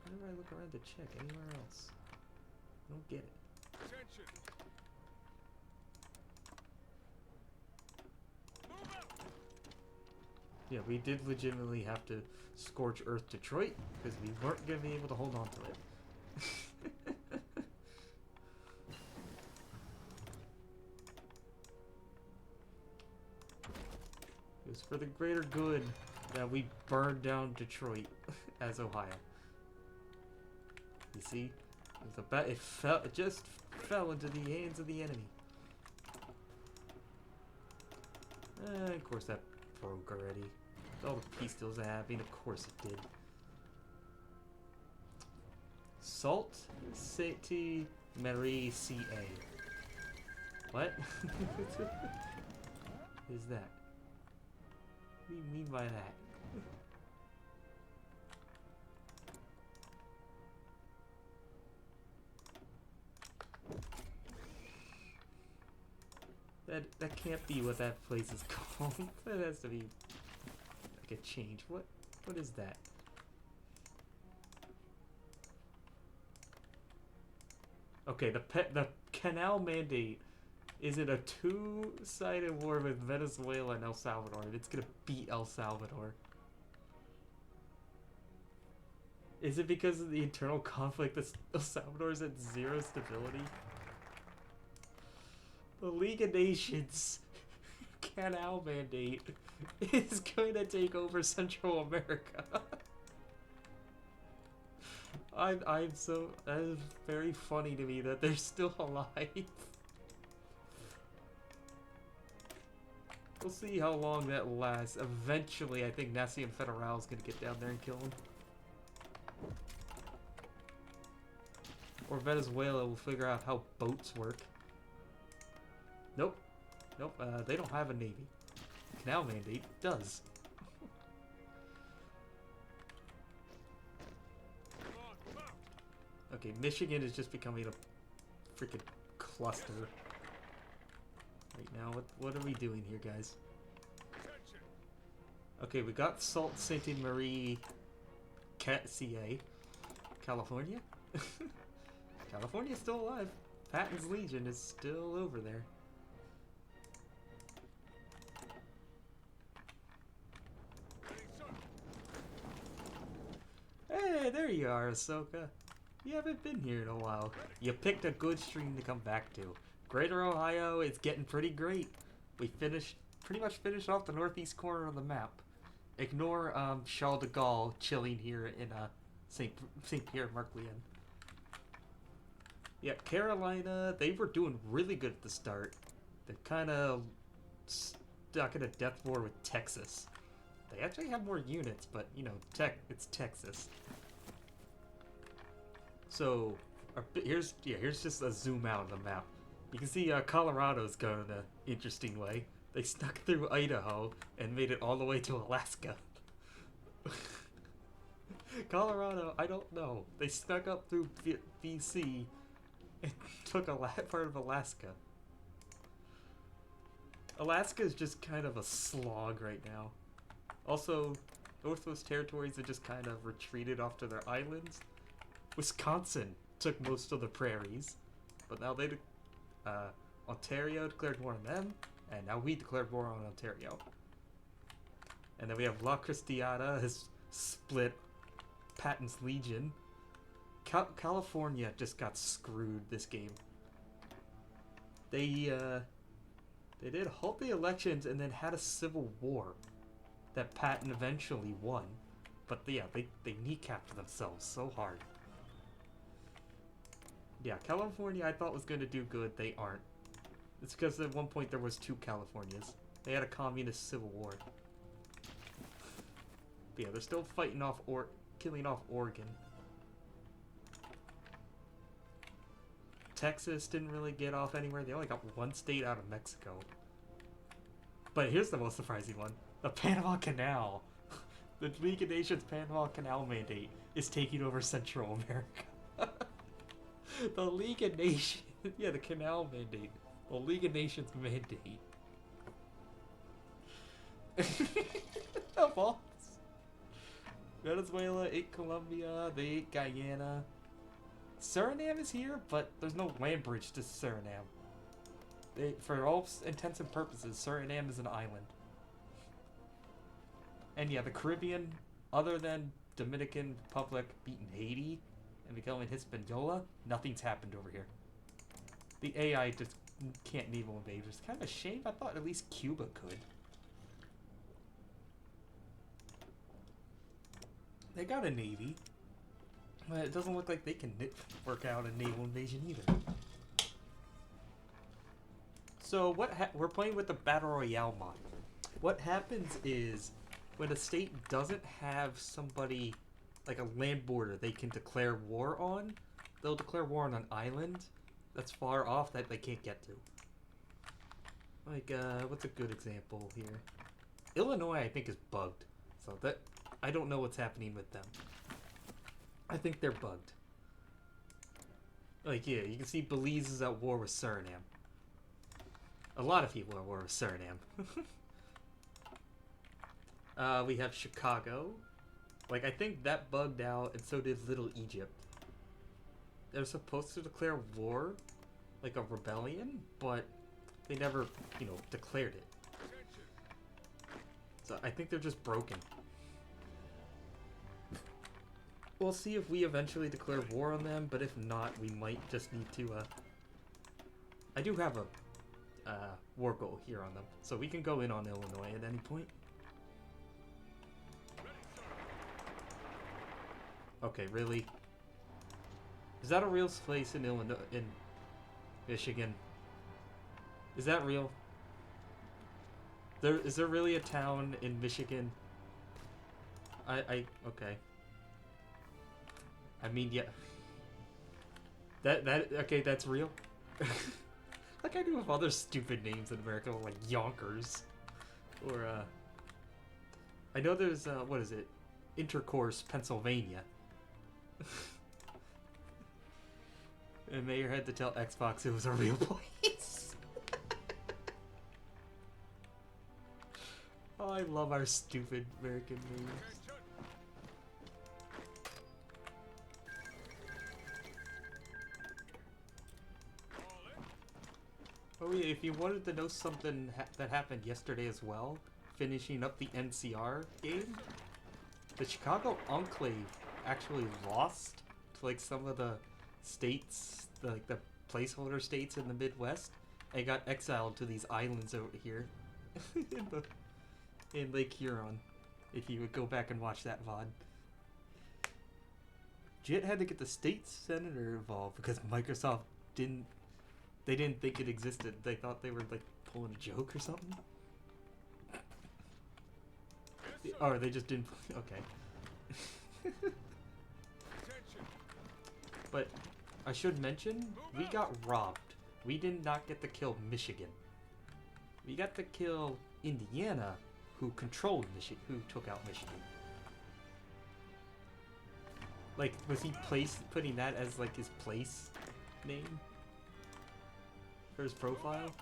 Whenever I look around to check anywhere else, I don't get it. Yeah, we did legitimately have to scorch Earth Detroit because we weren't going to be able to hold on to it. It was for the greater good that we burned down Detroit as Ohio. You see, it just fell into the hands of the enemy. Of course that broke already. All the peace deals I have, of course it did. Salt City Marie CA. What? Is that? What do you mean by that? That can't be what that place is called. That has to be like a change. What is that? Okay, the canal mandate is in a two-sided war with Venezuela and El Salvador, and it's gonna beat El Salvador. Is it because of the internal conflict that El Salvador is at zero stability? The League of Nations canal mandate is going to take over Central America. I'm so, that is very funny to me that they're still alive. We'll see how long that lasts. Eventually, I think Nación Federal is going to get down there and kill him. Or Venezuela will figure out how boats work. Nope. Nope, they don't have a navy. Canal mandate does. Okay, Michigan is just becoming a freaking cluster. Right now, what are we doing here, guys? Okay, we got Sault Ste. Marie CA. California? California's still alive. Patton's Legion is still over there. Hey, there you are, Ahsoka. You haven't been here in a while. You picked a good stream to come back to. Greater Ohio is getting pretty great. We pretty much finished off the northeast corner of the map. Ignore Charles de Gaulle chilling here in St. Pierre Marquis. Yeah, Carolina, they were doing really good at the start. They're kind of stuck in a death war with Texas. They actually have more units, but you know, it's Texas. So here's just a zoom out of the map. You can see Colorado's going an interesting way. They snuck through Idaho and made it all the way to Alaska. Colorado, I don't know. They snuck up through BC and took a part of Alaska. Alaska is just kind of a slog right now. Also, Northwest Territories have just kind of retreated off to their islands. Wisconsin took most of the prairies, but now they, Ontario declared war on them, and now we declared war on Ontario. And then we have La Cristiada has split Patton's Legion. California just got screwed this game. They did halt the elections and then had a civil war that Patton eventually won. But yeah, they kneecapped themselves so hard. Yeah, California I thought was going to do good. They aren't. It's because at one point there was 2 Californias. They had a communist civil war. But yeah, they're still fighting off killing off Oregon. Texas didn't really get off anywhere. They only got 1 state out of Mexico. But here's the most surprising one. The Panama Canal. The League of Nations Panama Canal mandate is taking over Central America. The League of Nations... Yeah, the Canal mandate. The League of Nations mandate. Of all... Venezuela ate Colombia, they ate Guyana. Suriname is here, but there's no land bridge to Suriname. For all intents and purposes, Suriname is an island. And yeah, the Caribbean, other than Dominican Republic beating Haiti and becoming Hispaniola, nothing's happened over here. The AI just can't naval invade, which is kind of a shame. I thought at least Cuba could. They got a navy, but it doesn't look like they can work out a naval invasion either. So we're playing with the Battle Royale mod. What happens is when a state doesn't have somebody like a land border they can declare war on, they'll declare war on an island that's far off that they can't get to. Like, what's a good example here? Illinois, I think, is bugged. So that I don't know what's happening with them. I think they're bugged. Like, yeah, you can see Belize is at war with Suriname. A lot of people are at war with Suriname. We have Chicago. Like, I think that bugged out, and so did Little Egypt. They're supposed to declare war, like a rebellion, but they never, declared it. So I think they're just broken. We'll see if we eventually declare war on them, but if not, we might just need to, I do have a war goal here on them, so we can go in on Illinois at any point. Okay, really? Is that a real place in Illinois, in Michigan? Is that real? Is there really a town in Michigan? Okay. I mean, yeah. Okay, that's real. Like I do with other stupid names in America, like Yonkers, or I know there's what is it, Intercourse, Pennsylvania. And Mayor had to tell Xbox it was a real place. Oh, I love our stupid American names. Oh yeah, if you wanted to know something that happened yesterday as well, finishing up the NCR game, the Chicago Enclave actually lost to like some of the states, the placeholder states in the Midwest, and got exiled to these islands over here in Lake Huron. If you would go back and watch that VOD. JIT had to get the state senator involved because Microsoft didn't think it existed. They thought they were like pulling a joke or something. Or they just didn't. Okay. But I should mention, we got robbed. We did not get to kill Michigan. We got to kill Indiana, who controlled Michigan, who took out Michigan. Like, was he putting that as like his place name for his profile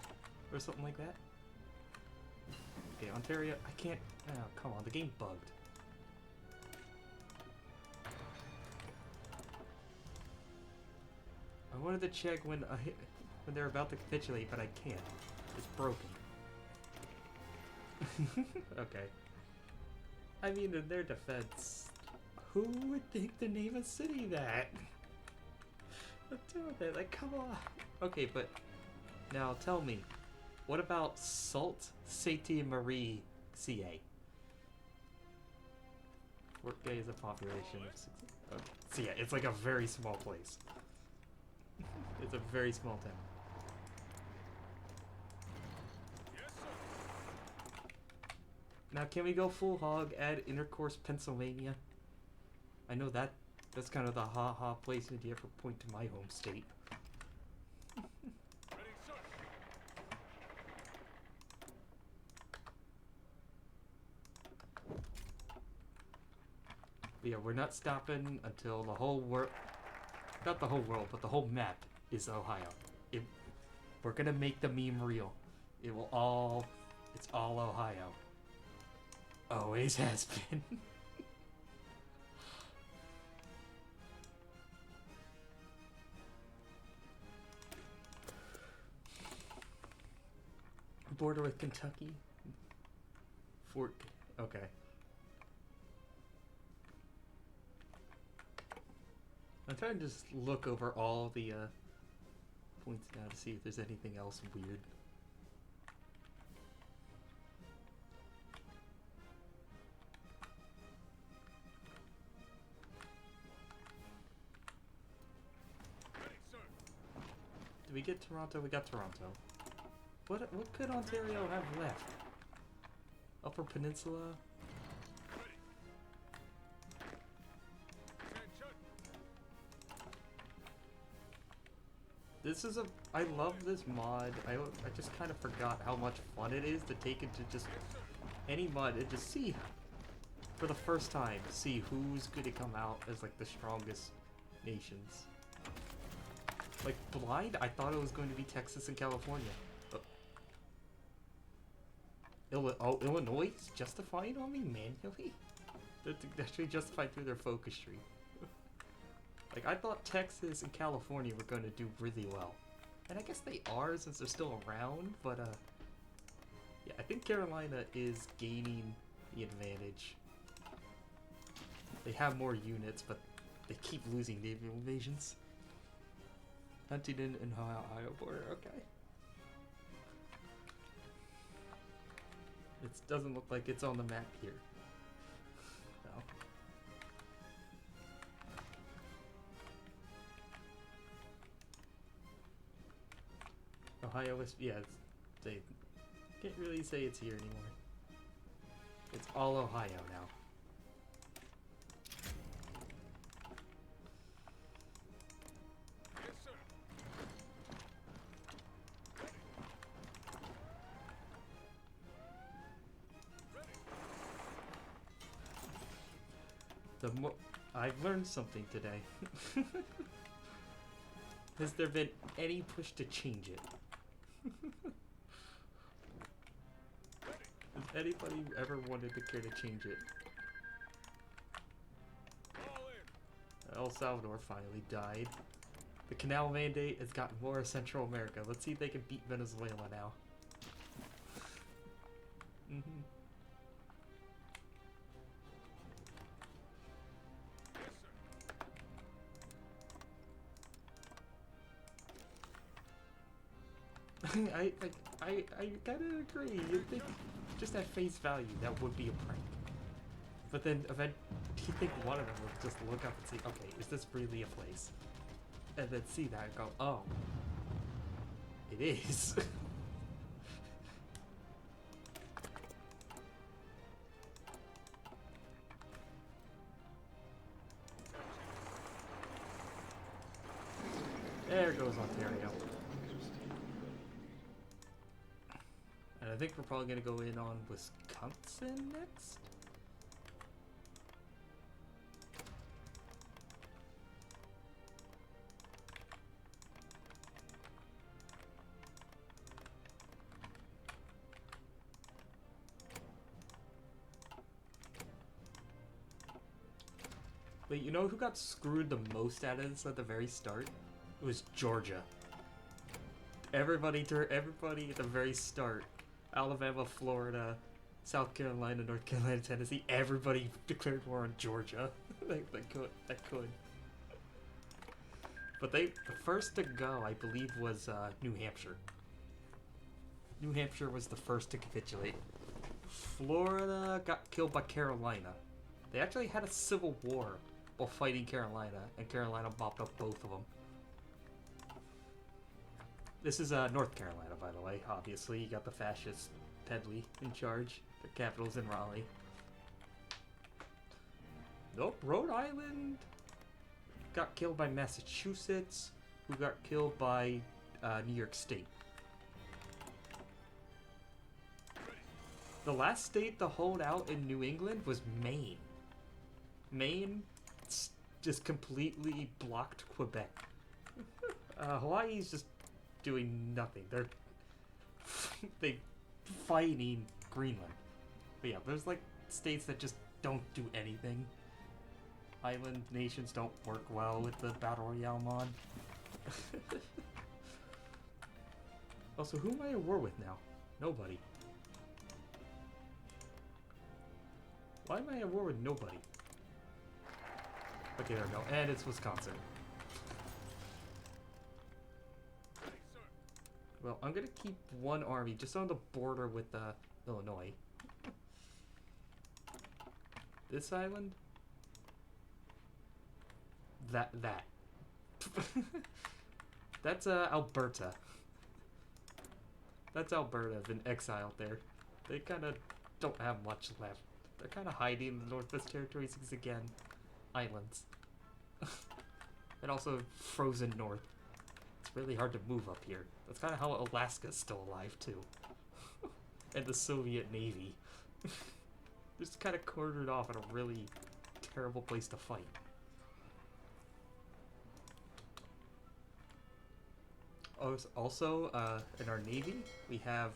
or something like that? Okay, Ontario. I can't. Oh, come on, the game bugged. I wanted to check when they're about to capitulate, but I can't. It's broken. Okay. I mean, in their defense, who would think to name a city that? Like, come on. Okay, but now tell me, what about Sault Ste. Marie, CA? Workday is a population of 6. Okay. So yeah, it's like a very small place. It's a very small town. Now, can we go full hog, add Intercourse, Pennsylvania? I know that's kind of the ha-ha place if you ever point to my home state. But yeah, we're not stopping until the whole world, not the whole world, but the whole map is Ohio. We're gonna make the meme real. It's all Ohio. Always has been. Border with Kentucky. Fort. Okay. I'm trying to just look over all the points now to see if there's anything else weird. Did we get Toronto? We got Toronto. What could Ontario have left? Upper Peninsula? I love this mod. I just kind of forgot how much fun it is to take it to just any mod and just see, for the first time, see who's going to come out as like the strongest nations. Like Blind, I thought it was going to be Texas and California. Illinois is justifying on me manually? They're actually justified through their focus tree. Like, I thought Texas and California were going to do really well. And I guess they are since they're still around, but, yeah, I think Carolina is gaining the advantage. They have more units, but they keep losing naval invasions. Huntington and Ohio border, okay. It doesn't look like it's on the map here. No. Ohio is, yeah, they can't really say it's here anymore. It's all Ohio now. Yes, sir. I've learned something today. Has there been any push to change it? Has anybody ever wanted to care to change it? El Salvador finally died. The canal mandate has gotten more of Central America. Let's see if they can beat Venezuela now. I kind of agree. You'd think, just at face value, that would be a prank. But then, do you think one of them would just look up and see, okay, is this really a place? And then see that and go, oh, it is. There goes Ontario. And I think we're probably gonna go in on Wisconsin next. Wait, you know who got screwed the most at this at the very start? It was Georgia. Everybody at the very start. Alabama, Florida, South Carolina, North Carolina, Tennessee. Everybody declared war on Georgia. they could. But the first to go, I believe, was New Hampshire. New Hampshire was the first to capitulate. Florida got killed by Carolina. They actually had a civil war while fighting Carolina, and Carolina mopped up both of them. This is North Carolina, by the way. Obviously, you got the fascist Pedley in charge. The capital's in Raleigh. Nope, Rhode Island got killed by Massachusetts, who got killed by New York State. The last state to hold out in New England was Maine. Maine just completely blocked Quebec. Hawaii's just doing nothing. They fighting Greenland. But yeah, there's like states that just don't do anything. Island nations don't work well with the Battle Royale mod. Also, who am I at war with now? Nobody. Why am I at war with nobody? Okay, there we go. And it's Wisconsin. Well, I'm gonna keep one army just on the border with Illinois. This island? That. That's Alberta. That's Alberta, been exiled there. They kind of don't have much left. They're kind of hiding in the Northwest Territories because, again, islands. And also frozen north. It's really hard to move up here. That's kind of how Alaska's still alive, too. And the Soviet Navy. Just kind of cornered off at a really terrible place to fight. Also, in our Navy, we have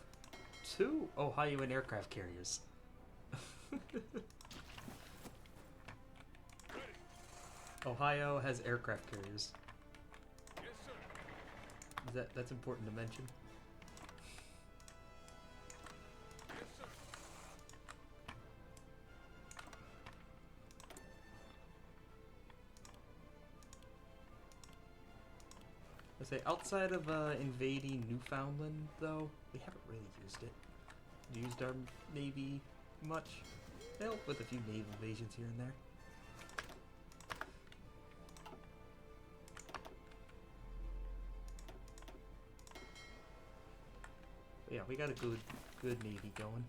2 Ohioan aircraft carriers. Ohio has aircraft carriers. Yes, sir. That's important to mention. Yes, sir. I say outside of invading Newfoundland, though, we haven't really used it. Used our Navy much. They help with a few naval invasions here and there. But yeah, we got a good Navy going.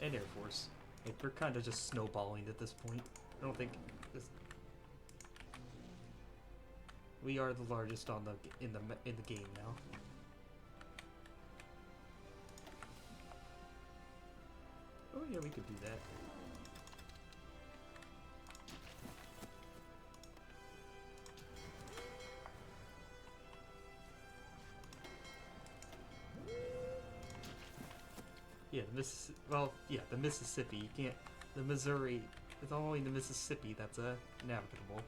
And Air Force. Like, we're kind of just snowballing at this point. I don't think this. We are the largest on in the game now. Oh yeah, we could do that. Yeah, the Mississippi. You can't. The Missouri. It's only the Mississippi that's navigable.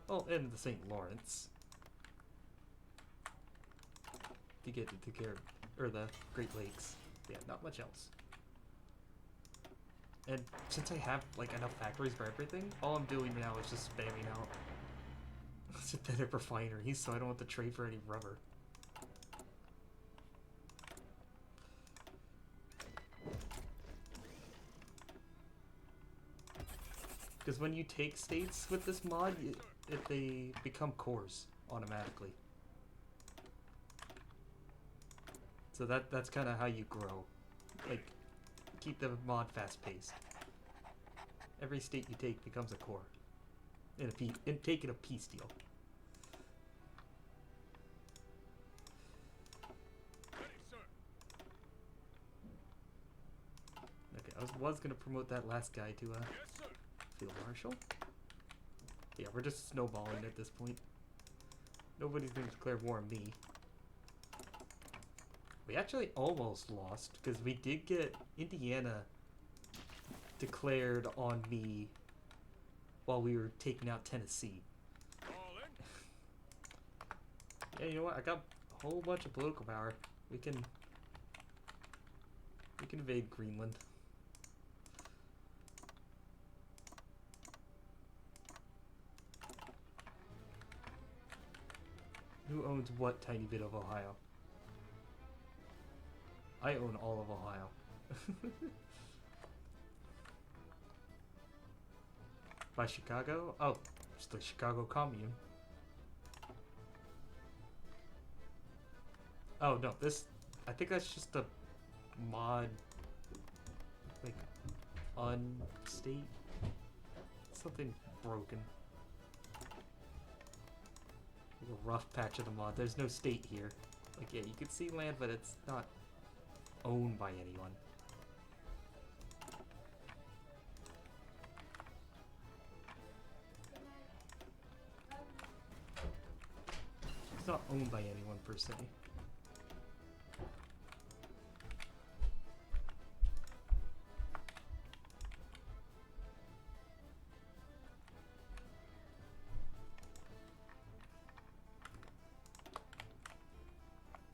Oh, and the St. Lawrence. To get to care, or the Great Lakes. Yeah, not much else. And since I have like enough factories for everything, all I'm doing now is just spamming out synthetic refineries, so I don't have to trade for any rubber. Because when you take states with this mod, they become cores automatically. So that's kind of how you grow. Like, keep the mod fast-paced. Every state you take becomes a core. And take it a peace deal. Ready, sir. was gonna promote that last guy to field marshal. Yeah, we're just snowballing at this point. Nobody's gonna declare war on me. We actually almost lost because we did get Indiana declared on me while we were taking out Tennessee. Yeah, you know what? I got a whole bunch of political power. We can invade Greenland. Who owns what tiny bit of Ohio? I own all of Ohio. By Chicago? Oh, it's the Chicago Commune. Oh no, this... I think that's just a mod... like... unstate? Something broken. A rough patch of the mod. There's no state here. Like, yeah, you can see land, but it's not owned by anyone. It's not owned by anyone per se.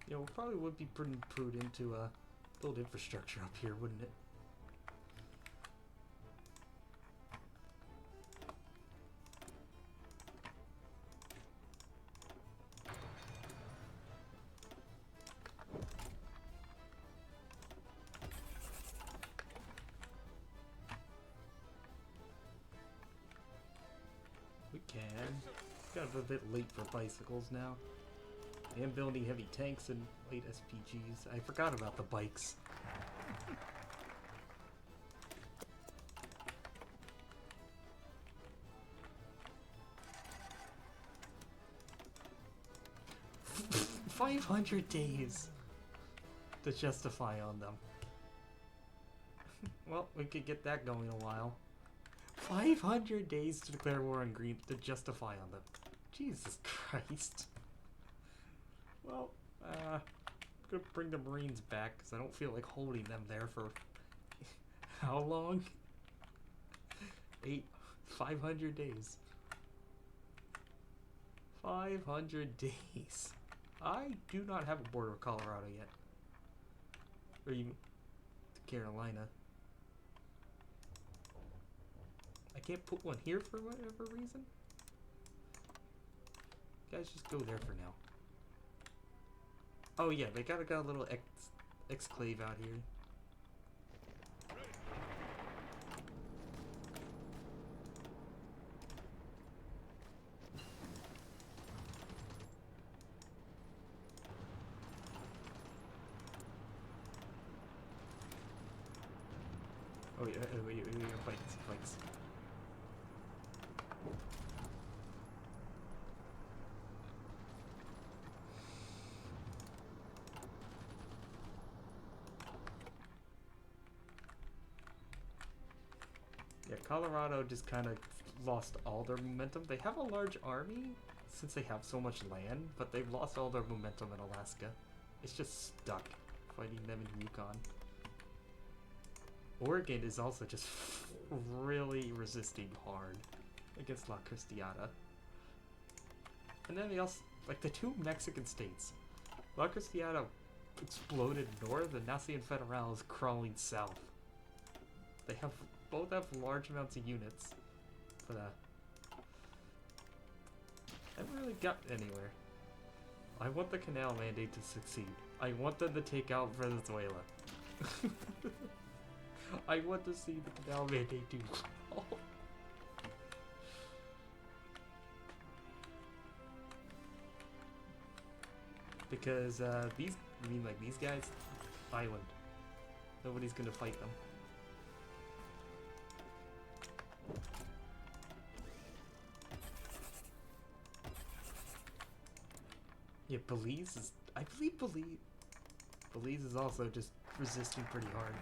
Yeah, we probably would be pretty prudent to build infrastructure up here, wouldn't it? We can. Got a bit late for bicycles now. I am building heavy tanks and light SPGs. I forgot about the bikes. $500 days to justify on them. Well, we could get that going a while. 500 days to declare war on Green to justify on them. Jesus Christ. Well, I'm gonna bring the Marines back because I don't feel like holding them there for how long? 500 days. 500 days. I do not have a border with Colorado yet. Or even Carolina. I can't put one here for whatever reason. Guys, just go there for now. Oh yeah, they got a little exclave out here. Oh yeah, wait, bikes. Yeah, Colorado just kind of lost all their momentum. They have a large army since they have so much land, but they've lost all their momentum in Alaska. It's just stuck fighting them in Yukon. Oregon is also just really resisting hard against La Cristiada. And then they also, like the two Mexican states, La Cristiada exploded north and Nación Federal is crawling south. They both have large amounts of units, but haven't really got anywhere. I want the canal mandate to succeed. I want them to take out Venezuela. I want to see the canal mandate do well. Because these guys, island. Nobody's gonna fight them. Yeah, Belize is... I believe Belize is also just resisting pretty hard.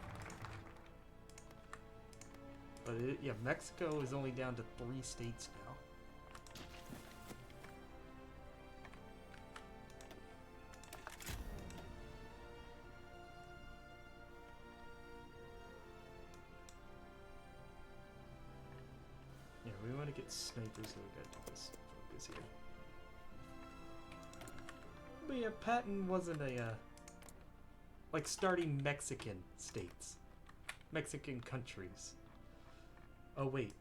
But yeah, Mexico is only down to 3 states now. Yeah, we want to get snipers, so we gotta do this focus here. But yeah, Patton wasn't a, like starting Mexican states. Mexican countries. Oh, wait.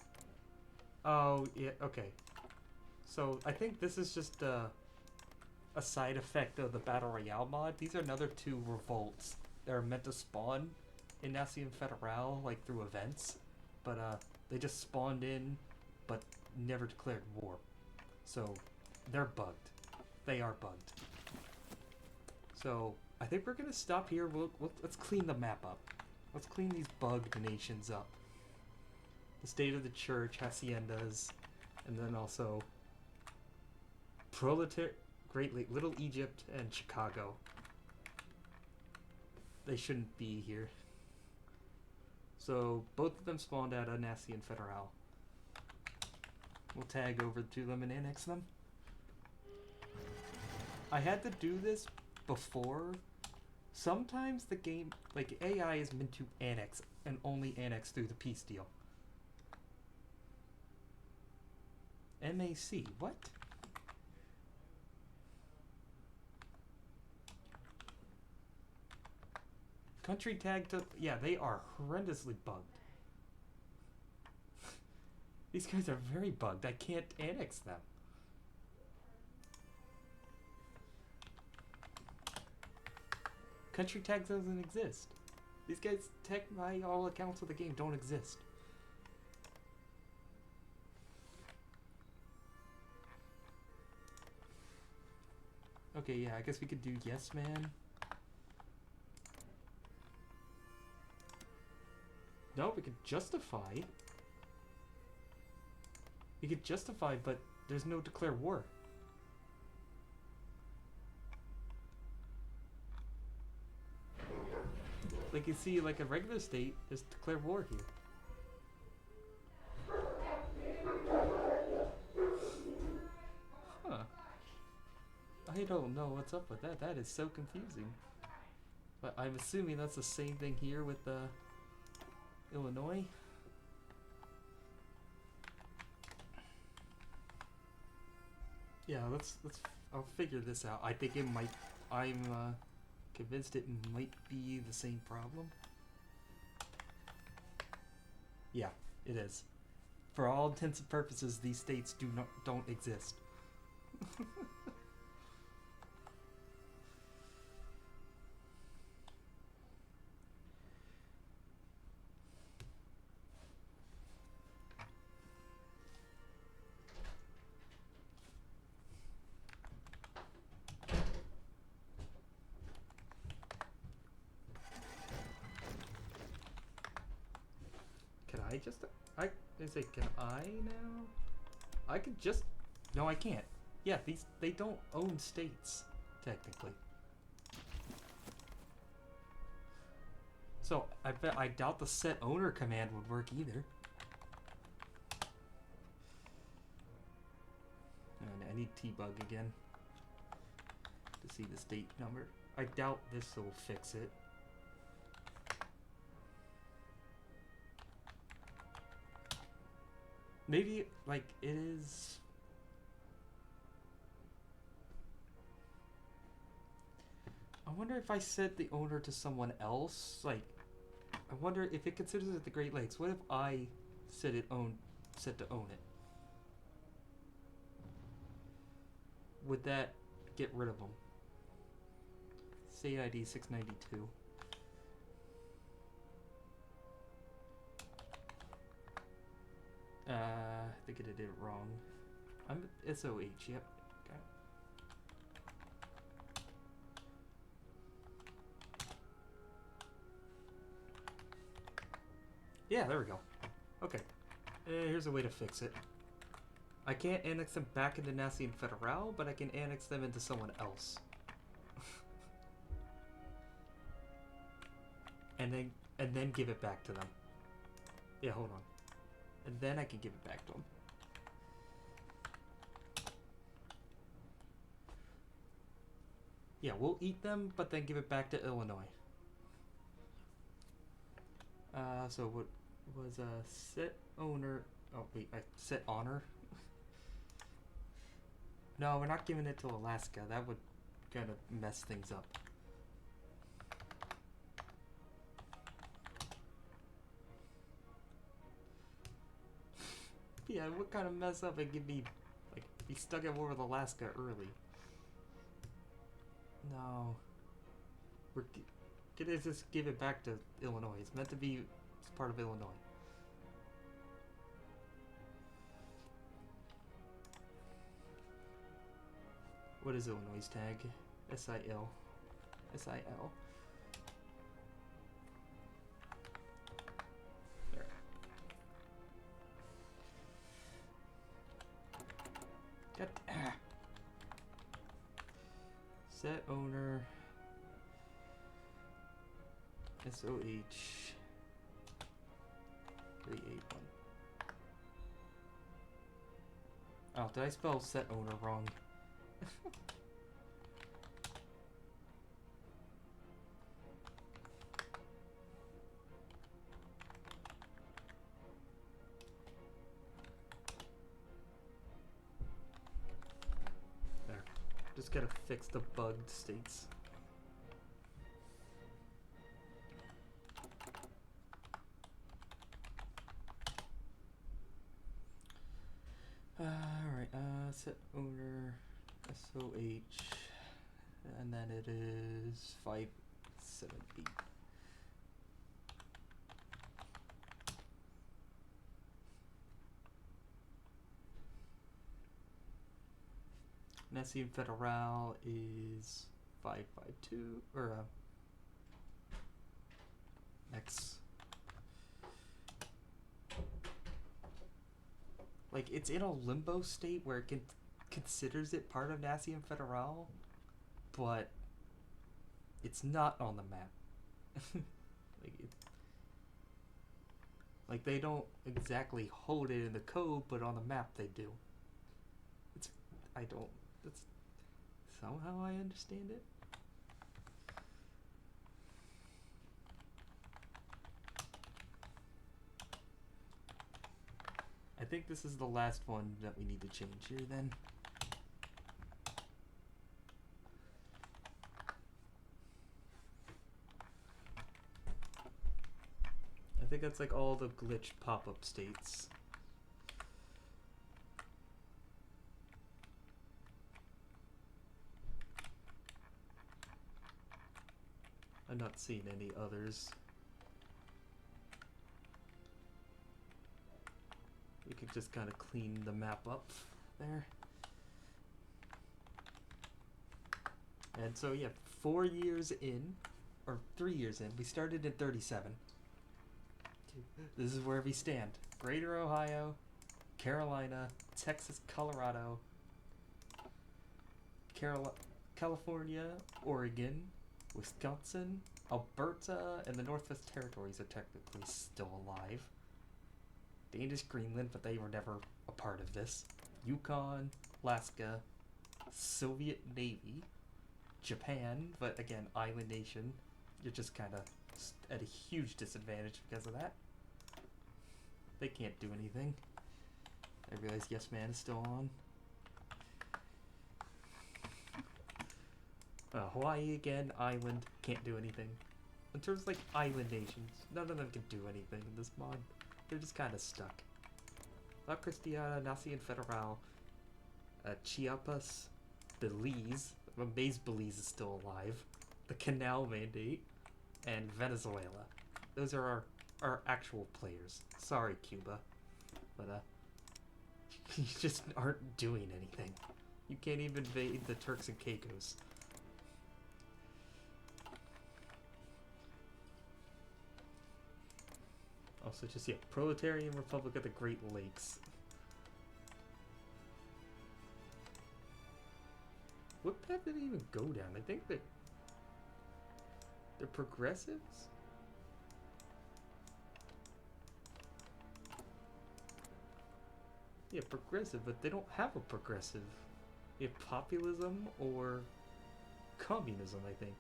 Oh, yeah, okay. So, I think this is just a side effect of the Battle Royale mod. These are another 2 revolts that are meant to spawn in Nacion Federal, like through events. But, they just spawned in, but never declared war. So, they're bugged. They are bugged. So, I think we're gonna stop here. Let's clean the map up. Let's clean these bugged nations up. The State of the Church, Haciendas, and then also Great Lake, Little Egypt, and Chicago. They shouldn't be here. So both of them spawned out of Nacion Federal. We'll tag over to them and annex them. I had to do this before. Sometimes the game, like AI, is meant to annex and only annex through the peace deal. MAC, what? Country tag to... Yeah, they are horrendously bugged. These guys are very bugged. I can't annex them. Country tag doesn't exist. These guys, by all accounts of the game, don't exist. Okay, yeah, I guess we could do yes, man. No, we could justify. We could justify, but there's no declare war. Like you see, like a regular state, there's declare war here. Huh. I don't know what's up with that. That is so confusing. But I'm assuming that's the same thing here with Illinois. Yeah, I'll figure this out. I think it might. I'm convinced it might be the same problem. Yeah, it is. For all intents and purposes, these states don't exist. Can I now? I could just... No, I can't. Yeah, they don't own states, technically. So, I doubt the set owner command would work either. And I need T-Bug again to see the state number. I doubt this will fix it. Maybe, like, it is... I wonder if I set the owner to someone else, like, I wonder if it considers it the Great Lakes. What if I set to own it? Would that get rid of them? State ID 692. I think I did it wrong. I'm SOH, yep. Okay. Yeah, there we go. Okay. Here's a way to fix it. I can't annex them back into Nacion Federal, but I can annex them into someone else. and then give it back to them. Yeah, hold on. And then I can give it back to him. Yeah, we'll eat them, but then give it back to Illinois. So what was set owner? Oh wait, I set honor. No, we're not giving it to Alaska. That would kind of mess things up. Yeah, what kind of mess up it could be? Like, he stuck it over with Alaska early. No. We're gonna just give it back to Illinois. It's meant to be part of Illinois. What is Illinois' tag? S-I-L. S-I-L. There. Set owner. SOH 381. Oh, did I spell set owner wrong? There. Just gotta fix the bugged states. Alright, set owner SOH, and then it is 578. Nessian Federal is 552, or X. Like, it's in a limbo state where it considers it part of Nessian Federal, but it's not on the map. Like, they don't exactly hold it in the code, but on the map they do. That's somehow I understand it. I think this is the last one that we need to change here then. I think that's like all the glitched pop-up states. I'm not seeing any others. We could just kind of clean the map up there. And so yeah, 4 years in, or 3 years in, we started in 37. This is where we stand. Greater Ohio, Carolina, Texas, Colorado, California, Oregon, Wisconsin, Alberta, and the Northwest Territories are technically still alive. Danish Greenland, but they were never a part of this. Yukon, Alaska, Soviet Navy, Japan, but again, island nation. You're just kind of at a huge disadvantage because of that. They can't do anything. I realize Yes Man is still on. Hawaii again, island, can't do anything. In terms of like island nations, none of them can do anything in this mod. They're just kind of stuck. La Cristiana, Nasian Federal, Chiapas, Belize. I'm amazed Belize is still alive. The Canal Mandate, and Venezuela. Those are our actual players. Sorry, Cuba. But, you just aren't doing anything. You can't even invade the Turks and Caicos. Also, just, yeah, Proletarian Republic of the Great Lakes. What path did they even go down? I think they're progressives? Yeah, progressive, but they don't have a progressive. They have populism or communism, I think.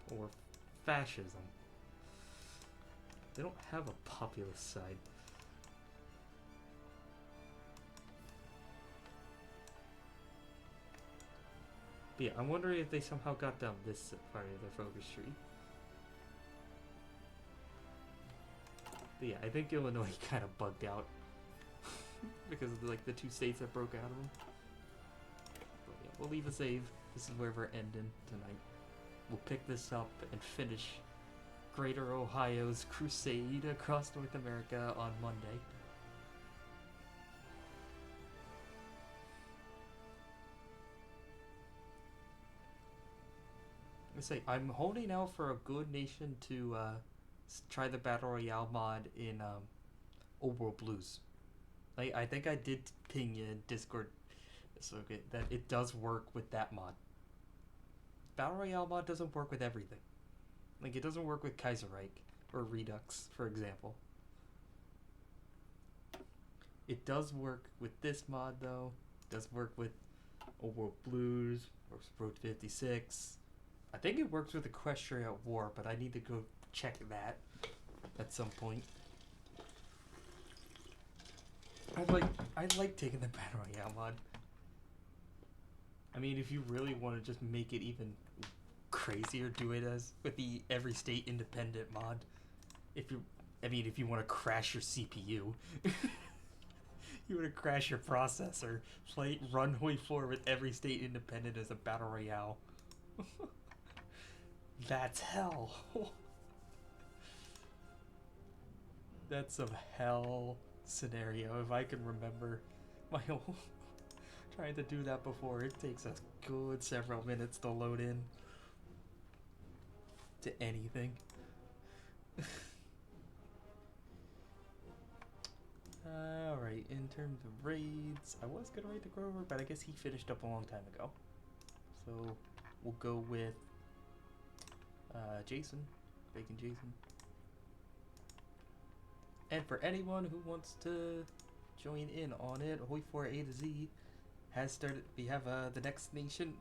Or fascism. They don't have a populist side. But yeah, I'm wondering if they somehow got down this part of their focus tree. But yeah, I think Illinois kind of bugged out because of like the two states that broke out of them. But yeah, we'll leave a save. This is where we're ending tonight. We'll pick this up and finish Greater Ohio's crusade across North America on Monday. I say I'm holding out for a good nation to try the battle royale mod in Old World Blues. I think I did ping you in Discord, so okay, that it does work with that mod. Battle royale mod doesn't work with everything. Like it doesn't work with Kaiserreich or Redux, for example. It does work with this mod though. It does work with Old World Blues, works with Road 56. I think it works with Equestria War, but I need to go check that at some point. I like taking the Battle Royale mod. I mean, if you really want to just make it even crazier, do it as with the every state independent mod. If you want to crash your CPU, you want to crash your processor, run Hoi4 with every state independent as a battle royale. That's hell. That's some hell scenario. If I can remember my whole trying to do that before, it takes a good several minutes to load in to anything. Alright, in terms of raids, I was gonna raid the Grover, but I guess he finished up a long time ago. So we'll go with Jason, Bacon Jason. And for anyone who wants to join in on it, Hoi4 A2Z has started. We have the next nation,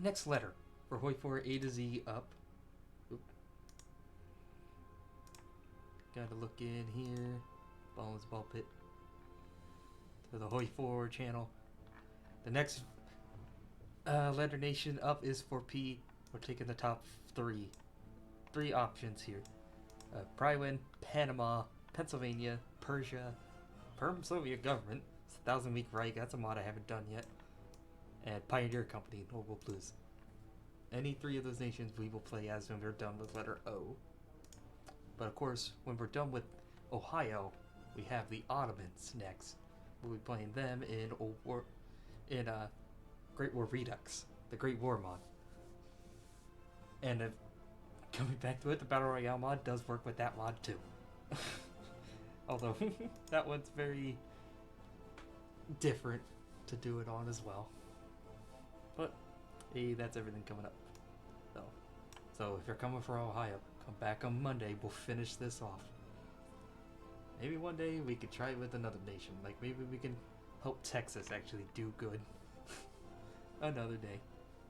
next letter for Hoi4 A2Z up. Oop. Gotta look in here. Bones Ball Pit to the Hoi4 channel. The next letter nation up is for P. We're taking the top three options here. Prywin, Panama, Pennsylvania, Persia, Perm Soviet government. It's a 1,000-week Reich. That's a mod I haven't done yet. And Pioneer Company, Noble Blues. Any three of those nations we will play as when we're done with letter O. But of course, when we're done with Ohio, we have the Ottomans next. We'll be playing them in Great War Redux, the Great War mod. And coming back to it, the Battle Royale mod does work with that mod too. Although, that one's very different to do it on as well. But, hey, that's everything coming up. So if you're coming for Ohio, come back on Monday, we'll finish this off. Maybe one day we could try it with another nation. Like, maybe we can help Texas actually do good. Another day.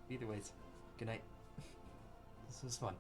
Either ways, good night. This was fun.